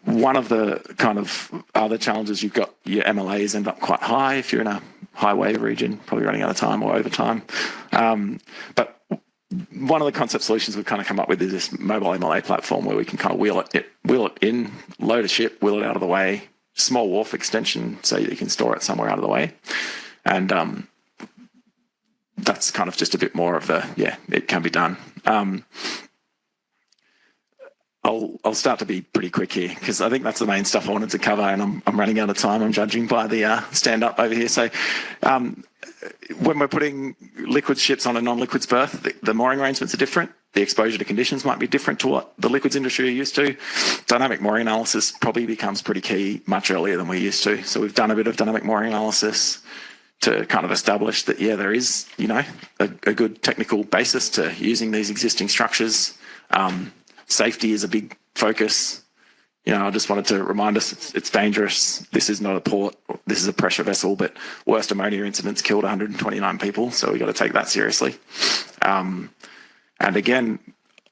Speaker 6: one of the kind of other challenges, you've got your MLAs end up quite high if you're in a high wave region, probably running out of time or overtime. But one of the concept solutions we've kind of come up with is this mobile MLA platform where we can kind of wheel it in, load a ship, wheel it out of the way, small wharf extension so you can store it somewhere out of the way. And that's kind of just a bit more of the, it can be done. I'll start to be pretty quick here because I think that's the main stuff I wanted to cover, and I'm running out of time. I'm judging by the stand up over here. So when we're putting liquid ships on a non-liquids berth, the mooring arrangements are different. The exposure to conditions might be different to what the liquids industry are used to. Dynamic mooring analysis probably becomes pretty key much earlier than we're used to. So we've done a bit of dynamic mooring analysis to kind of establish that, there is, a good technical basis to using these existing structures. Safety is a big focus. I just wanted to remind us it's dangerous. This is not a port. This is a pressure vessel, but worst ammonia incidents killed 129 people. So we've got to take that seriously. And again,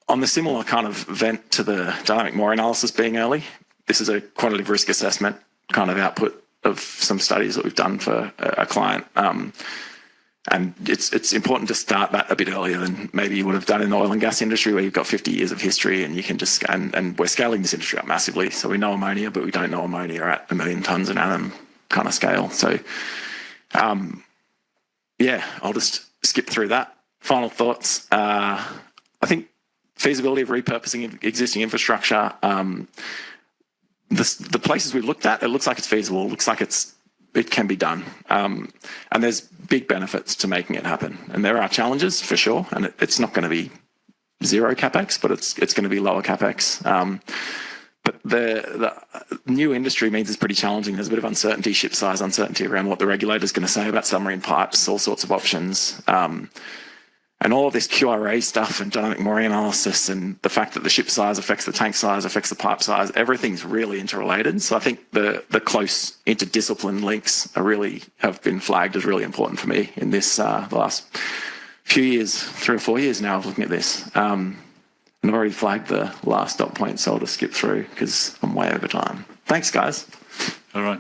Speaker 6: on the similar kind of vent to the dynamic mooring analysis being early, this is a quantitative risk assessment kind of output of some studies that we've done for a client. And it's important to start that a bit earlier than maybe you would have done in the oil and gas industry where you've got 50 years of history and you can just, and we're scaling this industry up massively. So we know ammonia, but we don't know ammonia at 1 million tonnes an annum kind of scale. So, I'll just skip through that. Final thoughts. I think feasibility of repurposing existing infrastructure, the places we've looked at, it looks like it's feasible. It looks like it can be done. And there's big benefits to making it happen. And there are challenges for sure. And it's not going to be zero CapEx, but it's going to be lower CapEx. But the new industry means it's pretty challenging. There's a bit of uncertainty, ship size uncertainty around what the regulator's going to say about submarine pipes, all sorts of options. And all of this QRA stuff and dynamic mooring analysis and the fact that the ship size affects the tank size, affects the pipe size, everything's really interrelated. So I think the close interdiscipline links have been flagged as really important for me in this the last few years, 3 or 4 years now of looking at this. And I've already flagged the last dot point, so I'll just skip through because I'm way over time. Thanks, guys.
Speaker 8: All right.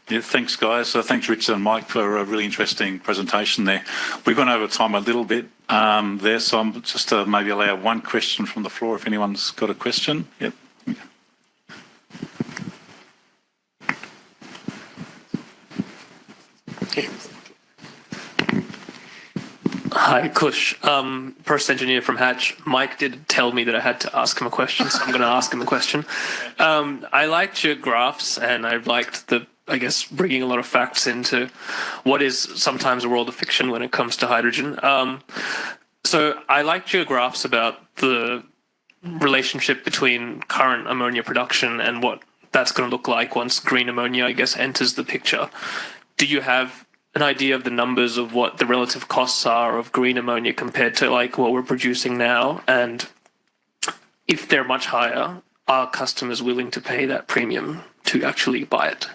Speaker 8: Yeah, thanks, guys. Thanks, Richard and Mike, for a really interesting presentation there. We've gone over time a little bit there, so I'm just maybe allow one question from the floor if anyone's got a question. Yep.
Speaker 10: Hi, Kush. First engineer from Hatch. Mike did tell me that I had to ask him a question, so I'm going to ask him a question. I liked your graphs, and I liked bringing a lot of facts into what is sometimes a world of fiction when it comes to hydrogen. So I liked your graphs about the relationship between current ammonia production and what that's going to look like once green ammonia, enters the picture. Do you have an idea of the numbers of what the relative costs are of green ammonia compared to what we're producing now? And if they're much higher, are customers willing to pay that premium to actually buy it?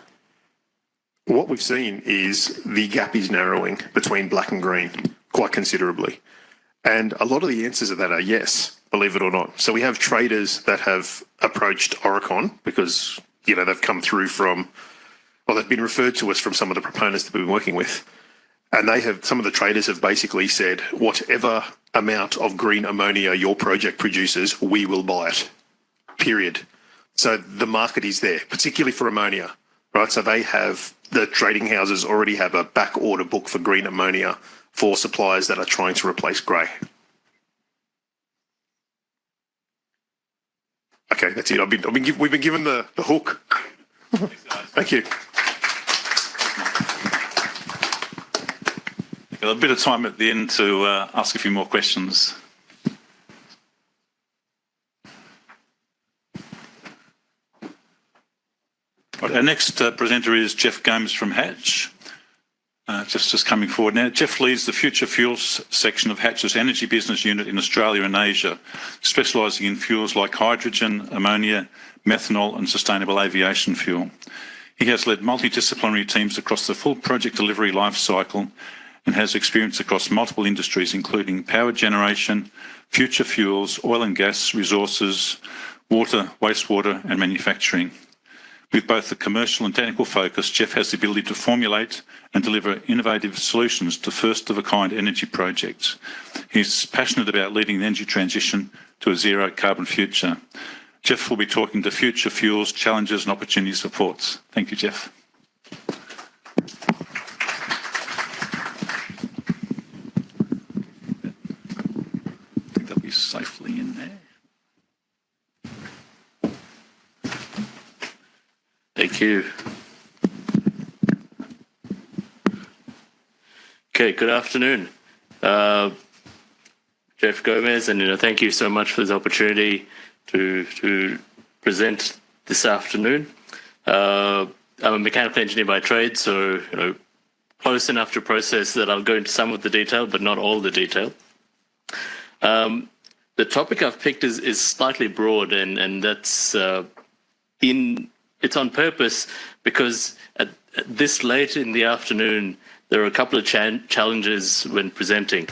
Speaker 9: What we've seen is the gap is narrowing between black and green quite considerably. And a lot of the answers to that are yes, believe it or not. So we have traders that have approached Oricon because, they've come through they've been referred to us from some of the proponents that we've been working with. And some of the traders have basically said, whatever amount of green ammonia your project produces, we will buy it, period. So the market is there, particularly for ammonia. Right, so they have the trading houses already have a back order book for green ammonia for suppliers that are trying to replace grey. Okay, that's it. We've been given the hook. Thank you.
Speaker 8: Got a bit of time at the end to ask a few more questions. Right, our next presenter is Jeff Gomes from Hatch. Just coming forward now. Jeff leads the Future Fuels section of Hatch's energy business unit in Australia and Asia, specialising in fuels like hydrogen, ammonia, methanol and sustainable aviation fuel. He has led multidisciplinary teams across the full project delivery life cycle and has experience across multiple industries including power generation, future fuels, oil and gas, resources, water, wastewater and manufacturing. With both the commercial and technical focus, Jeff has the ability to formulate and deliver innovative solutions to first-of-a-kind energy projects. He's passionate about leading the energy transition to a zero-carbon future. Jeff will be talking to future fuels, challenges and opportunities for ports. Thank you, Jeff. I think they'll be safely in there.
Speaker 11: Thank you. Okay, good afternoon. Jeff Gomez, and thank you so much for this opportunity to present this afternoon. I'm a mechanical engineer by trade, so close enough to process that I'll go into some of the detail, but not all the detail. The topic I've picked is slightly broad, and that's it's on purpose because at this late in the afternoon, there are a couple of challenges when presenting.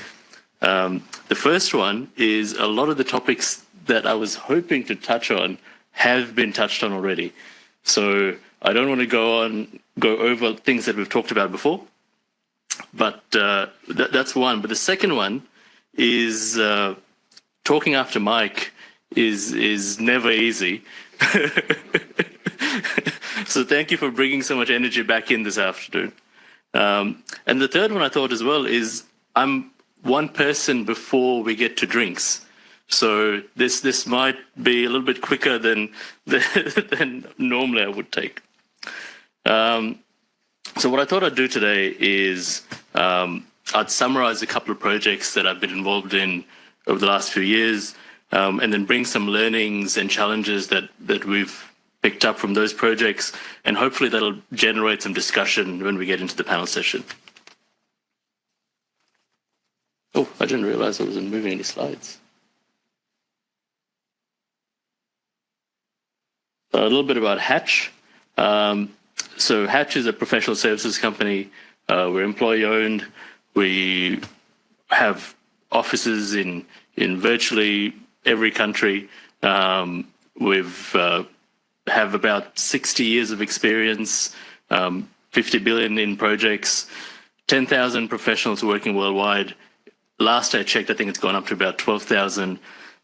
Speaker 11: The first one is a lot of the topics that I was hoping to touch on have been touched on already. So I don't want to go over things that we've talked about before, but that's one. But the second one is talking after Mike is never easy. So thank you for bringing so much energy back in this afternoon. And the third one I thought as well is I'm one person before we get to drinks. So this might be a little bit quicker than normally I would take. So what I thought I'd do today is I'd summarize a couple of projects that I've been involved in over the last few years, and then bring some learnings and challenges that we've picked up from those projects, and hopefully that'll generate some discussion when we get into the panel session. Oh, I didn't realize I wasn't moving any slides. A little bit about Hatch. So Hatch is a professional services company. We're employee-owned. We have offices in virtually every country. We've have about 60 years of experience, 50 billion in projects, 10,000 professionals working worldwide. Last I checked, I think it's gone up to about 12,000.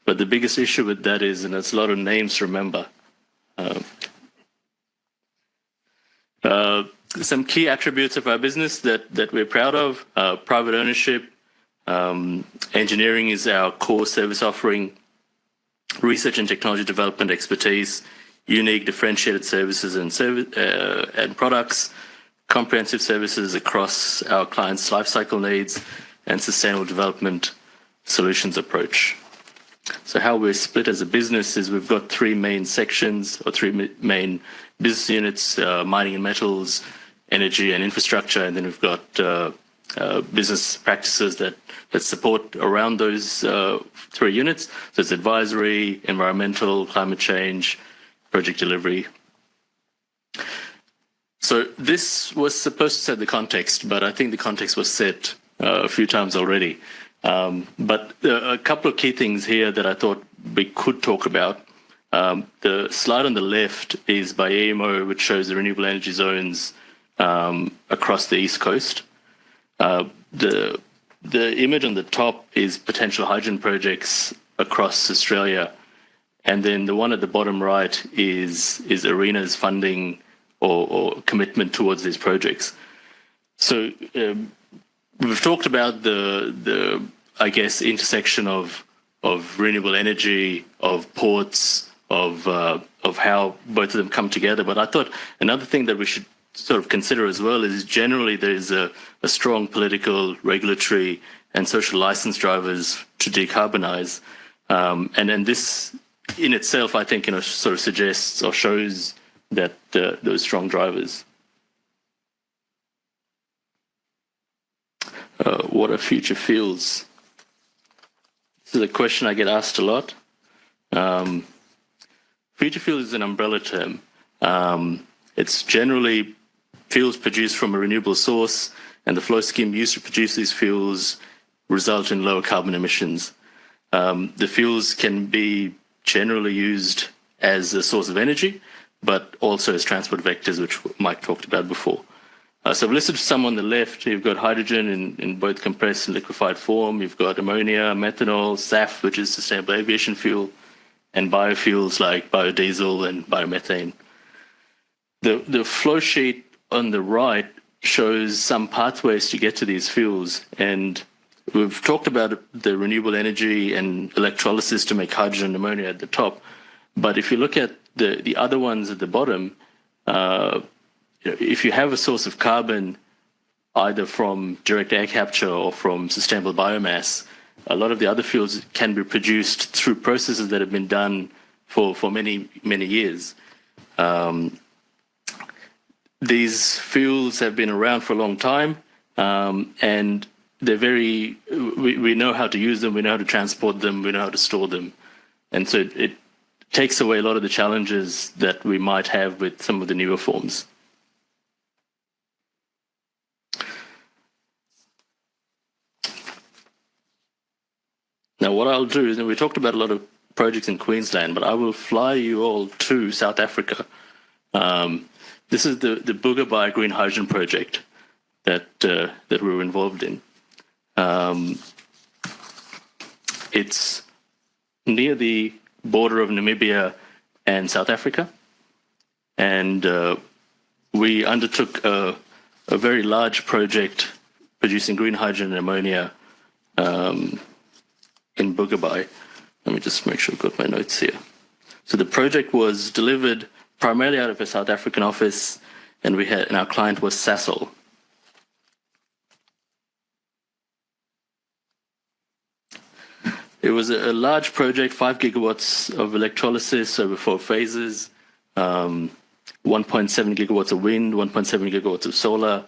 Speaker 11: But the biggest issue with that is, and it's a lot of names to remember. Some key attributes of our business that we're proud of: private ownership, engineering is our core service offering, research and technology development expertise, unique differentiated services and products, comprehensive services across our clients' lifecycle needs, and sustainable development solutions approach. So how we're split as a business is we've got three main sections or three main business units: mining and metals, energy and infrastructure, and then we've got business practices that support around those three units. So it's advisory, environmental, climate change, project delivery. So this was supposed to set the context, but I think the context was set a few times already. But a couple of key things here that I thought we could talk about. The slide on the left is by EMO, which shows the renewable energy zones across the East Coast. The image on the top is potential hydrogen projects across Australia. And then the one at the bottom right is ARENA's funding or commitment towards these projects. So we've talked about the I guess intersection of renewable energy, of ports, of how both of them come together. But I thought another thing that we should sort of consider as well is generally there is a strong political, regulatory, and social license drivers to decarbonize, and this in itself, I think, sort of suggests or shows that those strong drivers. What are future fuels? This is a question I get asked a lot. Future fuel is an umbrella term. It's generally fuels produced from a renewable source, and the flow scheme used to produce these fuels result in lower carbon emissions. The fuels can be generally used as a source of energy, but also as transport vectors, which Mike talked about before. So I've listed some on the left. You've got hydrogen in both compressed and liquefied form. You've got ammonia, methanol, SAF, which is sustainable aviation fuel, and biofuels like biodiesel and biomethane. The flow sheet on the right shows some pathways to get to these fuels, and we've talked about the renewable energy and electrolysis to make hydrogen and ammonia at the top. But if you look at the other ones at the bottom, if you have a source of carbon, either from direct air capture or from sustainable biomass, a lot of the other fuels can be produced through processes that have been done for many, many years. These fuels have been around for a long time, and they're we know how to use them, we know how to transport them, we know how to store them. And so it takes away a lot of the challenges that we might have with some of the newer forms. Now, what I'll do is, and we talked about a lot of projects in Queensland, but I will fly you all to South Africa. This is the Bugabai Green Hydrogen project that we were involved in. It's near the border of Namibia and South Africa, and we undertook a very large project producing green hydrogen and ammonia in Bugabai. Let me just make sure I've got my notes here. So the project was delivered primarily out of a South African office, and our client was Sasol. It was a large project, 5 gigawatts of electrolysis over 4 phases, 1.7 gigawatts of wind, 1.7 gigawatts of solar,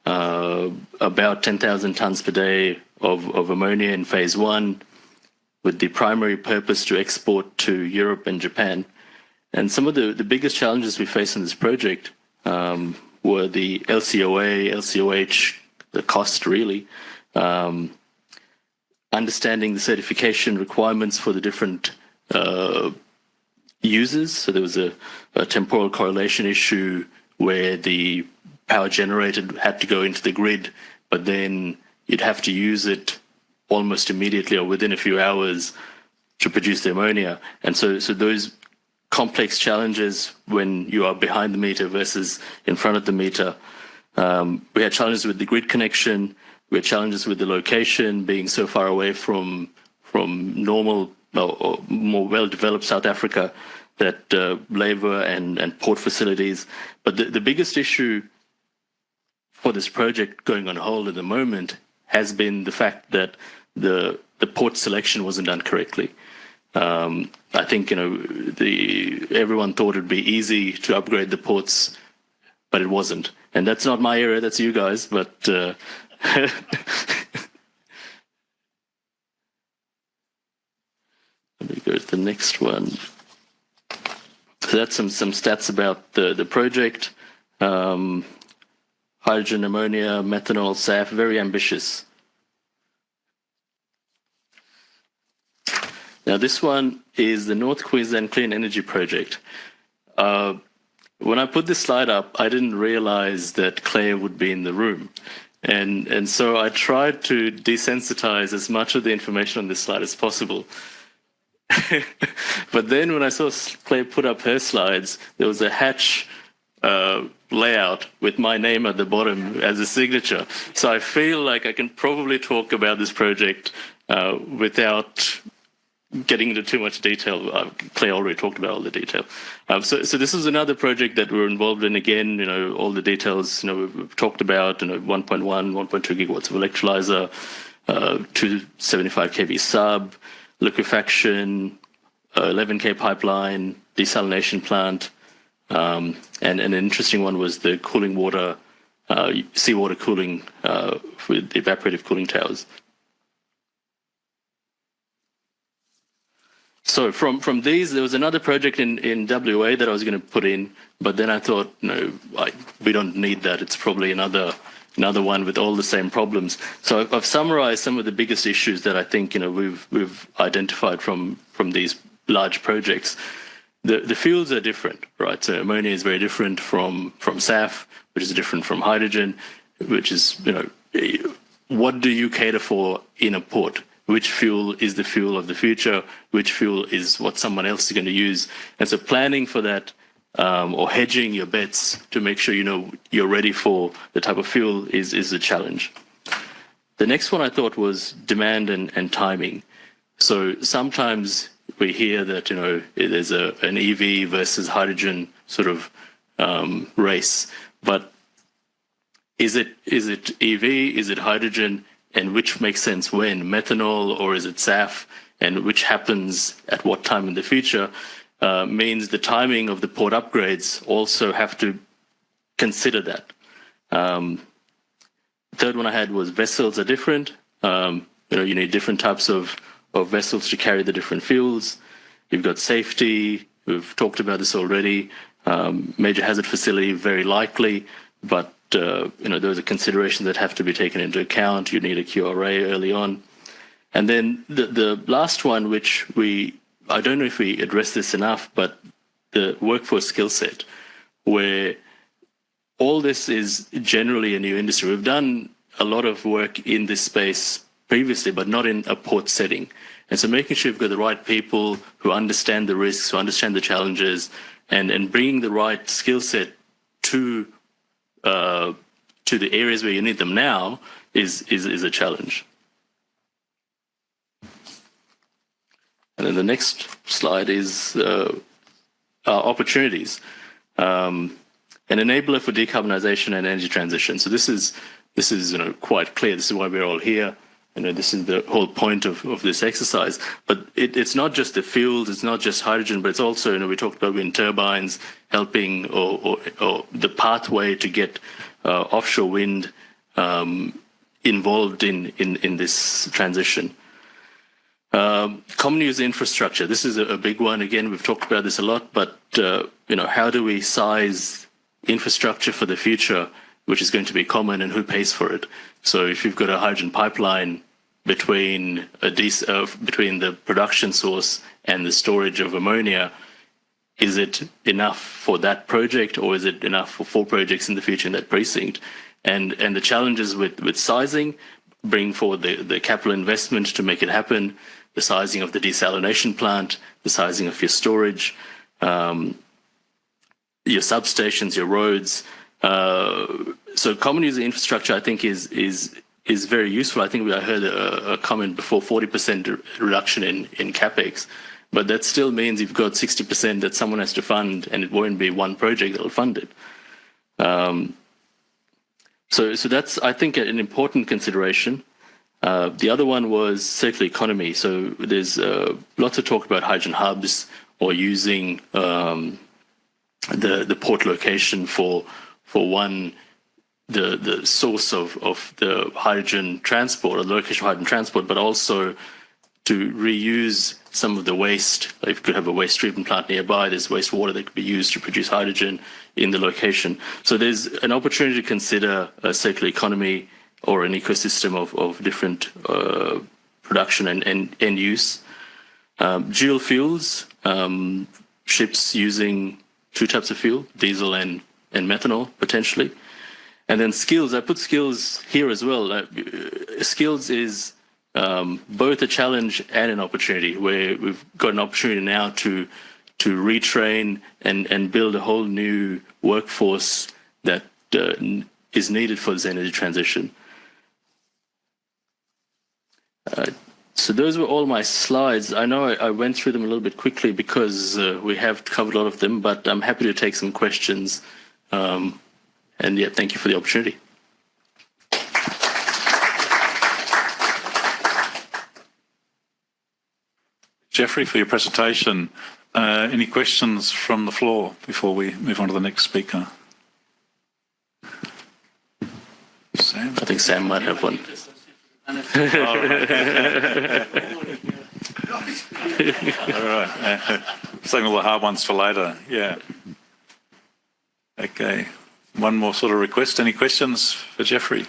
Speaker 11: about 10,000 tons per day of ammonia in phase 1, with the primary purpose to export to Europe and Japan. And some of the biggest challenges we faced in this project were the LCOA, LCOH, the cost really, understanding the certification requirements for the different users. So there was a temporal correlation issue where the power generated had to go into the grid, but then you'd have to use it almost immediately or within a few hours to produce the ammonia. And so those complex challenges when you are behind the meter versus in front of the meter. We had challenges with the grid connection. We had challenges with the location being so far away from normal or more well-developed South Africa that labour and port facilities. But the biggest issue for this project going on hold at the moment has been the fact that the port selection wasn't done correctly. I think everyone thought it'd be easy to upgrade the ports, but it wasn't. And that's not my area; that's you guys. But let me go to the next one. So that's some stats about the project. Hydrogen, ammonia, methanol, SAF, very ambitious. Now, this one is the North Queensland Clean Energy Project. When I put this slide up, I didn't realize that Claire would be in the room. And so I tried to desensitize as much of the information on this slide as possible. But then when I saw Claire put up her slides, there was a hatch layout with my name at the bottom as a signature. So I feel like I can probably talk about this project without getting into too much detail. Claire already talked about all the detail. So this is another project that we're involved in. Again, all the details, we've talked about, 1.1, 1.2 gigawatts of electrolyzer, 275 kV sub, liquefaction, 11K pipeline, desalination plant, and an interesting one was the cooling water, seawater cooling with evaporative cooling towers. So from these, there was another project in WA that I was going to put in, but then I thought, no, we don't need that. It's probably another one with all the same problems. So I've summarized some of the biggest issues that I think we've identified from these large projects. The fuels are different, right? So ammonia is very different from SAF, which is different from hydrogen, which is what do you cater for in a port? Which fuel is the fuel of the future? Which fuel is what someone else is going to use? And so planning for that, or hedging your bets to make sure you're ready for the type of fuel is a challenge. The next one I thought was demand and timing. So sometimes we hear that there's an EV versus hydrogen sort of race, but is it EV? Is it hydrogen? And which makes sense when? Methanol, or is it SAF? And which happens at what time in the future means the timing of the port upgrades also have to consider that. Third one I had was vessels are different. You need different types of vessels to carry the different fuels. You've got safety. We've talked about this already. Major hazard facility, very likely, but those are considerations that have to be taken into account. You need a QRA early on. And then the last one, which I don't know if we address this enough, but the workforce skill set, where all this is generally a new industry. We've done a lot of work in this space previously, but not in a port setting. And so making sure you've got the right people who understand the risks, who understand the challenges, and bringing the right skill set to the areas where you need them now is a challenge. And then the next slide is opportunities. An enabler for decarbonisation and energy transition. So this is quite clear. This is why we're all here. This is the whole point of this exercise. But it's not just the fuels, it's not just hydrogen, but it's also, we talked about wind turbines helping or the pathway to get offshore wind involved in this transition. Common use infrastructure. This is a big one. Again, we've talked about this a lot, but how do we size infrastructure for the future, which is going to be common, and who pays for it? So if you've got a hydrogen pipeline between the production source and the storage of ammonia, is it enough for that project, or is it enough for 4 projects in the future in that precinct? And the challenges with sizing, bring forward the capital investment to make it happen, the sizing of the desalination plant, the sizing of your storage, your substations, your roads. So common user infrastructure, I think, is very useful. I think I heard a comment before, 40% reduction in capex, but that still means you've got 60% that someone has to fund, and it won't be one project that will fund it. So that's, I think, an important consideration. The other one was circular economy. So there's lots of talk about hydrogen hubs, or using the port location for the source of the hydrogen transport, or the location of hydrogen transport, but also to reuse some of the waste. If you could have a waste treatment plant nearby, there's wastewater that could be used to produce hydrogen in the location. So there's an opportunity to consider a circular economy, or an ecosystem of different production and end use. Dual fuels, ships using 2 types of fuel, diesel and methanol, potentially. And then skills, I put skills here as well. Skills is both a challenge and an opportunity, where we've got an opportunity now to retrain and build a whole new workforce that is needed for this energy transition. So those were all my slides. I know I went through them a little bit quickly because we have covered a lot of them, but I'm happy to take some questions. And yeah, thank you for the opportunity.
Speaker 8: Jeffrey, for your presentation. Any questions from the floor before we move on to the next speaker? Sam?
Speaker 11: I think Sam might have one.
Speaker 8: All right. Saving all the hard ones for later. Yeah. Okay. One more sort of request. Any questions for Jeffrey?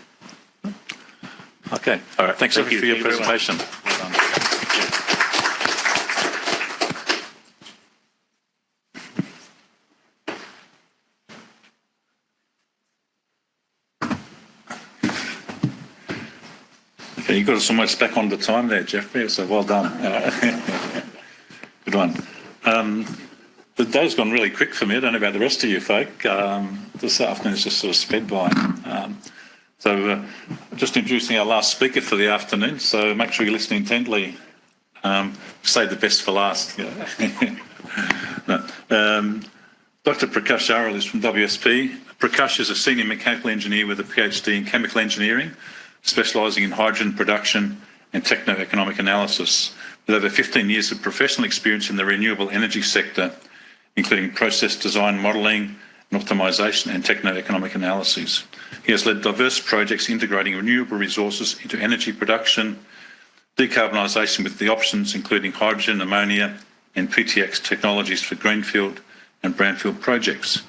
Speaker 8: Okay. All right. Thanks, Jeffrey, for your presentation. Well done. Okay, you got us almost back on the time there, Jeffrey, so well done. Good one. The day's gone really quick for me. I don't know about the rest of you folk. This afternoon's just sort of sped by. Just introducing our last speaker for the afternoon, so make sure you listen intently. Save the best for last. Dr. Prakash Aral is from WSP. Prakash is a senior mechanical engineer with a PhD in chemical engineering, specialising in hydrogen production and techno-economic analysis, with over 15 years of professional experience in the renewable energy sector, including process design, modelling and optimisation and techno-economic analyses. He has led diverse projects integrating renewable resources into energy production, decarbonisation with the options including hydrogen, ammonia and PTX technologies for greenfield and brownfield projects.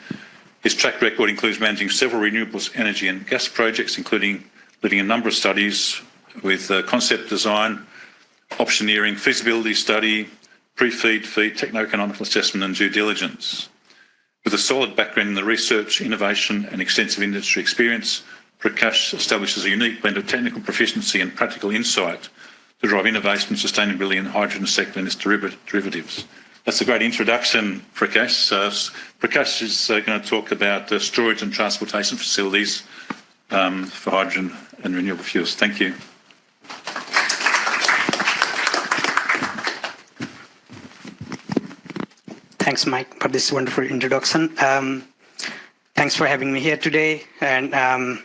Speaker 8: His track record includes managing several renewables energy and gas projects, including leading a number of studies with concept design, optioneering, feasibility study, pre-feed, feed, techno-economic assessment and due diligence. With a solid background in the research, innovation and extensive industry experience, Prakash establishes a unique blend of technical proficiency and practical insight to drive innovation and sustainability in the hydrogen sector and its derivatives. That's a great introduction, Prakash. Prakash is going to talk about storage and transportation facilities for hydrogen and renewable fuels. Thank you.
Speaker 12: Thanks, Mike, for this wonderful introduction. Thanks for having me here today, and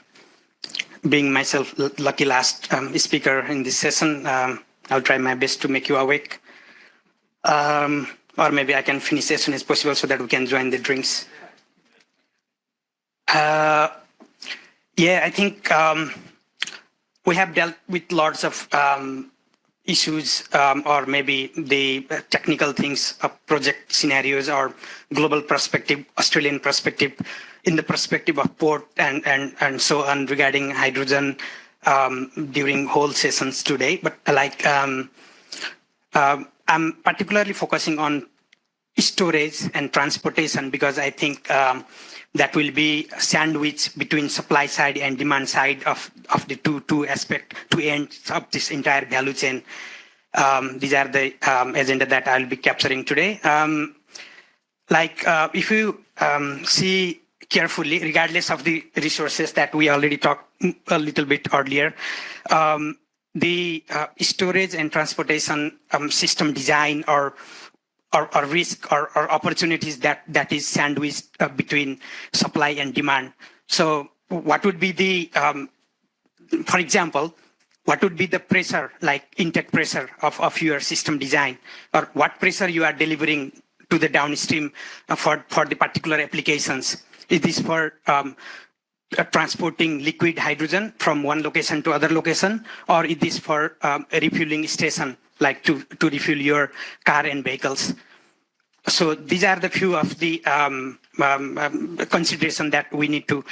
Speaker 12: being myself lucky last speaker in this session. I'll try my best to make you awake. Or maybe I can finish as soon as possible so that we can join the drinks. Yeah, I think we have dealt with lots of issues or maybe the technical things of project scenarios or global perspective, Australian perspective, in the perspective of port and so on regarding hydrogen during whole sessions today. But like I'm particularly focusing on storage and transportation because I think that will be sandwich between supply side and demand side of the two ends of this entire value chain. These are the agenda that I'll be capturing today. If you see carefully, regardless of the resources that we already talked a little bit earlier, the storage and transportation system design or risk or opportunities that is sandwiched between supply and demand. So what would be the, for example, what would be the pressure, like intake pressure of your system design, or what pressure you are delivering to the downstream for the particular applications? Is this for transporting liquid hydrogen from one location to other location, or is this for a refueling station, like to refuel your car and vehicles? So these are the few of the consideration that we need to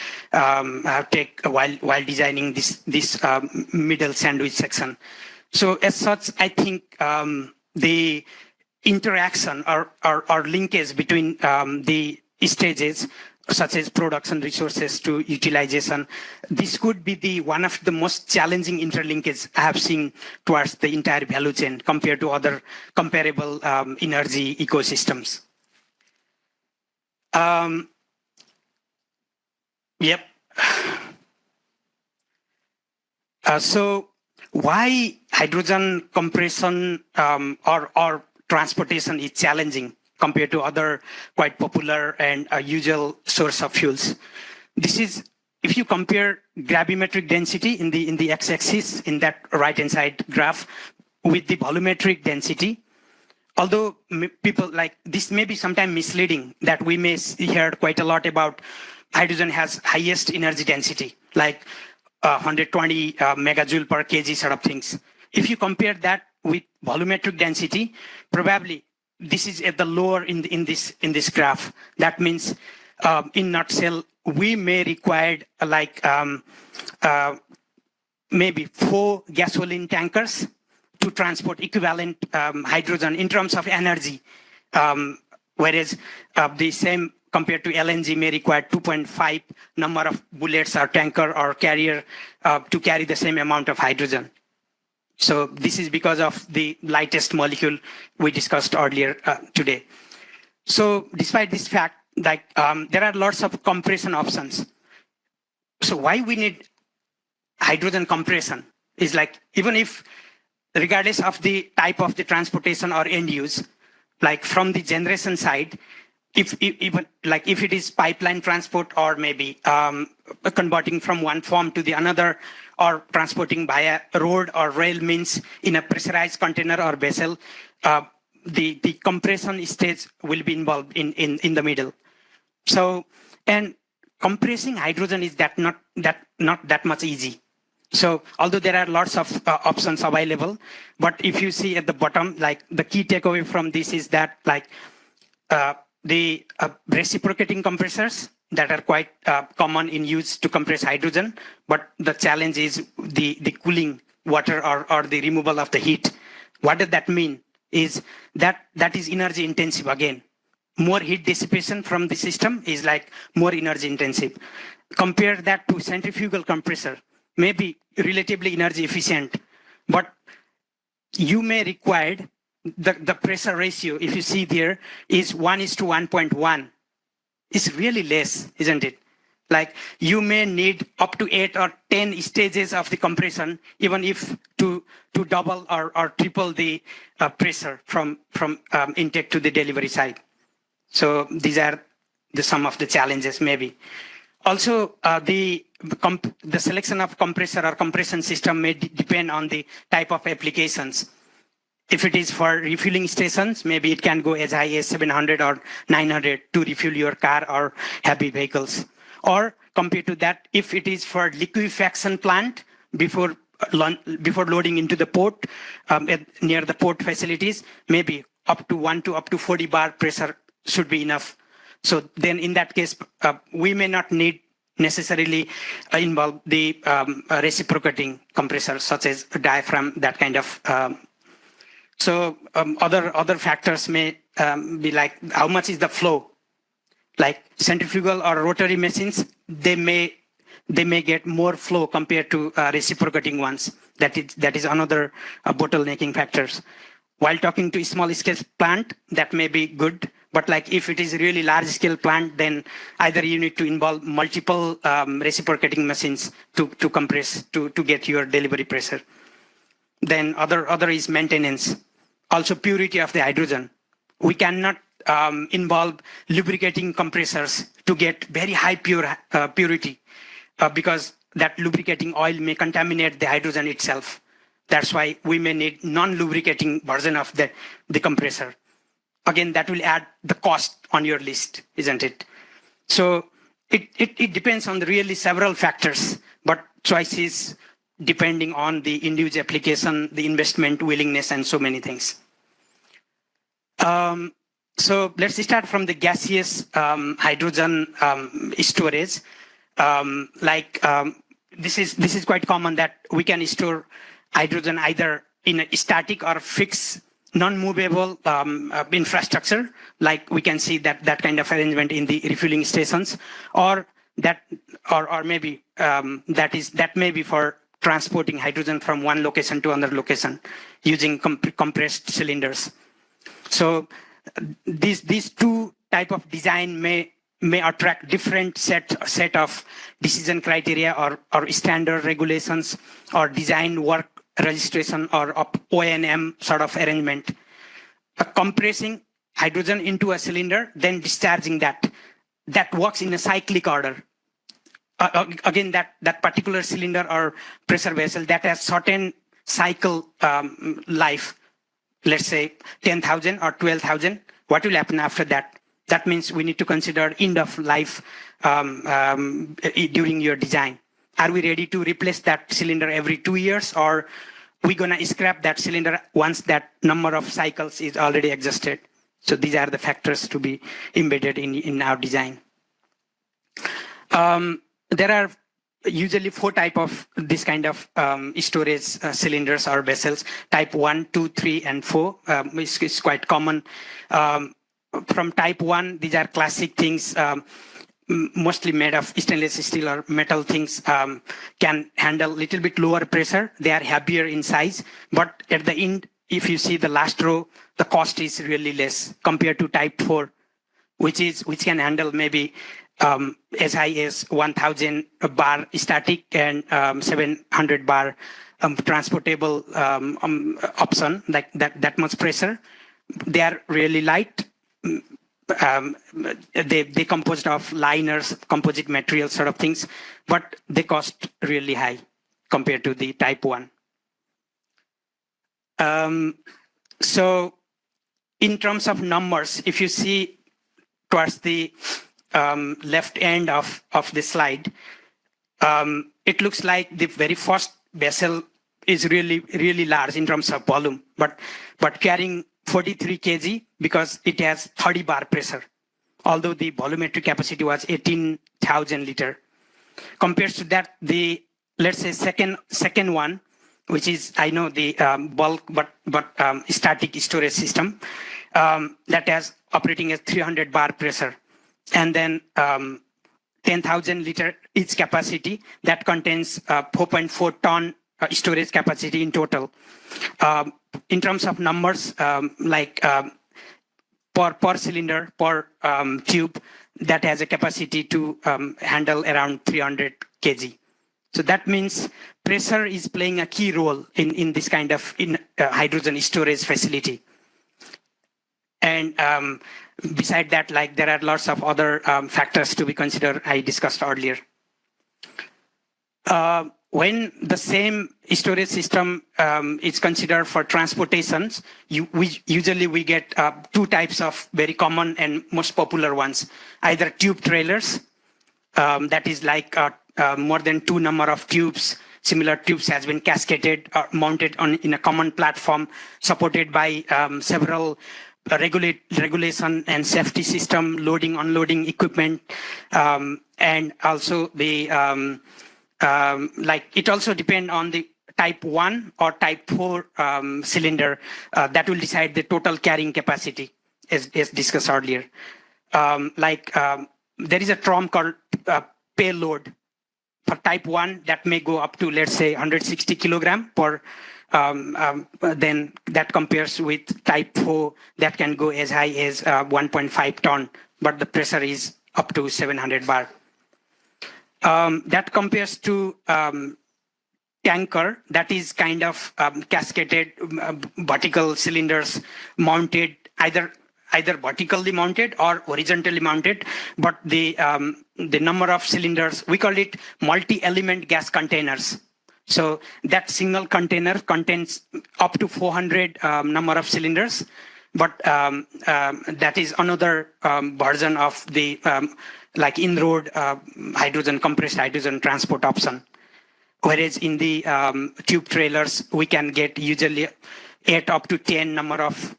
Speaker 12: take while designing this middle sandwich section. So as such, I think the interaction or linkage between the stages, such as production resources to utilization, this could be one of the most challenging interlinkages I have seen towards the entire value chain compared to other comparable energy ecosystems. Yep. So why hydrogen compression or transportation is challenging compared to other quite popular and usual source of fuels? This is, if you compare gravimetric density in the x-axis in that right-hand side graph with the volumetric density, although people like this may be sometimes misleading, that we may hear quite a lot about hydrogen has highest energy density, like 120 megajoule per kg sort of things. If you compare that with volumetric density, probably this is at the lower in this graph. That means, in nutshell, we may require like maybe 4 gasoline tankers to transport equivalent hydrogen in terms of energy, whereas the same compared to LNG may require 2.5 number of bullets or tanker or carrier to carry the same amount of hydrogen. So this is because of the lightest molecule we discussed earlier today. So despite this fact, like there are lots of compression options. So why we need hydrogen compression is like, even if regardless of the type of the transportation or end use, like from the generation side, if it is pipeline transport or maybe converting from one form to the another, or transporting via road or rail means in a pressurized container or vessel, the compression stage will be involved in the middle. So, and compressing hydrogen is not that much easy. So although there are lots of options available, but if you see at the bottom, like the key takeaway from this is that like the reciprocating compressors that are quite common in use to compress hydrogen, but the challenge is the cooling water or the removal of the heat. What does that mean? Is that is energy intensive again. More heat dissipation from the system is like more energy intensive. Compare that to centrifugal compressor, maybe relatively energy efficient, but you may require the pressure ratio, if you see there, is 1:1.1. It's really less, isn't it? Like you may need up to 8 or 10 stages of the compression, even if to double or triple the pressure from intake to the delivery side. So these are some of the challenges maybe. Also, the selection of compressor or compression system may depend on the type of applications. If it is for refueling stations, maybe it can go as high as 700 or 900 to refuel your car or heavy vehicles. Or compared to that, if it is for liquefaction plant before loading into the port, near the port facilities, maybe up to 1 to up to 40 bar pressure should be enough. So then in that case, we may not need necessarily involve the reciprocating compressor, such as a diaphragm, that kind of. So other factors may be like how much is the flow. Like centrifugal or rotary machines, they may get more flow compared to reciprocating ones. That is another bottlenecking factors. While talking to small scale plant, that may be good. But like if it is really large scale plant, then either you need to involve multiple reciprocating machines to compress to get your delivery pressure. Then other is maintenance. Also purity of the hydrogen. We cannot involve lubricating compressors to get very high purity because that lubricating oil may contaminate the hydrogen itself. That's why we may need non-lubricating version of the compressor. Again, that will add the cost on your list, isn't it? So it depends on the really several factors, but choices depending on the individual application, the investment willingness, and so many things. So let's start from the gaseous hydrogen storage. This is quite common that we can store hydrogen either in a static or fixed non-movable infrastructure, like we can see that kind of arrangement in the refueling stations, or maybe that may be for transporting hydrogen from one location to another location using compressed cylinders. So these two type of design may may attract different set of decision criteria or standard regulations or design work registration or O&M sort of arrangement. Compressing hydrogen into a cylinder, then discharging that works in a cyclic order. Again, that particular cylinder or pressure vessel that has certain cycle life, let's say 10,000 or 12,000, what will happen after that? That means we need to consider end of life during your design. Are we ready to replace that cylinder every 2 years, or we gonna scrap that cylinder once that number of cycles is already exhausted? So these are the factors to be embedded in our design. There are usually 4 types of this kind of storage cylinders or vessels. Type 1, 2, 3, and 4 is quite common. From type 1, these are classic things, mostly made of stainless steel or metal things, can handle a little bit lower pressure. They are heavier in size, but at the end, if you see the last row, the cost is really less compared to type 4, which can handle maybe as high as 1,000 bar static and 700 bar transportable option, like that much pressure. They are really light. They composed of liners, composite materials, sort of things, but they cost really high compared to the type 1. So in terms of numbers, if you see towards the left end of the slide, it looks like the very first vessel is really large in terms of volume, but carrying 43 kg because it has 30 bar pressure, although the volumetric capacity was 18,000 liter. Compared to that, the, let's say, second one, which is, I know, the bulk but static storage system, that has operating at 300 bar pressure, and then 10,000 liter its capacity that contains 4.4 ton storage capacity in total. In terms of numbers, like per cylinder, per tube, that has a capacity to handle around 300 kg. So that means pressure is playing a key role in this kind of hydrogen storage facility. And beside that, like, there are lots of other factors to be considered, I discussed earlier. When the same storage system is considered for transportations, usually we get 2 types of very common and most popular ones. Either tube trailers, that is like more than 2 number of tubes. Similar tubes has been cascaded or mounted in a common platform, supported by several regulation and safety system, loading, unloading equipment, and also the like, it also depends on the type 1 or type 4 cylinder that will decide the total carrying capacity, as discussed earlier. There is a term called payload. For type 1, that may go up to, let's say, 160 kilogram per, then that compares with type 4, that can go as high as 1.5 ton, but the pressure is up to 700 bar. That compares to tanker, that is kind of cascaded vertical cylinders mounted, either vertically mounted or horizontally mounted, but the number of cylinders, we call it multi-element gas containers. So that single container contains up to 400 number of cylinders, but that is another version of the like in-road hydrogen, compressed hydrogen transport option. Whereas in the tube trailers, we can get usually 8 up to 10 number of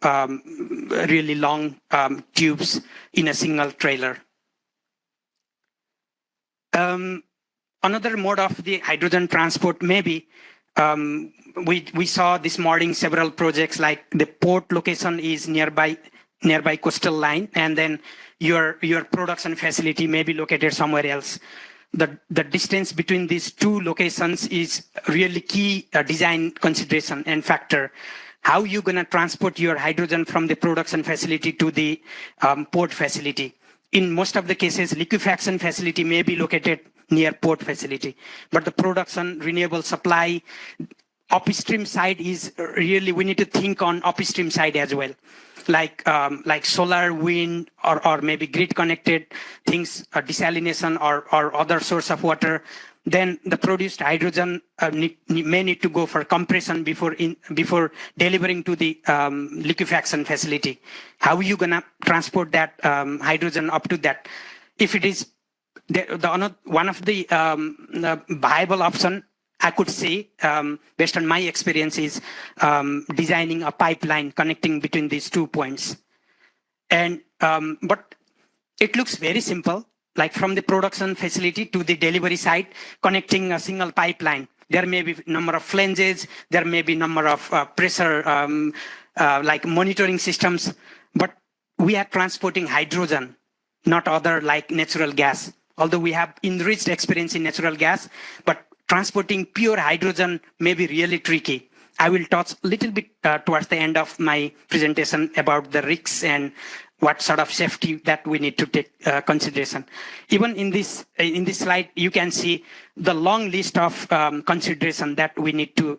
Speaker 12: really long tubes in a single trailer. Another mode of the hydrogen transport, maybe we saw this morning several projects, like the port location is nearby coastal line, and then your production facility may be located somewhere else. The distance between these 2 locations is really key design consideration and factor. How you gonna transport your hydrogen from the production facility to the port facility? in most of the cases, liquefaction facility may be located near port facility, but the production, renewable supply, upstream side is really, we need to think on upstream side as well. Like solar, wind, or maybe grid connected things, desalination or other source of water. Then the produced hydrogen may need to go for compression before delivering to the liquefaction facility. How are you gonna transport that hydrogen up to that? If it is one of the viable option, I could say, based on my experience, is designing a pipeline connecting between these 2 points. And but it looks very simple, like from the production facility to the delivery site, connecting a single pipeline. There may be number of flanges, there may be number of pressure, like monitoring systems, but we are transporting hydrogen, not other like natural gas. Although we have enriched experience in natural gas, but transporting pure hydrogen may be really tricky. I will touch a little bit towards the end of my presentation about the risks and what sort of safety that we need to take consideration. Even in this slide, you can see the long list of consideration that we need to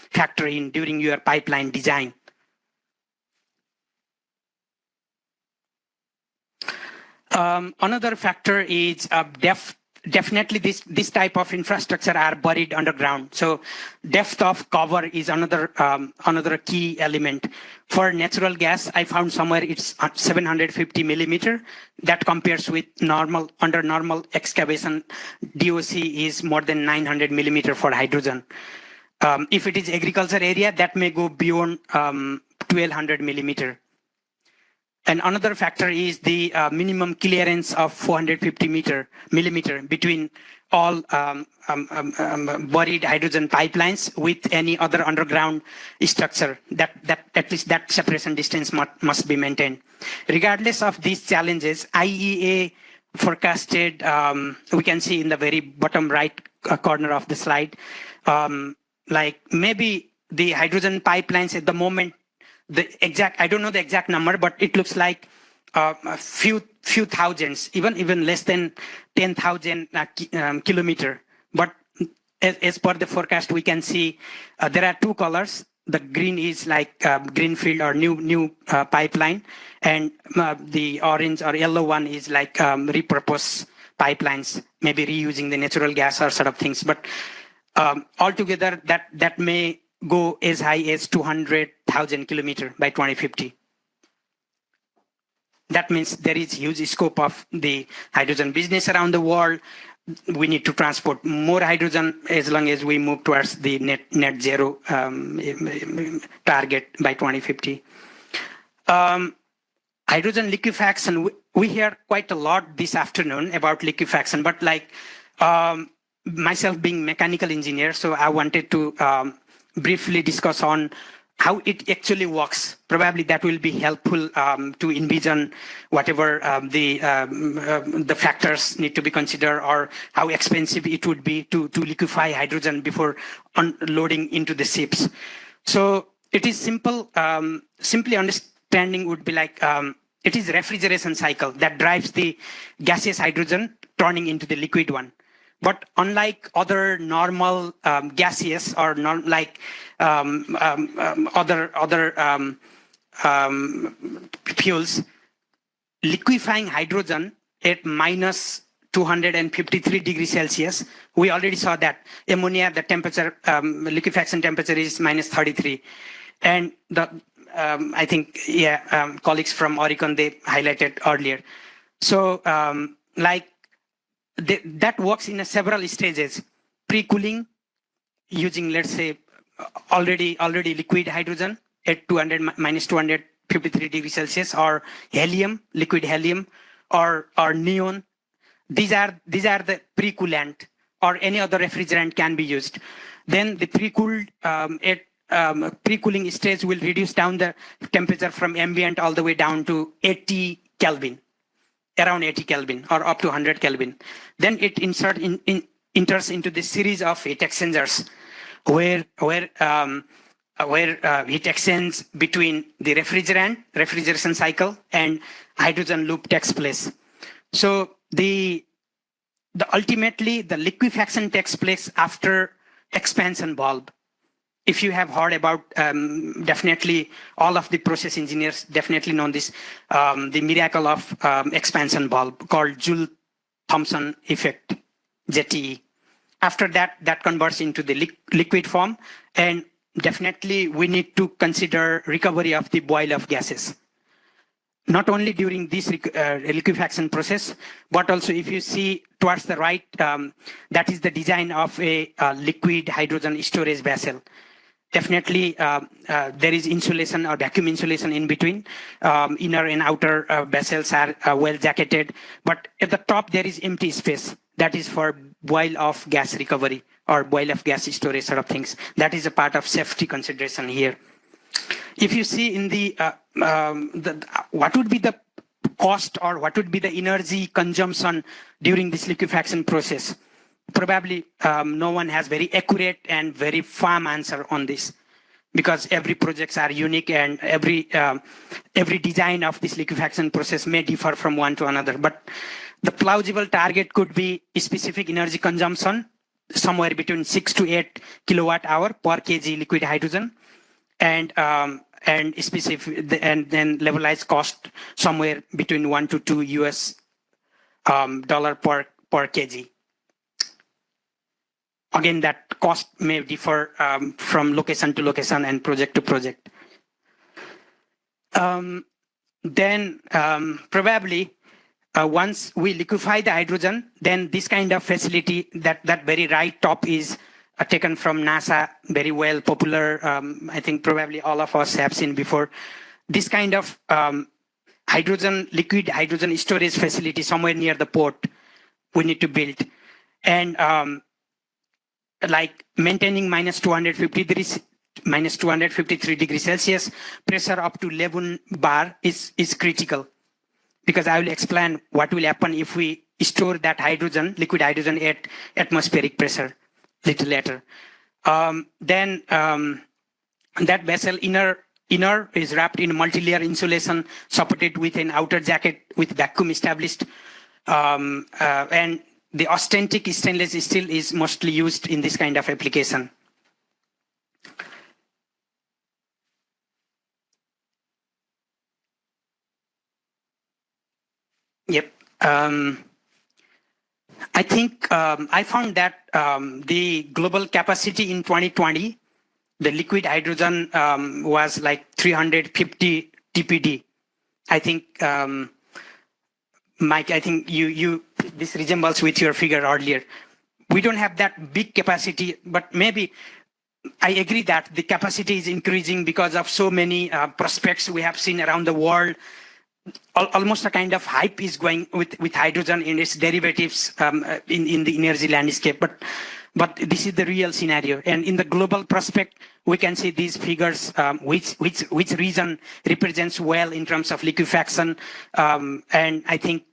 Speaker 12: factor in during your pipeline design. Another factor is depth. Definitely this type of infrastructure are buried underground. So depth of cover is another key element. For natural gas, I found somewhere it's 750 millimeter. That compares with under normal excavation, DOC is more than 900 millimeter for hydrogen. If it is agriculture area, that may go beyond 1200 millimeter. And another factor is the minimum clearance of 450 millimeter between all buried hydrogen pipelines with any other underground structure. That at least that separation distance must be maintained. Regardless of these challenges, IEA forecasted, we can see in the very bottom right corner of the slide, like maybe the hydrogen pipelines at the moment, I don't know the exact number, but it looks like a few thousands, even less than 10,000 kilometer. But as per the forecast, we can see there are two colors. The green is like greenfield or new pipeline, and the orange or yellow one is like repurposed pipelines, maybe reusing the natural gas or sort of things. But altogether, that may go as high as 200,000 kilometers by 2050. That means there is huge scope of the hydrogen business around the world. We need to transport more hydrogen as long as we move towards the net zero target by 2050. Hydrogen liquefaction, we hear quite a lot this afternoon about liquefaction, but like myself being mechanical engineer, so I wanted to briefly discuss on how it actually works. Probably that will be helpful to envision whatever the factors need to be considered, or how expensive it would be to liquefy hydrogen before unloading into the ships. So it is simple. Simply understanding would be like it is refrigeration cycle that drives the gaseous hydrogen turning into the liquid one. But unlike other normal gaseous or other fuels, liquefying hydrogen at minus 253 degrees Celsius, we already saw that ammonia, the temperature, liquefaction temperature is minus 33. And I think, colleagues from Oregon, they highlighted earlier. So that works in several stages. Pre-cooling using, let's say, already liquid hydrogen at minus 253 degrees Celsius, or helium, liquid helium, or neon. These are the pre-coolant, or any other refrigerant can be used. Then the pre-cooled pre-cooling stage will reduce down the temperature from ambient all the way down to 80 Kelvin. Around 80 Kelvin or up to 100 Kelvin. Then it enters into this series of heat exchangers where heat exchange between the refrigeration cycle and hydrogen loop takes place. So ultimately the liquefaction takes place after expansion valve. If you have heard about, definitely all of the process engineers definitely know this, the miracle of expansion valve called Joule-Thomson effect, JTE. After that, that converts into the liquid form, and definitely we need to consider recovery of the boil of gases. Not only during this liquefaction process, but also if you see towards the right, that is the design of a liquid hydrogen storage vessel. Definitely, there is insulation or vacuum insulation in between. Inner and outer vessels are well jacketed, but at the top there is empty space. That is for boil of gas recovery or boil of gas storage sort of things. That is a part of safety consideration here. If you see in the what would be the cost or what would be the energy consumption during this liquefaction process, probably no one has very accurate and very firm answer on this, because every projects are unique and every design of this liquefaction process may differ from one to another. But the plausible target could be specific energy consumption somewhere between 6 to 8 kilowatt hour per kg liquid hydrogen, and specific, and then levelized cost somewhere between $1 to $2 US dollar per kg. Again, that cost may differ from location to location and project to project. Then probably once we liquefy the hydrogen, then this kind of facility, that very right top is taken from NASA, very well popular. I think probably all of us have seen before. This kind of liquid hydrogen storage facility somewhere near the port we need to build. And like maintaining minus 253 degrees Celsius, pressure up to 11 bar is critical. Because I will explain what will happen if we store that hydrogen, liquid hydrogen at atmospheric pressure little later. Then that vessel inner is wrapped in multi-layer insulation supported with an outer jacket with vacuum established. And the authentic stainless steel is mostly used in this kind of application. Yep. I think I found that the global capacity in 2020, the liquid hydrogen was like 350 TPD. I think, Mike, I think this resembles with your figure earlier. We don't have that big capacity, but maybe I agree that the capacity is increasing because of so many prospects we have seen around the world. Almost a kind of hype is going with hydrogen and its derivatives in the energy landscape. But this is the real scenario. And in the global prospect, we can see these figures, which region represents well in terms of liquefaction. And I think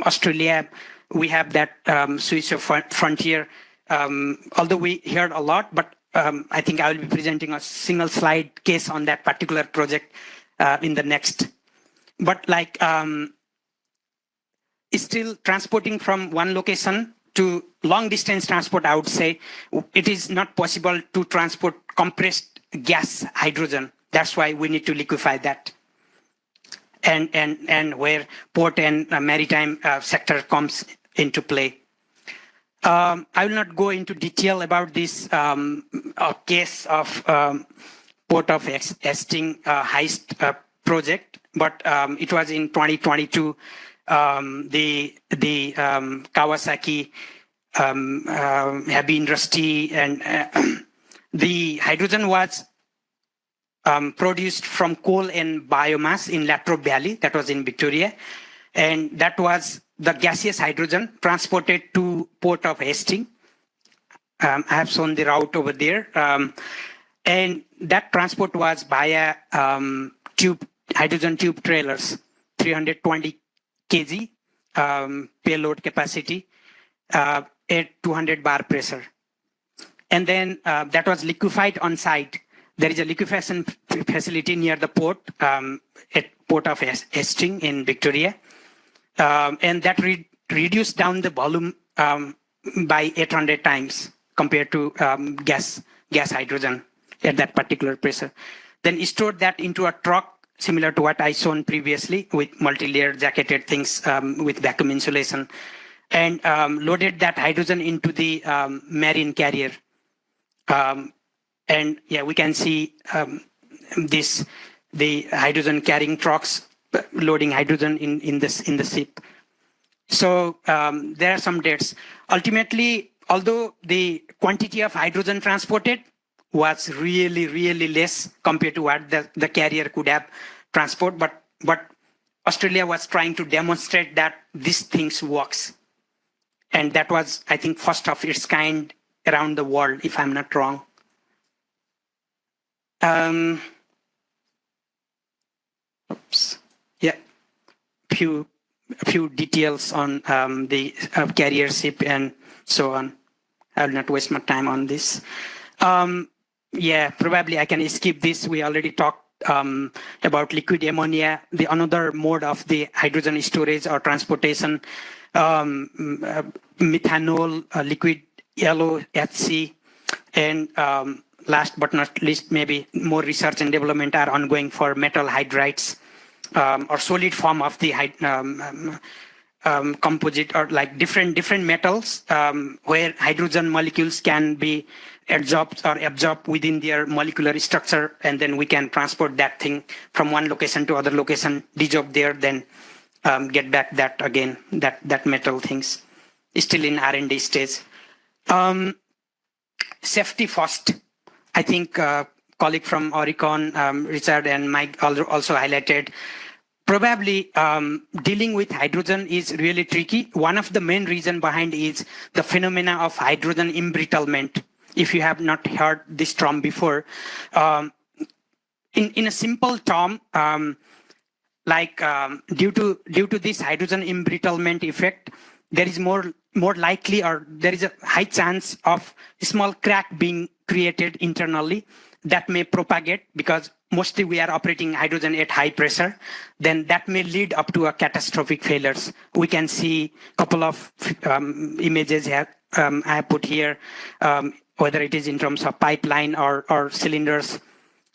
Speaker 12: Australia, we have that Swiss frontier. Although we heard a lot, but I think I will be presenting a single slide case on that particular project in the next. But like still transporting from one location to long distance transport, I would say it is not possible to transport compressed gas hydrogen. That's why we need to liquefy that. And where port and maritime sector comes into play. I will not go into detail about this case of Port of Hastings heist project, but it was in 2022. The Kawasaki heavy industry and the hydrogen was produced from coal and biomass in Latrobe Valley, that was in Victoria, and that was the gaseous hydrogen transported to Port of Hastings. I have shown the route over there, and that transport was via hydrogen tube trailers, 320 kg payload capacity at 200 bar pressure. And then that was liquefied on site. There is a liquefaction facility near the port at Port of Hastings in Victoria. and that reduced down the volume by 800 times compared to gas hydrogen at that particular pressure. Then stored that into a truck similar to what I shown previously with multi-layer jacketed things with vacuum insulation, and loaded that hydrogen into the marine carrier. And yeah, we can see the hydrogen carrying trucks loading hydrogen in the ship. So there are some dates. Ultimately, although the quantity of hydrogen transported was really less compared to what the carrier could have transport, but Australia was trying to demonstrate that these things works. And that was, I think, first of its kind around the world, if I'm not wrong. Oops. Yeah, few details on the carrier ship and so on. I will not waste my time on this. Yeah, probably I can skip this. We already talked about liquid ammonia, the another mode of the hydrogen storage or transportation, methanol, liquid yellow HC, and last but not least, maybe more research and development are ongoing for metal hydrides or solid form of the composite or like different metals where hydrogen molecules can be absorbed within their molecular structure, and then we can transport that thing from one location to other location, dejob there, then get back that again, that metal things. Still in R&D stage. Safety first. I think colleague from Oricon, Richard and Mike also highlighted. Probably dealing with hydrogen is really tricky. One of the main reasons behind is the phenomena of hydrogen embrittlement. If you have not heard this term before, in a simple term, due to this hydrogen embrittlement effect, there is more likely, or there is a high chance of a small crack being created internally that may propagate, because mostly we are operating hydrogen at high pressure. Then that may lead up to a catastrophic failures. We can see a couple of images here I have put here, whether it is in terms of pipeline or cylinders.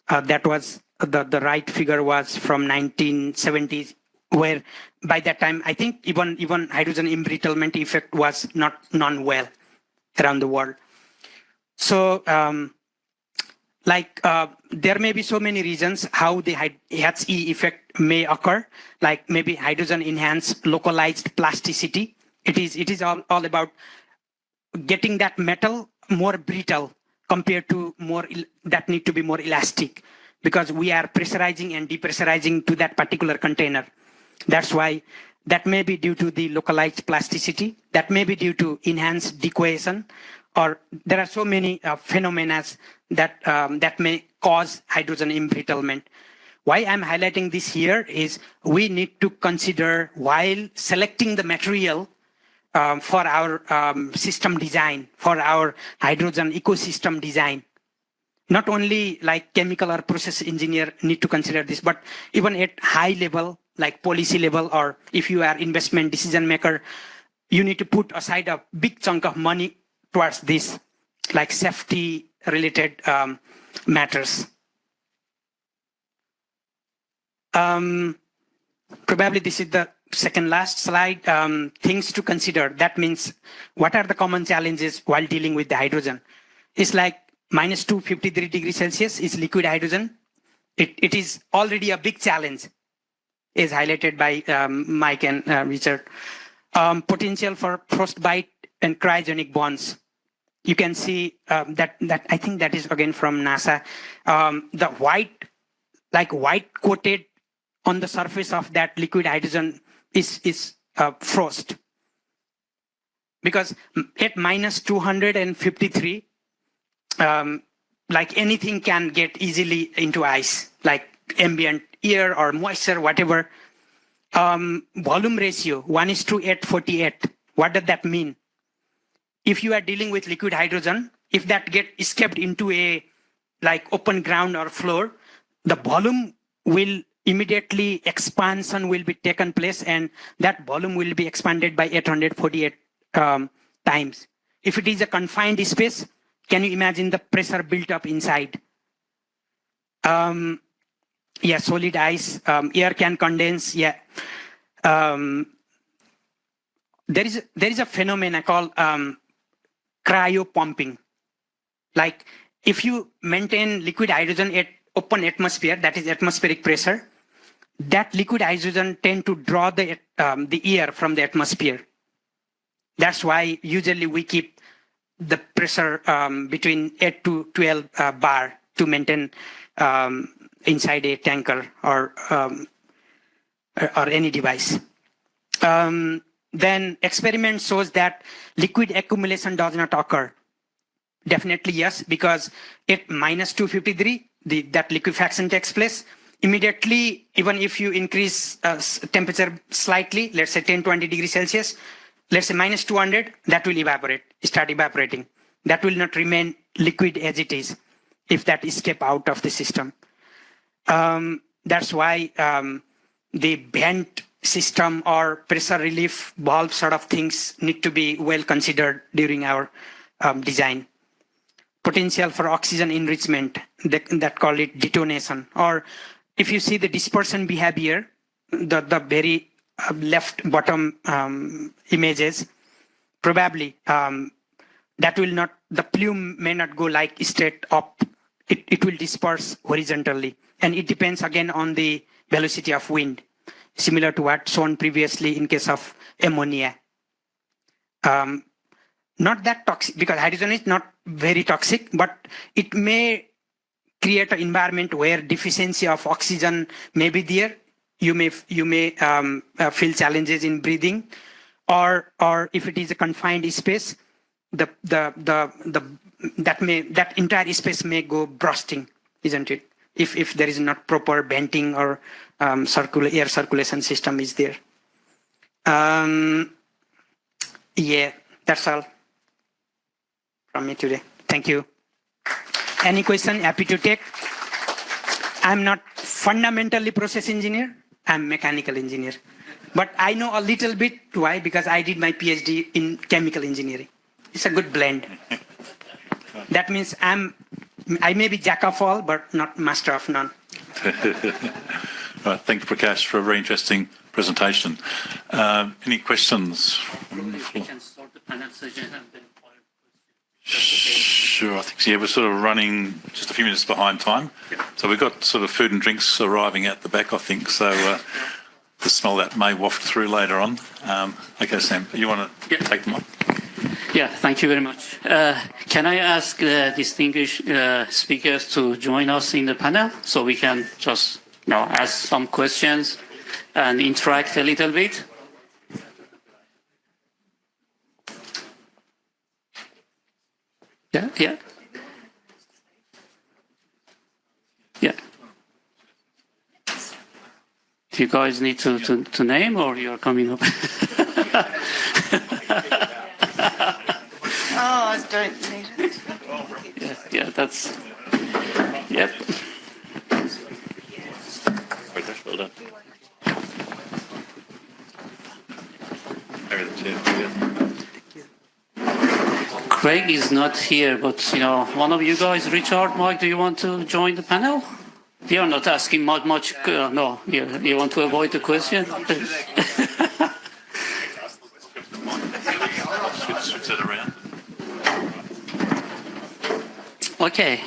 Speaker 12: That was the right figure was from 1970s, where by that time, I think even hydrogen embrittlement effect was not known well around the world. So there may be so many reasons how the HE effect may occur, like maybe hydrogen enhanced localized plasticity. It is all about getting that metal more brittle compared to that need to be more elastic, because we are pressurizing and depressurizing to that particular container. That's why that may be due to the localized plasticity, that may be due to enhanced decohesion, or there are so many phenomena that may cause hydrogen embrittlement. Why I'm highlighting this here is we need to consider, while selecting the material for our system design, for our hydrogen ecosystem design, not only like chemical or process engineer need to consider this, but even at high level, like policy level, or if you are investment decision maker, you need to put aside a big chunk of money towards this, like safety related matters. Probably this is the second last slide. Things to consider. That means what are the common challenges while dealing with the hydrogen? It's like minus 253 degrees Celsius is liquid hydrogen. It is already a big challenge, is highlighted by Mike and Richard. Potential for frostbite and cryogenic bonds. You can see that I think that is again from NASA. The white coated on the surface of that liquid hydrogen is frost. Because at minus 253, like anything can get easily into ice, like ambient air or moisture, whatever. Volume ratio 1:848. What does that mean? If you are dealing with liquid hydrogen, if that get escaped into a like open ground or floor, the volume will immediately expansion will be taken place, and that volume will be expanded by 848 times. If it is a confined space, can you imagine the pressure built up inside? Yeah, solid ice, air can condense. Yeah, there is a phenomenon called cryo pumping. Like if you maintain liquid hydrogen at open atmosphere, that is atmospheric pressure, that liquid hydrogen tend to draw the air from the atmosphere. That's why usually we keep the pressure between 8 to 12 bar to maintain inside a tanker or any device. Then experiment shows that liquid accumulation does not occur. Definitely yes, because at minus 253, that liquefaction takes place. Immediately, even if you increase temperature slightly, let's say 10-20 degrees Celsius, let's say minus 200, that will start evaporating. That will not remain liquid as it is if that escape out of the system. That's why the vent system or pressure relief valve sort of things need to be well considered during our design. Potential for oxygen enrichment, that call it detonation. Or if you see the dispersion behavior, the very left bottom images, probably that will not, the plume may not go like straight up. It will disperse horizontally. And it depends again on the velocity of wind, similar to what shown previously in case of ammonia. Not that toxic, because hydrogen is not very toxic, but it may create an environment where deficiency of oxygen may be there. You may feel challenges in breathing, or if it is a confined space, that entire space may go bursting, isn't it? If there is not proper venting or air circulation system is there. Yeah, that's all from me today. Thank you. Any question? Happy to take. I'm not fundamentally process engineer. I'm mechanical engineer. But I know a little bit. Why? Because I did my PhD in chemical engineering. It's a good blend. That means I may be jack of all, but not master of none.
Speaker 8: Right, thank you, Prakash, for a very interesting presentation. Any questions?
Speaker 1: We can start the panel session and then
Speaker 8: Sure, I think so. Yeah, we're sort of running just a few minutes behind time. So we've got sort of food and drinks arriving at the back, I think. So the smell that may waft through later on. Okay, Sam, you want to take them on?
Speaker 1: Yeah, thank you very much. Can I ask the distinguished speakers to join us in the panel so we can just ask some questions and interact a little bit? Yeah. Do you guys need to name, or you're coming up?
Speaker 5: Oh, I don't need it.
Speaker 1: Yeah, that's... Yep.
Speaker 8: Well done.
Speaker 1: Craig is not here, but one of you guys, Richard, Mike, do you want to join the panel? You're not asking much. No, you want to avoid the question.
Speaker 8: Switch it around.
Speaker 1: Okay.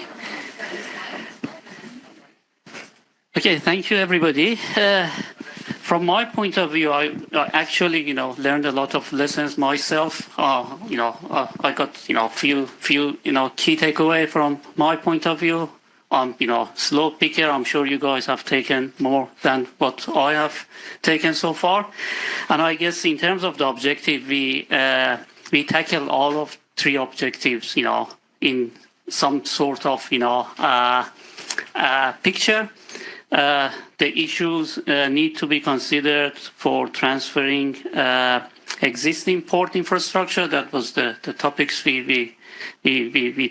Speaker 1: Okay. Thank you, everybody. From my point of view, I actually, learned a lot of lessons myself. I got, few key takeaway from my point of view. Slow picker. I'm sure you guys have taken more than what I have taken so far. And I guess in terms of the objective, we tackle all of three objectives, in some sort of, picture. The issues need to be considered for transferring existing port infrastructure. That was the topics we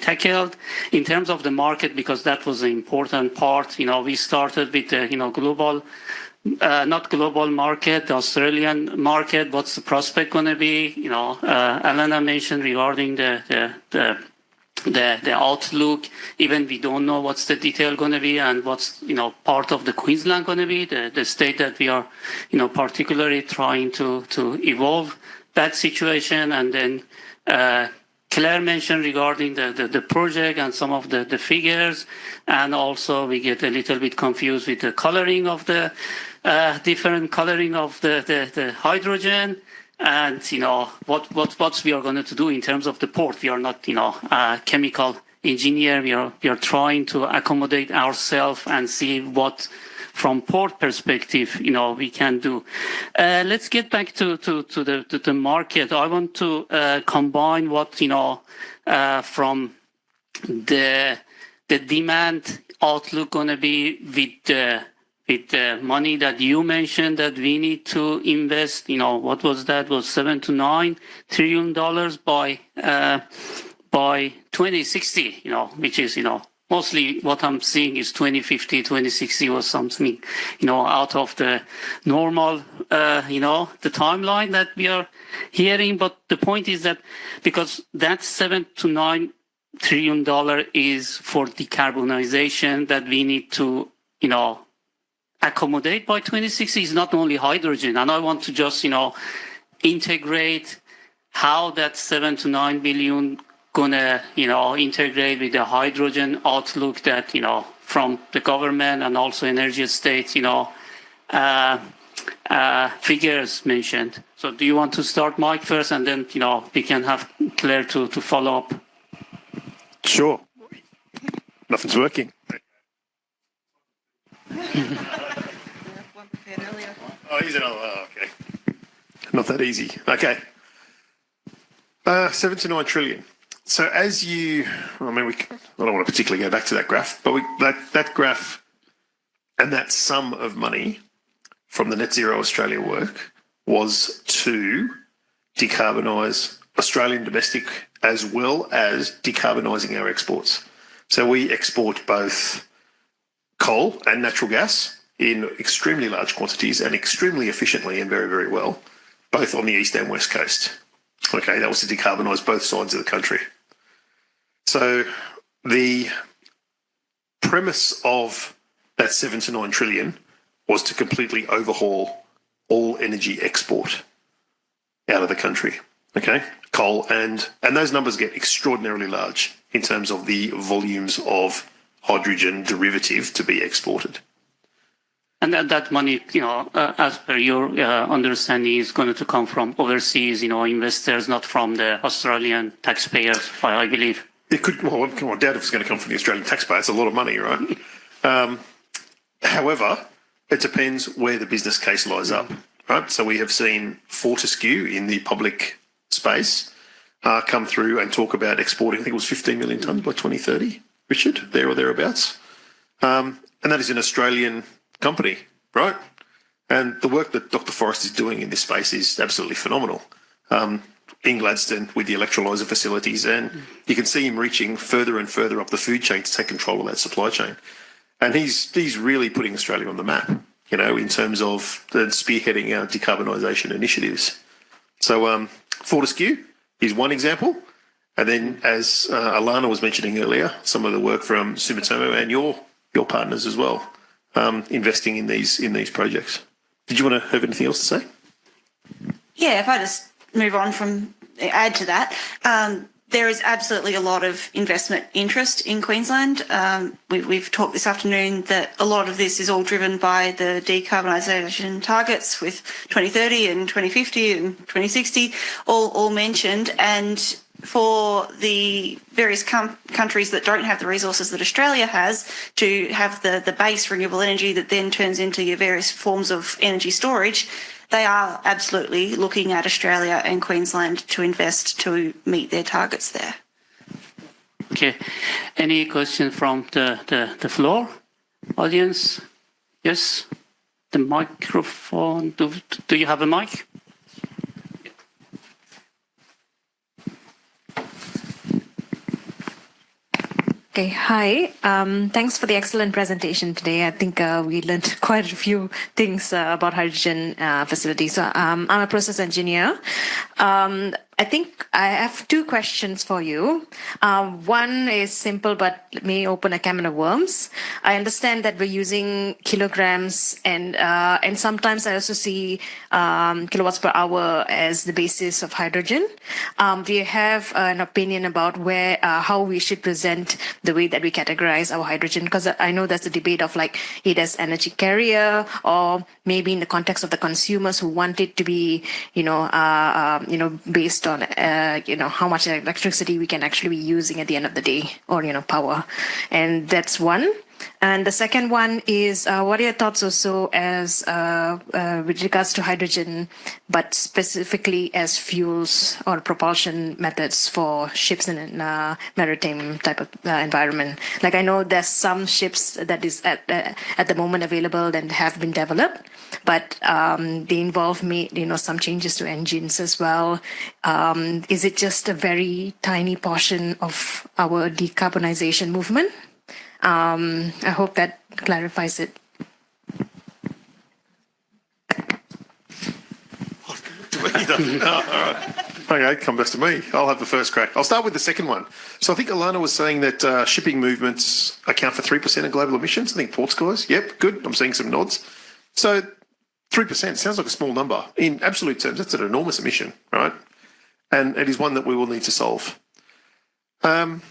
Speaker 1: tackled. In terms of the market, because that was an important part, we started with the, global, not global market, the Australian market. What's the prospect going to be? Alana mentioned regarding the outlook. Even we don't know what's the detail going to be and what's, part of the Queensland going to be, the state that we are, particularly trying to evolve that situation. And then, Claire mentioned regarding the project and some of the figures, and also we get a little bit confused with the coloring of the different coloring of the hydrogen, and what we are going to do in terms of the port. We are not a chemical engineer. We are trying to accommodate ourselves and see what from port perspective we can do. Let's get back to the market. I want to combine what from the demand outlook going to be with the money that you mentioned that we need to invest. What was that? Was $7 to $9 trillion by 2060. Which is mostly what I'm seeing is 2050, 2060 was something, out of the normal, the timeline that we are hearing. But the point is that because that $7 to $9 trillion is for decarbonization that we need to, accommodate by 2060 is not only hydrogen. And I want to just, integrate how that 7 to 9 billion gonna, integrate with the hydrogen outlook that, from the government and also energy estates, figures mentioned. So do you want to start, Mike, first, and then, we can have Claire to follow up?
Speaker 9: Sure. Nothing's working. Oh, here's another. Oh, okay. Not that easy. Okay. 7 to 9 trillion. So as I don't want to particularly go back to that graph, but that graph and that sum of money from the Net Zero Australia work was to decarbonise Australian domestic as well as decarbonising our exports. So we export both coal and natural gas in extremely large quantities and extremely efficiently and very, very well, both on the east and west coast. Okay, that was to decarbonise both sides of the country. So the premise of that 7 to 9 trillion was to completely overhaul all energy export out of the country. Okay, coal and those numbers get extraordinarily large in terms of the volumes of hydrogen derivative to be exported.
Speaker 1: And that money, as per your understanding, is going to come from overseas, investors, not from the Australian taxpayers, I believe.
Speaker 9: It could. Well, I doubt if it's going to come from the Australian taxpayer. It's a lot of money, right? However, it depends where the business case lies up, right? So we have seen Fortescue in the public space come through and talk about exporting, I think it was 15 million tonnes by 2030, Richard, there or thereabouts. And that is an Australian company, right? And the work that Dr. Forrest is doing in this space is absolutely phenomenal. In Gladstone with the electrolyser facilities, and you can see him reaching further and further up the food chain to take control of that supply chain. And he's really putting Australia on the map, in terms of spearheading our decarbonisation initiatives. So Fortescue is one example. And then, as Alana was mentioning earlier, some of the work from Sumitomo and your partners as well, investing in these projects. Did you want to have anything else to say?
Speaker 5: Yeah, if I just add to that, there is absolutely a lot of investment interest in Queensland. We've talked this afternoon that a lot of this is all driven by the decarbonisation targets with 2030 and 2050 and 2060 all mentioned. And for the various countries that don't have the resources that Australia has to have the base renewable energy that then turns into your various forms of energy storage, they are absolutely looking at Australia and Queensland to invest to meet their targets there.
Speaker 1: Okay. Any question from the floor? Audience? Yes? The microphone. Do you have a mic?
Speaker 13: Okay, hi. Thanks for the excellent presentation today. I think we learned quite a few things about hydrogen facilities. So I'm a process engineer. I think I have two questions for you. One is simple, but may open a can of worms. I understand that we're using kilograms, and sometimes I also see kilowatts per hour as the basis of hydrogen. Do you have an opinion about how we should present the way that we categorize our hydrogen? Because I know there's a debate of like it as energy carrier, or maybe in the context of the consumers who want it to be, based on how much electricity we can actually be using at the end of the day, or power. And that's one. And the second one is, what are your thoughts also as with regards to hydrogen, but specifically as fuels or propulsion methods for ships in a maritime type of environment? Like I know there's some ships that is at the moment available and have been developed, but they involve some changes to engines as well. Is it just a very tiny portion of our decarbonization movement? I hope that clarifies it.
Speaker 9: Okay, come back to me. I'll have the first crack. I'll start with the second one. So I think Alana was saying that shipping movements account for 3% of global emissions. I think port scores. Yep, good. I'm seeing some nods. So 3% sounds like a small number. In absolute terms, that's an enormous emission, right? And it is one that we will need to solve. From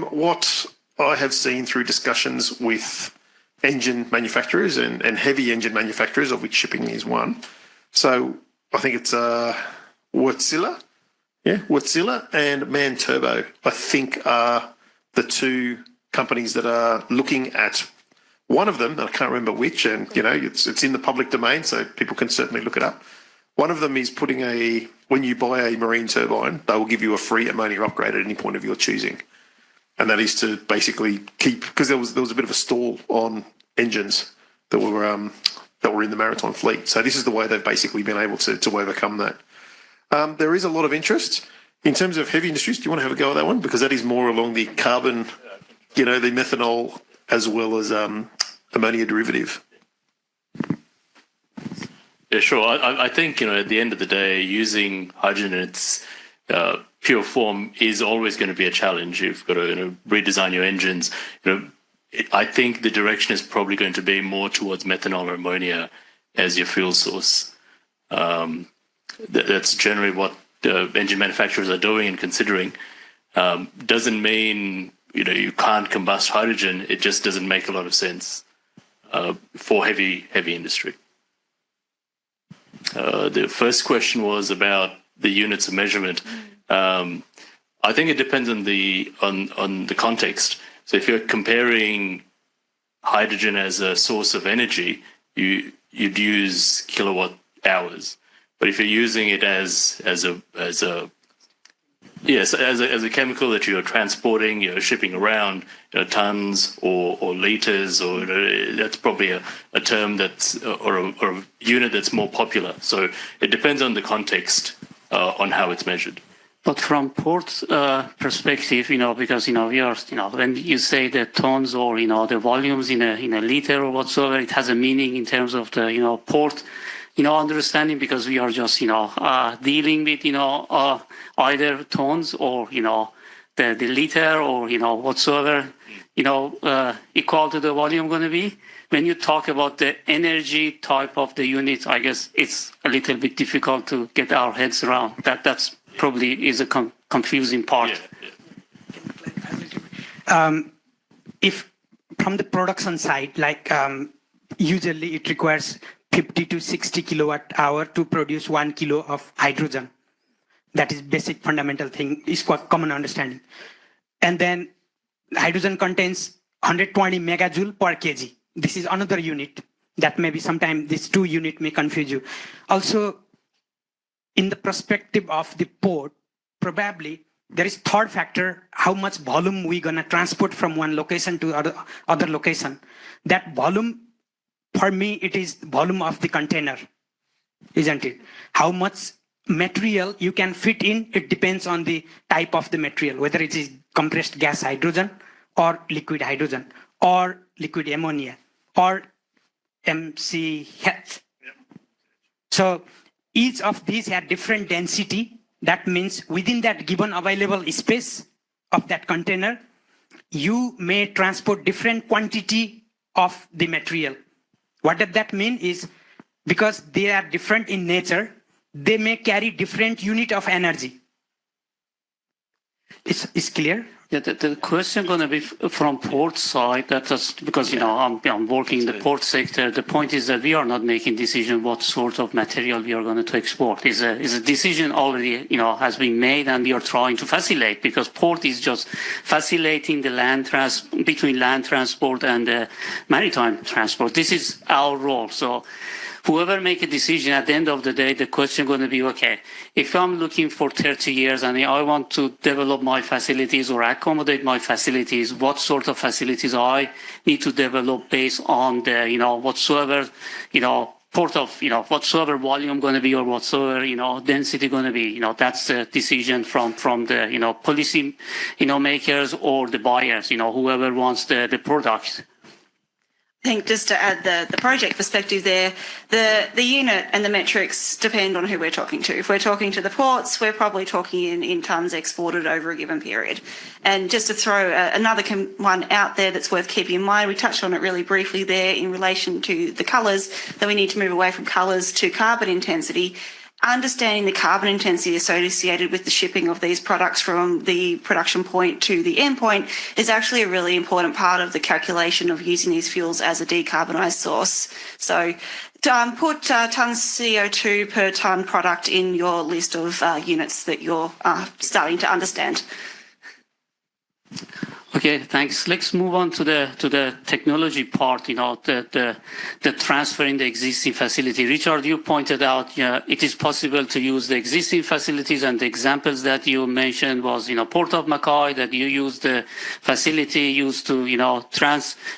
Speaker 9: what I have seen through discussions with engine manufacturers and heavy engine manufacturers, of which shipping is one. So I think it's Wärtsilä and MAN Turbo, I think are the two companies that are looking at one of them, and I can't remember which, and it's in the public domain, so people can certainly look it up. One of them is when you buy a marine turbine, they will give you a free ammonia upgrade at any point of your choosing. And that is to basically keep, because there was a bit of a stall on engines that were in the maritime fleet. So this is the way they've basically been able to overcome that. There is a lot of interest in terms of heavy industries. Do you want to have a go at that one? Because that is more along the carbon, the methanol, as well as ammonia derivative.
Speaker 11: Yeah, sure. I think, at the end of the day, using hydrogen in its pure form is always going to be a challenge. You've got to redesign your engines. I think the direction is probably going to be more towards methanol or ammonia as your fuel source. That's generally what engine manufacturers are doing and considering. Doesn't mean you can't combust hydrogen. It just doesn't make a lot of sense for heavy industry. The first question was about the units of measurement. I think it depends on the context. So if you're comparing hydrogen as a source of energy, you'd use kilowatt hours. But if you're using it as a chemical that you're transporting, shipping around, tons or liters, or that's probably a term or a unit that's more popular. So it depends on the context on how it's measured.
Speaker 1: But from port perspective, because we are, when you say the tons or the volumes in a liter or whatsoever, it has a meaning in terms of the port, understanding, because we are just dealing with either tons or the liter or whatsoever equal to the volume going to be. When you talk about the energy type of the unit, I guess it's a little bit difficult to get our heads around. That's probably is a confusing part.
Speaker 12: If from the production side, usually it requires 50 to 60 kilowatt hour to produce 1 kilo of hydrogen. That is basic fundamental thing, is quite common understanding. And then hydrogen contains 120 megajoule per kg. This is another unit that maybe sometimes these two units may confuse you. Also, in the perspective of the port, probably there is third factor, how much volume we're going to transport from one location to other location. That volume, for me, it is volume of the container, isn't it? How much material you can fit in, it depends on the type of the material, whether it is compressed gas hydrogen or liquid hydrogen or liquid ammonia or MCH. So each of these have different density. That means within that given available space of that container, you may transport different quantity of the material. What does that mean is because they are different in nature, they may carry different unit of energy. Is clear?
Speaker 1: Yeah, the question going to be from port side. That's because I'm working in the port sector. The point is that we are not making decision what sort of material we are going to export. Is a decision already has been made, and we are trying to facilitate, because port is just facilitating the between land transport and maritime transport. This is our role. So whoever make a decision, at the end of the day, the question going to be, okay, if I'm looking for 30 years and I want to develop my facilities or accommodate my facilities, what sort of facilities I need to develop based on the, whatsoever, port of, whatsoever volume going to be or whatsoever, density going to be, that's the decision from the, policy, makers or the buyers, whoever wants the product.
Speaker 5: I think just to add the project perspective there, the unit and the metrics depend on who we're talking to. If we're talking to the ports, we're probably talking in tonnes exported over a given period. And just to throw another one out there that's worth keeping in mind, we touched on it really briefly there in relation to the colours, that we need to move away from colours to carbon intensity. Understanding the carbon intensity associated with the shipping of these products from the production point to the end point is actually a really important part of the calculation of using these fuels as a decarbonised source. So put tonnes CO2 per tonne product in your list of units that you're starting to understand.
Speaker 1: Okay, thanks. Let's move on to the technology part, the transfer in the existing facility. Richard, you pointed out, it is possible to use the existing facilities, and the examples that you mentioned was, Port of Mackay, that you use the facility used to,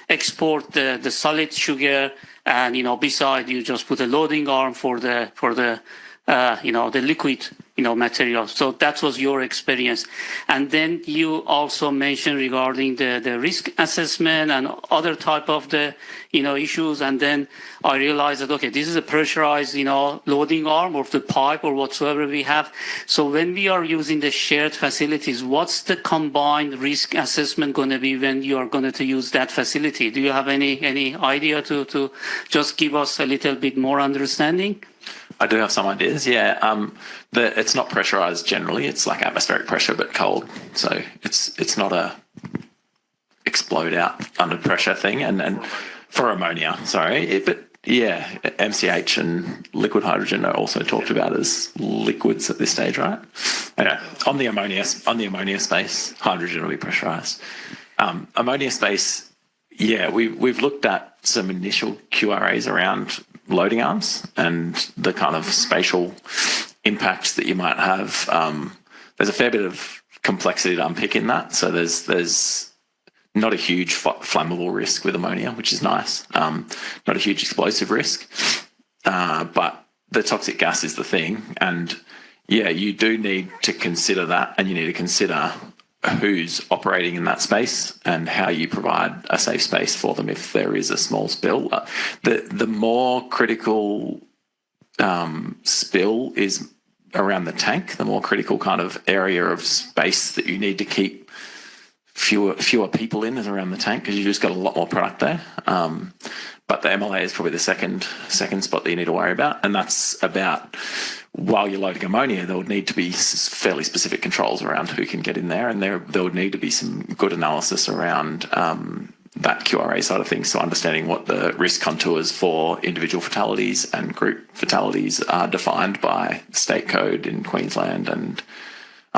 Speaker 1: export the solid sugar, and, beside you just put a loading arm for the liquid material. So that was your experience. And then you also mentioned regarding the risk assessment and other type of the, issues. And then I realized that, okay, this is a pressurized, loading arm or the pipe or whatsoever we have. So when we are using the shared facilities, what's the combined risk assessment going to be when you are going to use that facility? Do you have any idea to just give us a little bit more understanding?
Speaker 6: I do have some ideas, yeah. It's not pressurized generally. It's like atmospheric pressure, but cold. So it's not a explode out under pressure thing. And for ammonia, sorry. But yeah, MCH and liquid hydrogen are also talked about as liquids at this stage, right? Anyway, on the ammonia space, hydrogen will be pressurized. Ammonia space, yeah, we've looked at some initial QRAs around loading arms and the kind of spatial impacts that you might have. There's a fair bit of complexity to unpick in that. So there's not a huge flammable risk with ammonia, which is nice. Not a huge explosive risk, but the toxic gas is the thing. And yeah, you do need to consider that, and you need to consider who's operating in that space and how you provide a safe space for them if there is a small spill. The more critical spill is around the tank, the more critical kind of area of space that you need to keep fewer people in is around the tank, because you just got a lot more product there. But the MLA is probably the second spot that you need to worry about, and that's about, while you're loading ammonia, there would need to be fairly specific controls around who can get in there, and there would need to be some good analysis around that QRA side of things, so understanding what the risk contours for individual fatalities and group fatalities are defined by state code in Queensland, and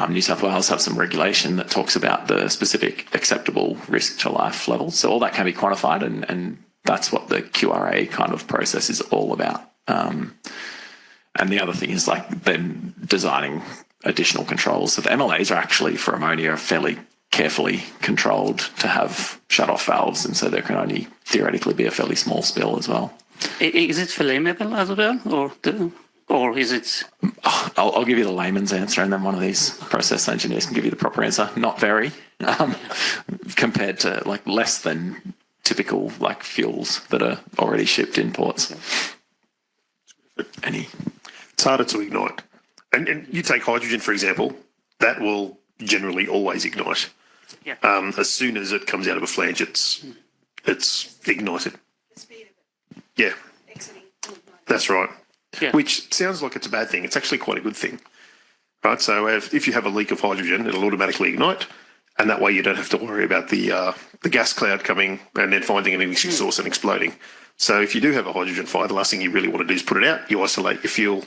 Speaker 6: New South Wales have some regulation that talks about the specific acceptable risk to life levels. So all that can be quantified, and that's what the QRA kind of process is all about. And the other thing is like then designing additional controls. So the MLAs are actually for ammonia fairly carefully controlled to have shut-off valves, and so there can only theoretically be a fairly small spill as well.
Speaker 1: Is it flammable as well, or is it?
Speaker 6: I'll give you the layman's answer, and then one of these process engineers can give you the proper answer. Not very, compared to like less than typical like fuels that are already shipped in ports.
Speaker 9: It's harder to ignite. And you take hydrogen, for example, that will generally always ignite.
Speaker 1: Yeah.
Speaker 9: As soon as it comes out of a flange, it's ignited. Yeah, that's right.
Speaker 1: Yeah.
Speaker 9: Which sounds like it's a bad thing. It's actually quite a good thing, right? So if you have a leak of hydrogen, it'll automatically ignite, and that way you don't have to worry about the gas cloud coming and then finding an ignition source and exploding. So if you do have a hydrogen fire, the last thing you really want to do is put it out. You isolate your fuel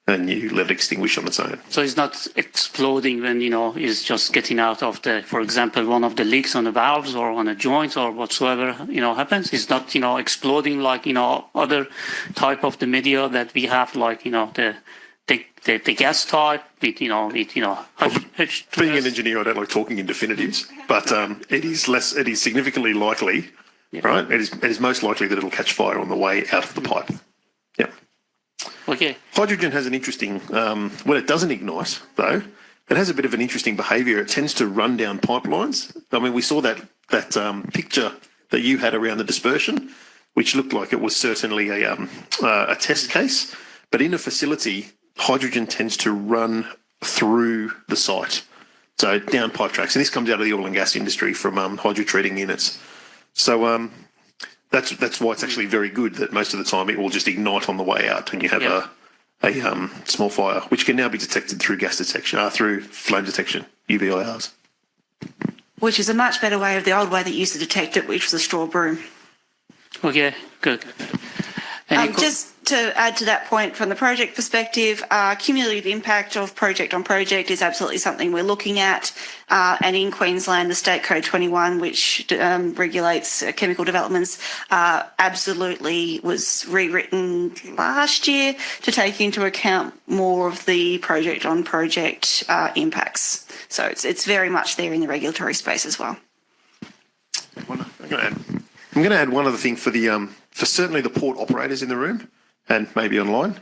Speaker 9: and you let it extinguish on its own.
Speaker 1: So it's not exploding when, it's just getting out of for example, one of the leaks on the valves or on a joint or whatsoever, happens. It's not, exploding like, other type of the media that we have, like, the gas type with,
Speaker 9: Being an engineer, I don't like talking in definitives, but it is significantly likely, right? It is most likely that it'll catch fire on the way out of the pipe. Yeah.
Speaker 1: Okay.
Speaker 9: Hydrogen has an interesting, when it doesn't ignite, though, it has a bit of an interesting behaviour. It tends to run down pipelines. I mean, we saw that picture that you had around the dispersion, which looked like it was certainly a test case. But in a facility, hydrogen tends to run through the site, so down pipe tracks. And this comes out of the oil and gas industry from hydrotreating units. So that's why it's actually very good that most of the time it will just ignite on the way out, and you have a small fire, which can now be detected through gas detection, through flame detection, UVIRs.
Speaker 5: Which is a much better way of the old way that used to detect it, which was a straw broom.
Speaker 1: Okay, good.
Speaker 5: Just to add to that point from the project perspective, cumulative impact of project on project is absolutely something we're looking at. And in Queensland, the State Code 21, which regulates chemical developments, absolutely was rewritten last year to take into account more of the project on project impacts. So it's very much there in the regulatory space as well.
Speaker 9: I'm going to add one other thing for certainly the port operators in the room and maybe online,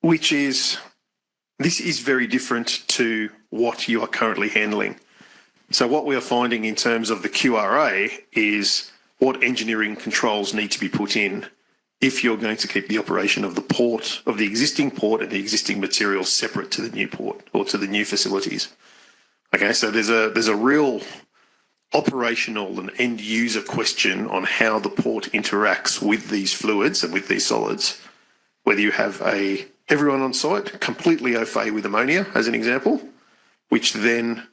Speaker 9: which is this is very different to what you are currently handling. So what we are finding in terms of the QRA is what engineering controls need to be put in if you're going to keep the operation of the port, of the existing port and the existing materials separate to the new port or to the new facilities. Okay, so there's a real operational and end user question on how the port interacts with these fluids and with these solids. Whether you have everyone on site completely au fait with ammonia, as an example, which then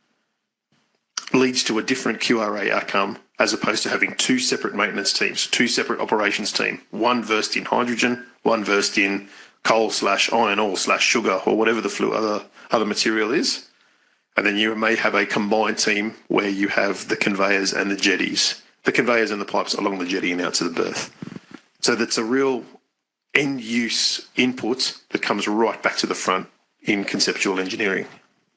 Speaker 9: leads to a different QRA outcome as opposed to having two separate maintenance teams, two separate operations team, one versed in hydrogen, one versed in coal/iron ore/sugar or whatever the other material is. And then you may have a combined team where you have the conveyors and the jetties, the conveyors and the pipes along the jetty and out to the berth. So that's a real end-use input that comes right back to the front in conceptual engineering.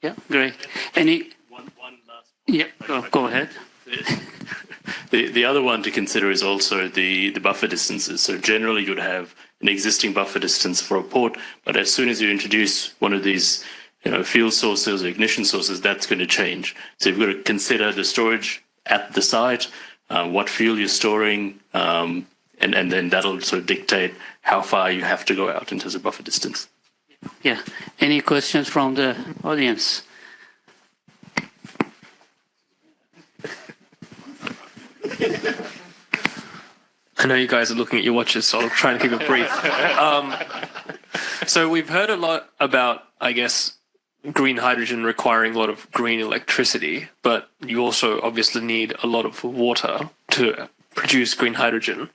Speaker 1: Yeah, great. Any?
Speaker 11: One last.
Speaker 1: Yeah, go ahead.
Speaker 11: The other one to consider is also the buffer distances. So generally you'd have an existing buffer distance for a port, but as soon as you introduce one of these fuel sources or ignition sources, that's going to change. So you've got to consider the storage at the site, what fuel you're storing, and then that'll sort of dictate how far you have to go out in terms of buffer distance.
Speaker 1: Yeah. Any questions from the audience?
Speaker 10: I know you guys are looking at your watches, so I'll try and keep it brief. So we've heard a lot about, I guess, green hydrogen requiring a lot of green electricity, but you also obviously need a lot of water to produce green hydrogen.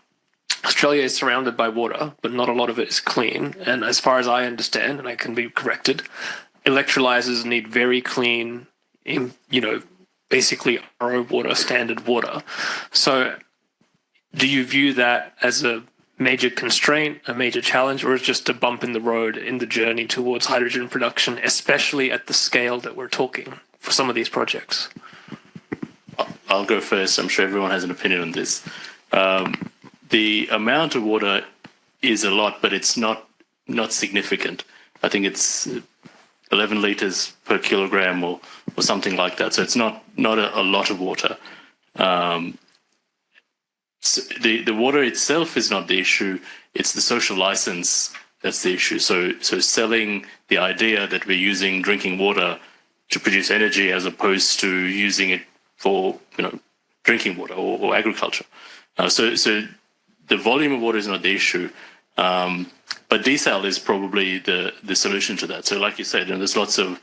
Speaker 10: Australia is surrounded by water, but not a lot of it is clean. And as far as I understand, and I can be corrected, electrolyzers need very clean, basically RO water, standard water. So do you view that as a major constraint, a major challenge, or is just a bump in the road in the journey towards hydrogen production, especially at the scale that we're talking for some of these projects?
Speaker 11: I'll go first. I'm sure everyone has an opinion on this. The amount of water is a lot, but it's not significant. I think it's 11 litres per kilogram or something like that. So it's not a lot of water. So the water itself is not the issue. It's the social license that's the issue. So selling the idea that we're using drinking water to produce energy as opposed to using it for drinking water or agriculture. So the volume of water is not the issue. But desal is probably the solution to that. So like you said, there's lots of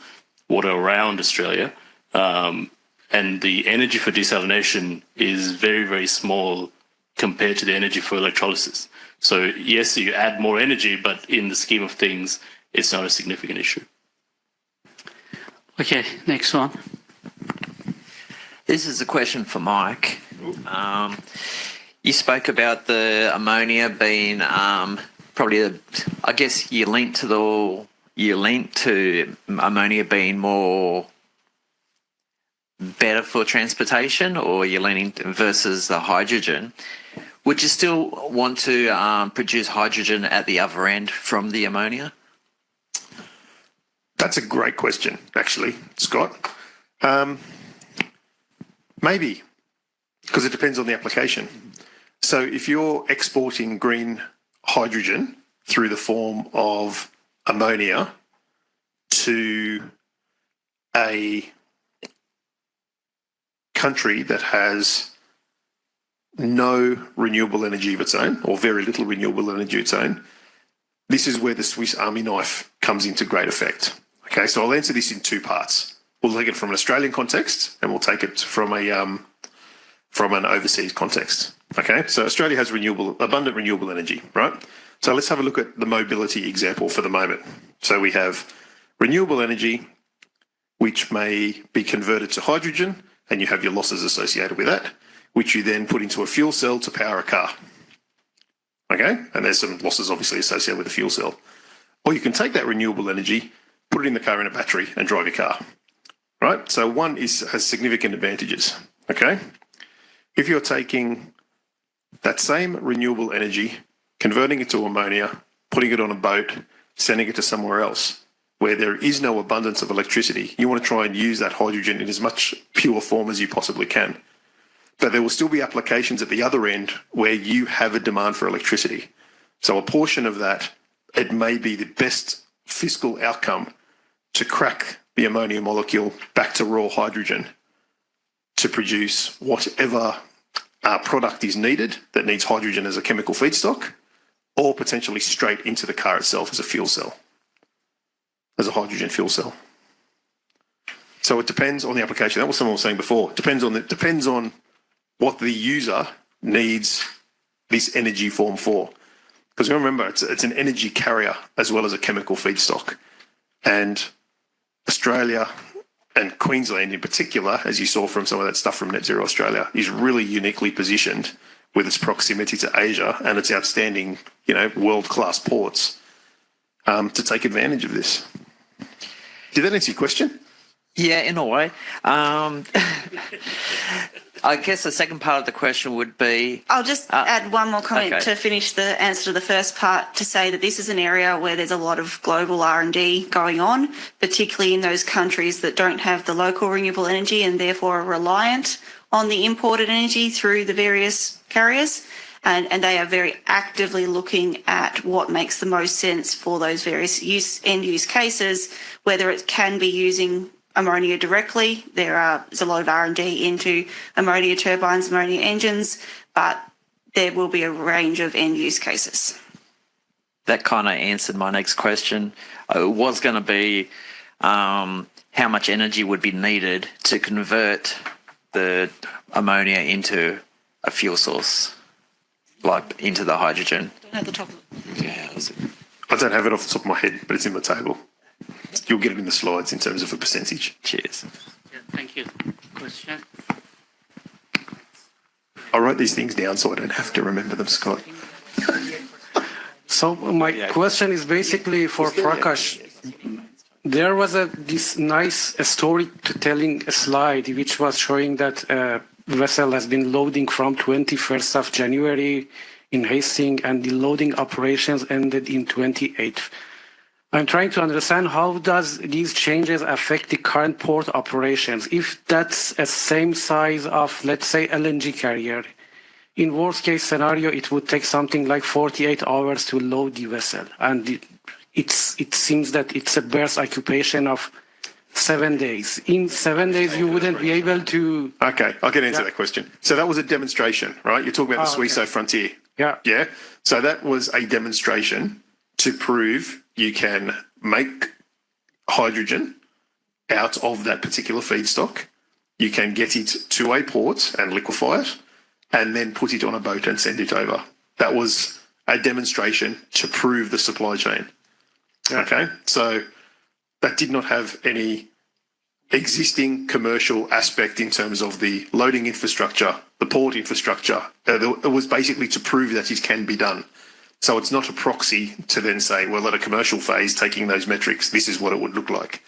Speaker 11: water around Australia, and the energy for desalination is very, very small compared to the energy for electrolysis. So yes, you add more energy, but in the scheme of things, it's not a significant issue.
Speaker 1: Okay, next one.
Speaker 14: This is a question for Mike. You spoke about the ammonia being probably, I guess you linked to ammonia being more better for transportation, or you're leaning versus the hydrogen. Would you still want to produce hydrogen at the other end from the ammonia?
Speaker 9: That's a great question, actually, Scott. Maybe, because it depends on the application. So if you're exporting green hydrogen through the form of ammonia to a country that has no renewable energy of its own, or very little renewable energy of its own, this is where the Swiss Army knife comes into great effect. Okay, so I'll answer this in two parts. We'll take it from an Australian context, and we'll take it from an overseas context. Okay, so Australia has abundant renewable energy, right? So let's have a look at the mobility example for the moment. So we have renewable energy, which may be converted to hydrogen, and you have your losses associated with that, which you then put into a fuel cell to power a car. Okay, and there's some losses obviously associated with the fuel cell. Or you can take that renewable energy, put it in the car in a battery, and drive your car. Right? So one has significant advantages. Okay? If you're taking that same renewable energy, converting it to ammonia, putting it on a boat, sending it to somewhere else where there is no abundance of electricity, you want to try and use that hydrogen in as much pure form as you possibly can. But there will still be applications at the other end where you have a demand for electricity. So a portion of that, it may be the best fiscal outcome to crack the ammonia molecule back to raw hydrogen to produce whatever product is needed that needs hydrogen as a chemical feedstock, or potentially straight into the car itself as a fuel cell, as a hydrogen fuel cell. So it depends on the application. That was someone was saying before. It depends on what the user needs this energy form for. Because remember, it's an energy carrier as well as a chemical feedstock. And Australia and Queensland in particular, as you saw from some of that stuff from Net Zero Australia, is really uniquely positioned with its proximity to Asia and its outstanding, world-class ports to take advantage of this. Did that answer your question?
Speaker 14: Yeah, in a way. I guess the second part of the question would be...
Speaker 5: I'll just add one more comment to finish the answer to the first part, to say that this is an area where there's a lot of global R&D going on, particularly in those countries that don't have the local renewable energy and therefore are reliant on the imported energy through the various carriers. And they are very actively looking at what makes the most sense for those various end-use cases, whether it can be using ammonia directly. There's a lot of R&D into ammonia turbines, ammonia engines, but there will be a range of end-use cases.
Speaker 14: That kind of answered my next question. It was going to be how much energy would be needed to convert the ammonia into a fuel source, like into the hydrogen.
Speaker 5: Don't have the top of it.
Speaker 14: Yeah,
Speaker 9: I don't have it off the top of my head, but it's in the table. You'll get it in the slides in terms of a percentage.
Speaker 14: Cheers.
Speaker 1: Yeah, thank you. Question?
Speaker 9: I wrote these things down so I don't have to remember them, Scott.
Speaker 15: So my question is basically for Prakash. There was this nice story telling a slide which was showing that a vessel has been loading from 21st of January in Hastings and the loading operations ended in 28th. I'm trying to understand how does these changes affect the current port operations? If that's a same size of, let's say, LNG carrier, in worst case scenario, it would take something like 48 hours to load the vessel. And it seems that it's a berth occupation of 7 days. In 7 days, you wouldn't be able to...
Speaker 9: Okay, I can answer that question. So that was a demonstration, right? You're talking about the Suiso Frontier.
Speaker 15: Yeah.
Speaker 9: Yeah. So that was a demonstration to prove you can make hydrogen out of that particular feedstock. You can get it to a port and liquefy it, and then put it on a boat and send it over. That was a demonstration to prove the supply chain. Okay, so that did not have any existing commercial aspect in terms of the loading infrastructure, the port infrastructure. It was basically to prove that it can be done. So it's not a proxy to then say, well, at a commercial phase, taking those metrics, this is what it would look like.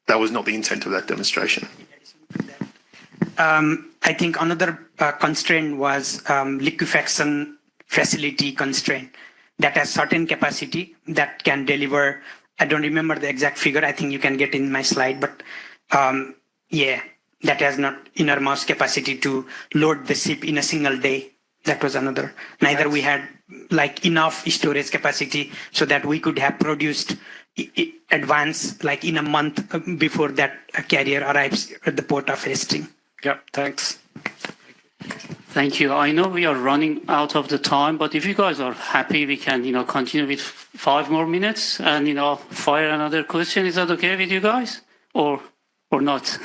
Speaker 9: That was not the intent of that demonstration.
Speaker 12: I think another constraint was liquefaction facility constraint that has certain capacity that can deliver. I don't remember the exact figure. I think you can get in my slide, but yeah, that has not enormous capacity to load the ship in a single day. That was another. Neither we had like enough storage capacity so that we could have produced advance like in a month before that carrier arrives at the port of Hastings.
Speaker 15: Yeah, thanks.
Speaker 1: Thank you. I know we are running out of the time, but if you guys are happy, we can, continue with 5 more minutes and, fire another question. Is that okay with you guys or not?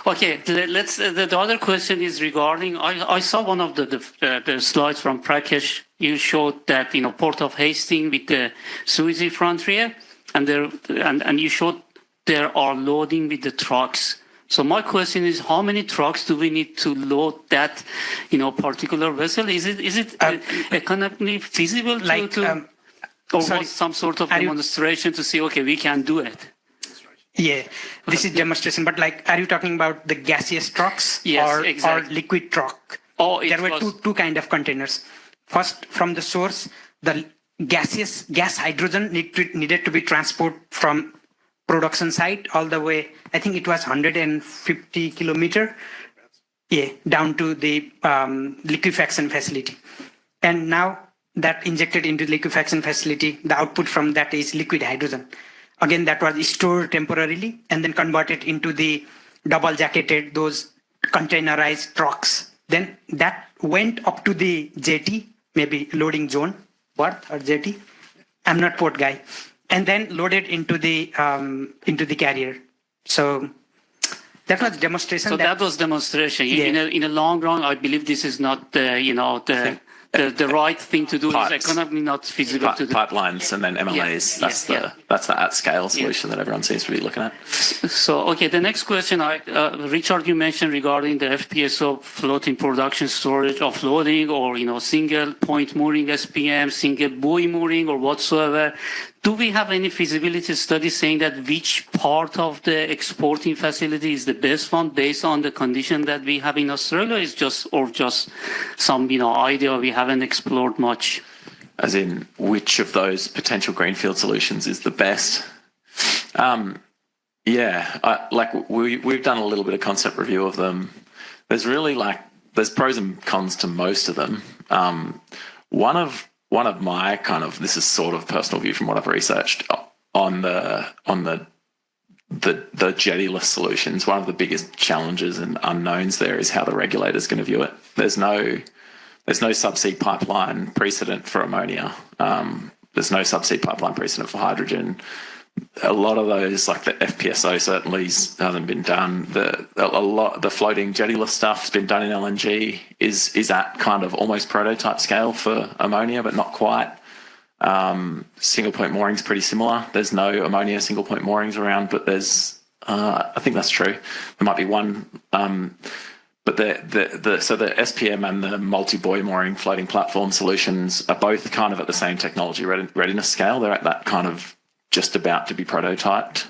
Speaker 1: Okay, let's. The other question is regarding. I saw one of the slides from Prakash. You showed that Port of Hastings with the Suez Frontier, and you showed there are loading with the trucks. So my question is, how many trucks do we need to load that, particular vessel? Is it economically feasible or was some sort of demonstration to say, okay, we can do it?
Speaker 12: Yeah, this is demonstration. But are you talking about the gaseous trucks or liquid truck?
Speaker 1: Oh,
Speaker 12: there were two kind of containers. First, from the source, the gas hydrogen needed to be transported from production site all the way. I think it was 150 kilometer. Yeah, down to the liquefaction facility. And now that injected into the liquefaction facility, the output from that is liquid hydrogen. Again, that was stored temporarily and then converted into the double-jacketed, those containerized trucks. Then that went up to the jetty, maybe loading zone, berth or jetty. I'm not port guy. And then loaded into the carrier. So that was demonstration.
Speaker 1: So that was demonstration. Yeah. In a long run, I believe this is not the right thing to do. Is economically not feasible to do.
Speaker 6: Pipelines and then MLAs. That's the at-scale solution that everyone seems to be looking at.
Speaker 1: So, okay, the next question, Richard, you mentioned regarding the FPSO floating production storage offloading or, single point mooring SPM, single buoy mooring or whatsoever. Do we have any feasibility study saying that which part of the exporting facility is the best one based on the condition that we have in Australia? Is just some idea we haven't explored much?
Speaker 6: As in, which of those potential greenfield solutions is the best? We've done a little bit of concept review of them. There's really there's pros and cons to most of them. One of my this is sort of personal view from what I've researched on the jettyless solutions. One of the biggest challenges and unknowns there is how the regulator is going to view it. There's no subsea pipeline precedent for ammonia. There's no subsea pipeline precedent for hydrogen. A lot of those, like the FPSO, certainly hasn't been done. The floating jettyless stuff has been done in LNG. Is at kind of almost prototype scale for ammonia, but not quite. Single point moorings pretty similar. There's no ammonia single point moorings around, but there's I think that's true. There might be one, but the SPM and the multi-buoy mooring floating platform solutions are both kind of at the same technology readiness scale. They're at that kind of just about to be prototyped.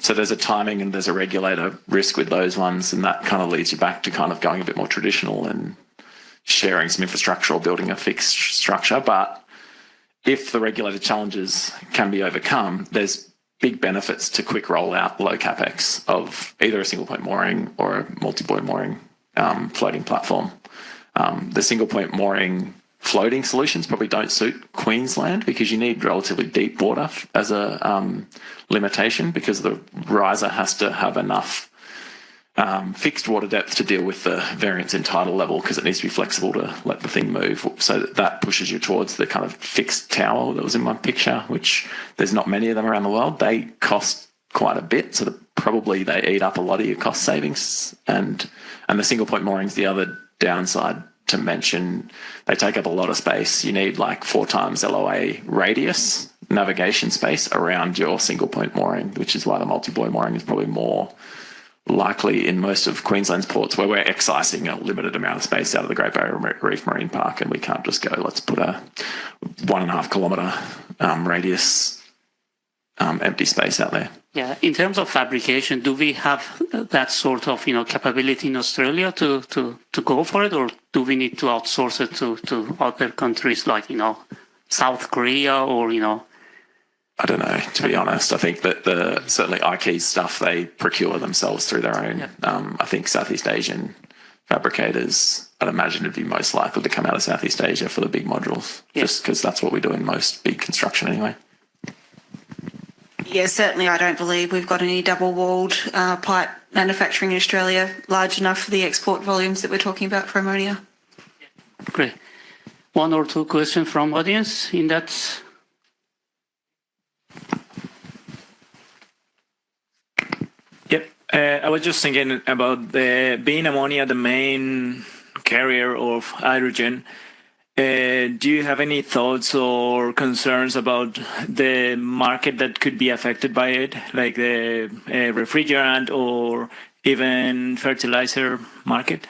Speaker 6: So there's a timing and there's a regulator risk with those ones, and that kind of leads you back to kind of going a bit more traditional and sharing some infrastructure or building a fixed structure. But if the regulated challenges can be overcome, there's big benefits to quick rollout, low capex of either a single point mooring or a multi-buoy mooring floating platform. The single point mooring floating solutions probably don't suit Queensland because you need relatively deep water as a limitation, because the riser has to have enough fixed water depth to deal with the variance in tidal level, because it needs to be flexible to let the thing move. So that pushes you towards the kind of fixed tower that was in my picture, which there's not many of them around the world. They cost quite a bit, so probably they eat up a lot of your cost savings. And the single point moorings, the other downside to mention, they take up a lot of space. You need like 4 times LOA radius navigation space around your single point mooring, which is why the multi-buoy mooring is probably more likely in most of Queensland's ports, where we're excising a limited amount of space out of the Great Barrier Reef Marine Park, and we can't just go, let's put a 1.5 kilometre radius empty space out there.
Speaker 1: Yeah, in terms of fabrication, do we have that sort of capability in Australia to go for it, or do we need to outsource it to other countries like South Korea or
Speaker 6: I don't know, to be honest. I think that certainly IKEA's stuff they procure themselves through their own. Yeah. I think Southeast Asian fabricators, I'd imagine it'd be most likely to come out of Southeast Asia for the big modules, just because that's what we do in most big construction anyway.
Speaker 5: Yeah, certainly I don't believe we've got any double-walled pipe manufacturing in Australia large enough for the export volumes that we're talking about for ammonia.
Speaker 1: Great. 1 or 2 questions from audience in that.
Speaker 16: Yep. I was just thinking about being ammonia the main carrier of hydrogen. Do you have any thoughts or concerns about the market that could be affected by it, like the refrigerant or even fertilizer market?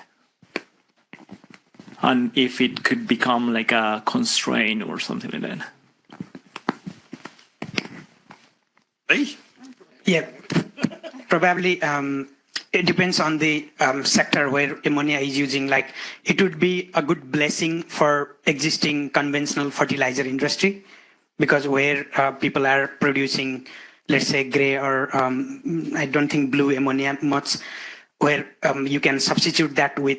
Speaker 16: And if it could become like a constraint or something like that?
Speaker 9: Hey.
Speaker 12: Yeah, probably it depends on the sector where ammonia is using. Like, it would be a good blessing for existing conventional fertilizer industry, because where people are producing, let's say, grey or I don't think blue ammonia much, where you can substitute that with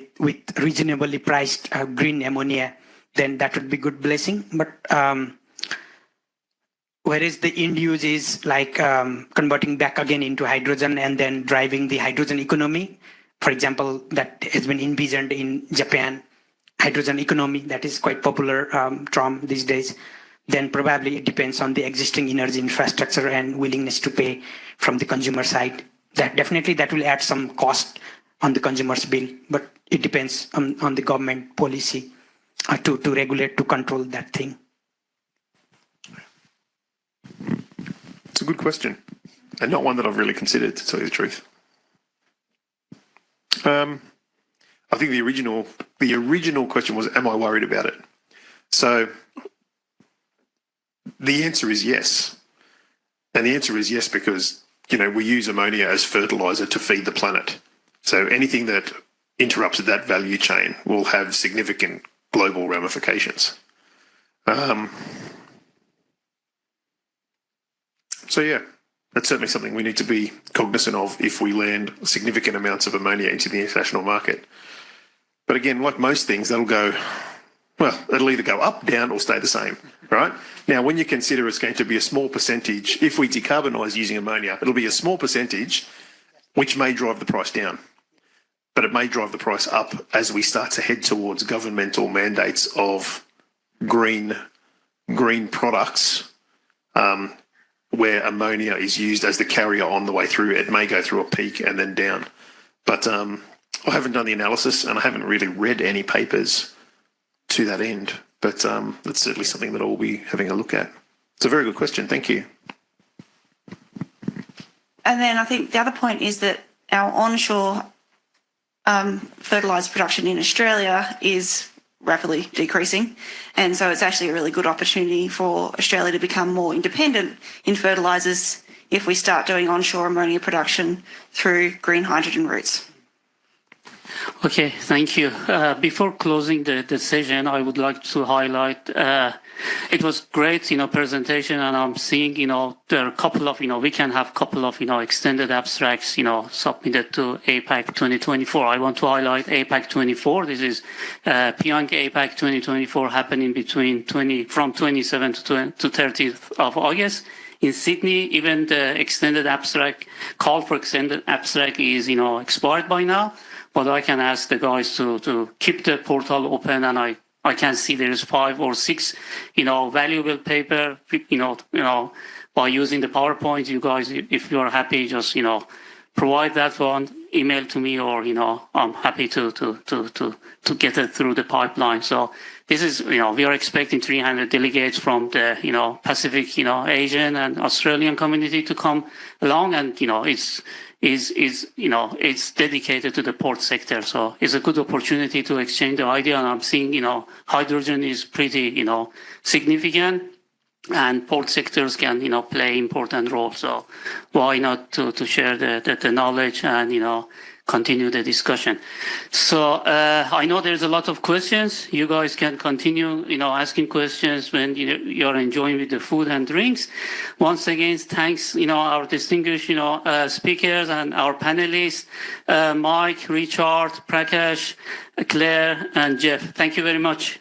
Speaker 12: reasonably priced green ammonia, then that would be good blessing. But whereas the end use is like converting back again into hydrogen and then driving the hydrogen economy. For example, that has been envisioned in Japan, hydrogen economy, that is quite popular term these days. Then probably it depends on the existing energy infrastructure and willingness to pay from the consumer side. That definitely that will add some cost on the consumer's bill, but it depends on the government policy to regulate, to control that thing.
Speaker 9: It's a good question, and not one that I've really considered, to tell you the truth. I think the original question was, am I worried about it? So the answer is yes. And the answer is yes because, we use ammonia as fertilizer to feed the planet. So anything that interrupts that value chain will have significant global ramifications. So yeah, that's certainly something we need to be cognizant of if we land significant amounts of ammonia into the international market. But again, like most things, it'll either go up, down, or stay the same, right? Now, when you consider it's going to be a small percentage, if we decarbonise using ammonia, it'll be a small percentage, which may drive the price down. But it may drive the price up as we start to head towards governmental mandates of green products, where ammonia is used as the carrier on the way through. It may go through a peak and then down. But I haven't done the analysis and I haven't really read any papers to that end. But that's certainly something that I will be having a look at. It's a very good question. Thank you.
Speaker 5: And then I think the other point is that our onshore fertiliser production in Australia is rapidly decreasing, and so it's actually a really good opportunity for Australia to become more independent in fertilisers if we start doing onshore ammonia production through green hydrogen routes.
Speaker 1: Okay, thank you. Before closing the session, I would like to highlight it was great, presentation, and I'm seeing, there are a couple of, we can have a couple of, extended abstracts, submitted to APAC 2024. I want to highlight APAC 24. This is PIANC APAC 2024 happening from 27th to 30th of August. In Sydney, even the extended abstract, call for extended abstract is, expired by now. But I can ask the guys to keep the portal open, and I can see there is 5 or 6, valuable paper, by using the PowerPoint. You guys, if you are happy, just, provide that one, email to me, or, I'm happy to get it through the pipeline. So this is, we are expecting 300 delegates from the, Pacific, Asian and Australian community to come along, and, it's dedicated to the port sector. So it's a good opportunity to exchange the idea. And I'm seeing, hydrogen is pretty, significant, and port sectors can, play important role. So why not to share the knowledge and, continue the discussion. So I know there's a lot of questions. You guys can continue, asking questions when you're enjoying with the food and drinks. Once again, thanks, our distinguished, speakers and our panelists, Mike, Richard, Prakash, Claire, and Jeff. Thank you very much.